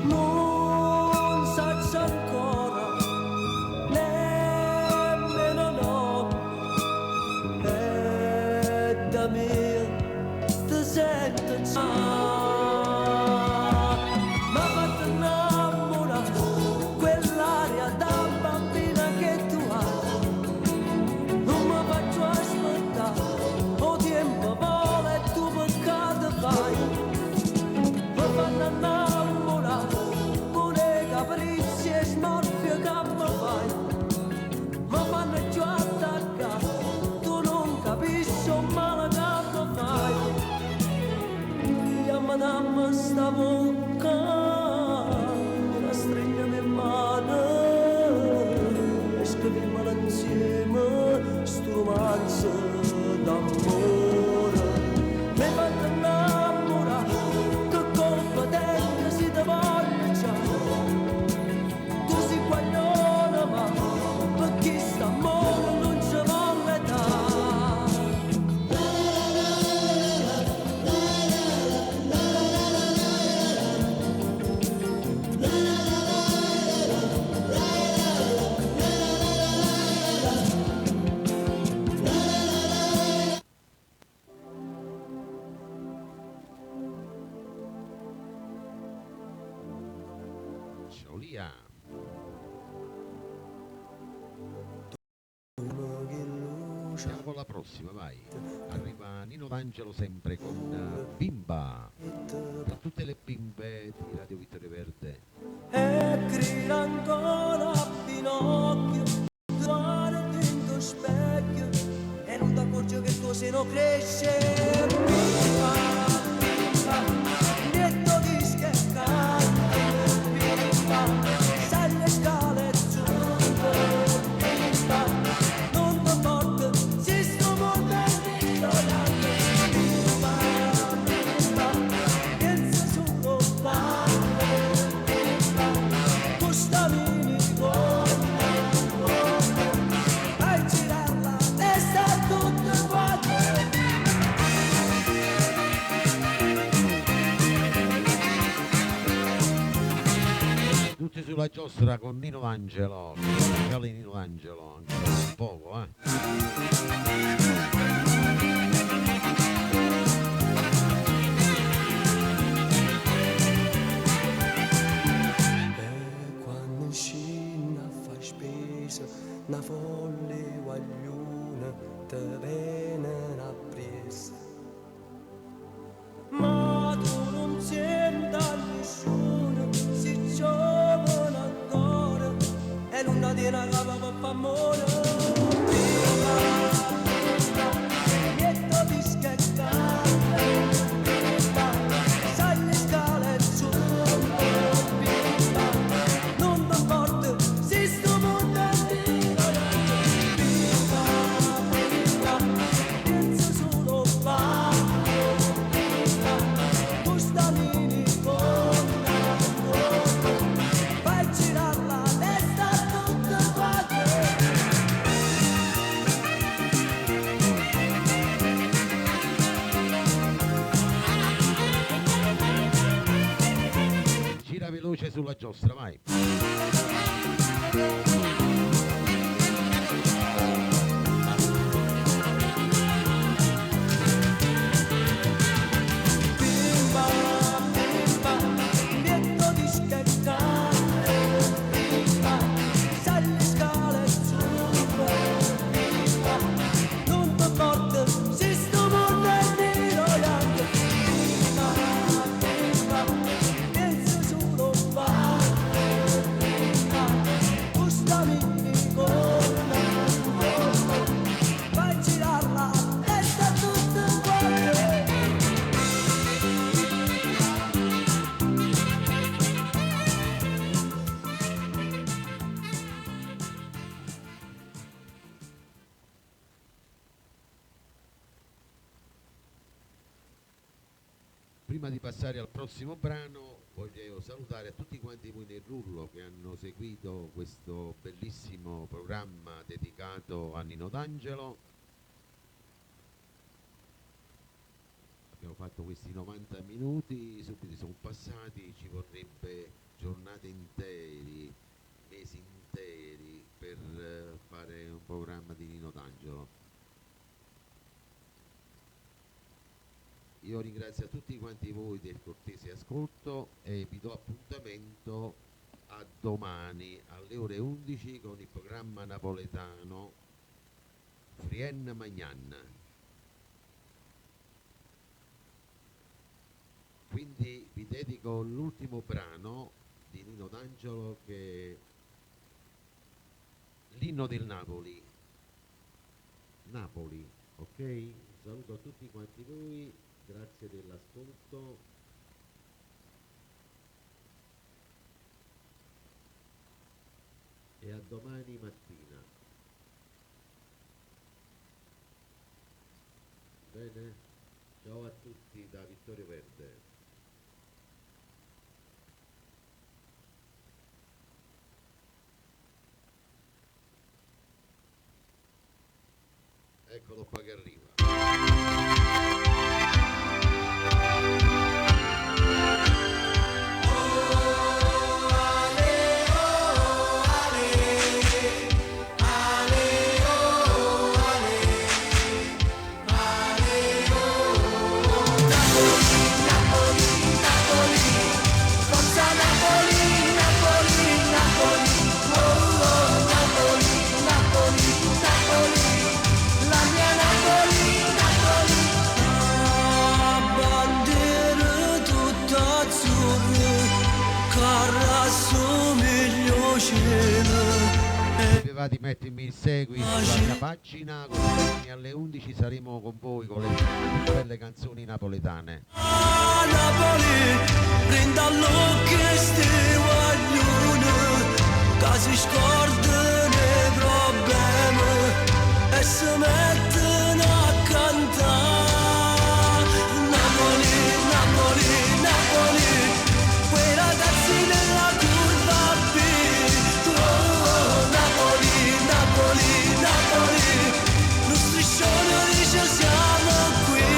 [SPEAKER 1] Non saccio ancora nemmeno nome, e da me ti
[SPEAKER 2] Andiamo con la prossima, vai. Arriva Nino D'Angelo sempre con Bimba. Per tutte le bimbe di Radio Vittorio Verde.
[SPEAKER 1] E grida ancora a Pinocchio, guarda in tuo specchio e non ti accorgi che tuo seno cresce. Bimba, bimba, netto di scheccare, bimba, sali le scale giù, bimba, non ti porto, si sto morendo, bimba, bimba, pensa solo a fai girare la testa a tutte quante.
[SPEAKER 2] Tutti sulla giostra con Nino D'Angelo. Speciale Nino D'Angelo, ancora un poco,
[SPEAKER 1] Quando scina fa spesa, una folle guagliona te viene a presa. Ma tu non senta nessuno, si giovane ancora, e l'una di una capa per famore. Bimba, niente di scherzare, bimba, sai le scale giù, bimba, non ti porto, si sto montandino, bimba, bimba, pensa solo a bimba, tu stamini con fai girare la testa a tutte quante.
[SPEAKER 2] Gira veloce sulla giostra, vai.
[SPEAKER 1] Bimba, bimba, niente di scherzare, bimba, sali le scale giù, bimba, non ti porto, si sto morendo anche, bimba, bimba, pensa solo a bimba, tu stamini con fai girare la testa a tutte quante.
[SPEAKER 2] Prima di passare al prossimo brano voglio salutare a tutti quanti voi nel rullo che hanno seguito questo bellissimo programma dedicato a Nino D'Angelo. Abbiamo fatto questi 90 minuti, subito sono passati, ci vorrebbe giornate interi, mesi interi per fare un programma di Nino D'Angelo. Io ringrazio tutti quanti voi del cortese ascolto e vi do appuntamento a domani alle ore 11 con il programma napoletano Frien Magnan. Quindi vi dedico l'ultimo brano di Nino D'Angelo che è l'inno del Napoli. Napoli, ok? Un saluto a tutti quanti voi. Grazie dell'ascolto. E a domani mattina. Bene? Ciao a tutti da Vittorio Verde. Eccolo qua che arriva.
[SPEAKER 1] La mia
[SPEAKER 2] Dovevate mettermi il segui sulla mia pagina, così alle 11 saremo con voi con le più belle canzoni napoletane.
[SPEAKER 1] A Napoli, prenda l'occhio e ste guaglione, che si scordano i problemi e si mettono a cantare. Napoli, Napoli, Napoli, quei ragazzi nella curva B. Oh, Napoli, Napoli, Napoli, lo striscione dice siamo qui.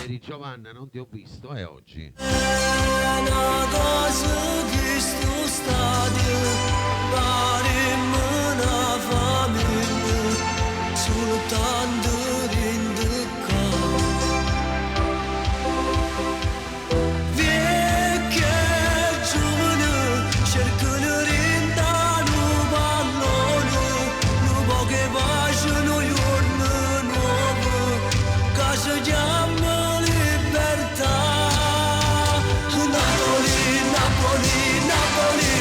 [SPEAKER 2] Ieri Giovanna non ti ho visto, è oggi.
[SPEAKER 1] Una cosa che sto stadio pare una famiglia soltanto rindicare. Vecchie giovani cercano rindare un pallone, un po' che facciano giorno nuovo, che si chiama libertà. Napoli, Napoli, Napoli,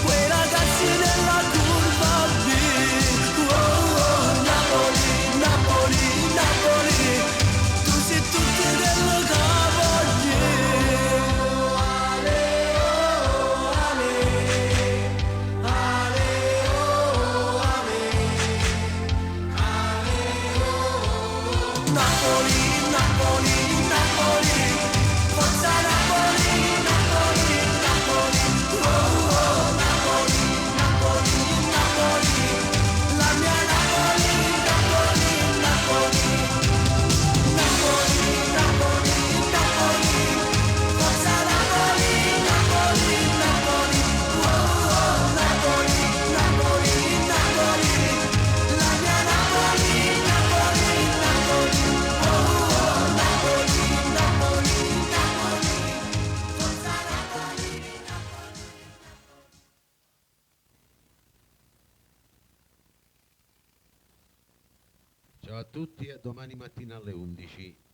[SPEAKER 1] quei ragazzi nella curva B. Oh, oh, Napoli, Napoli, Napoli, tu sei tutto quello che voglio. Ale, oh, ale, ale, oh, ale, ale, oh. Napoli, Napoli, Napoli, forza Napoli, Napoli, Napoli, oh, oh, Napoli, Napoli, Napoli, la mia Napoli, Napoli, Napoli, Napoli, Napoli, Napoli, forza Napoli, Napoli, Napoli, oh, oh, Napoli, Napoli, Napoli, la mia Napoli, Napoli, Napoli, oh, oh, Napoli, Napoli, Napoli, forza Napoli, Napoli.
[SPEAKER 2] Ciao a tutti e a domani mattina alle 11.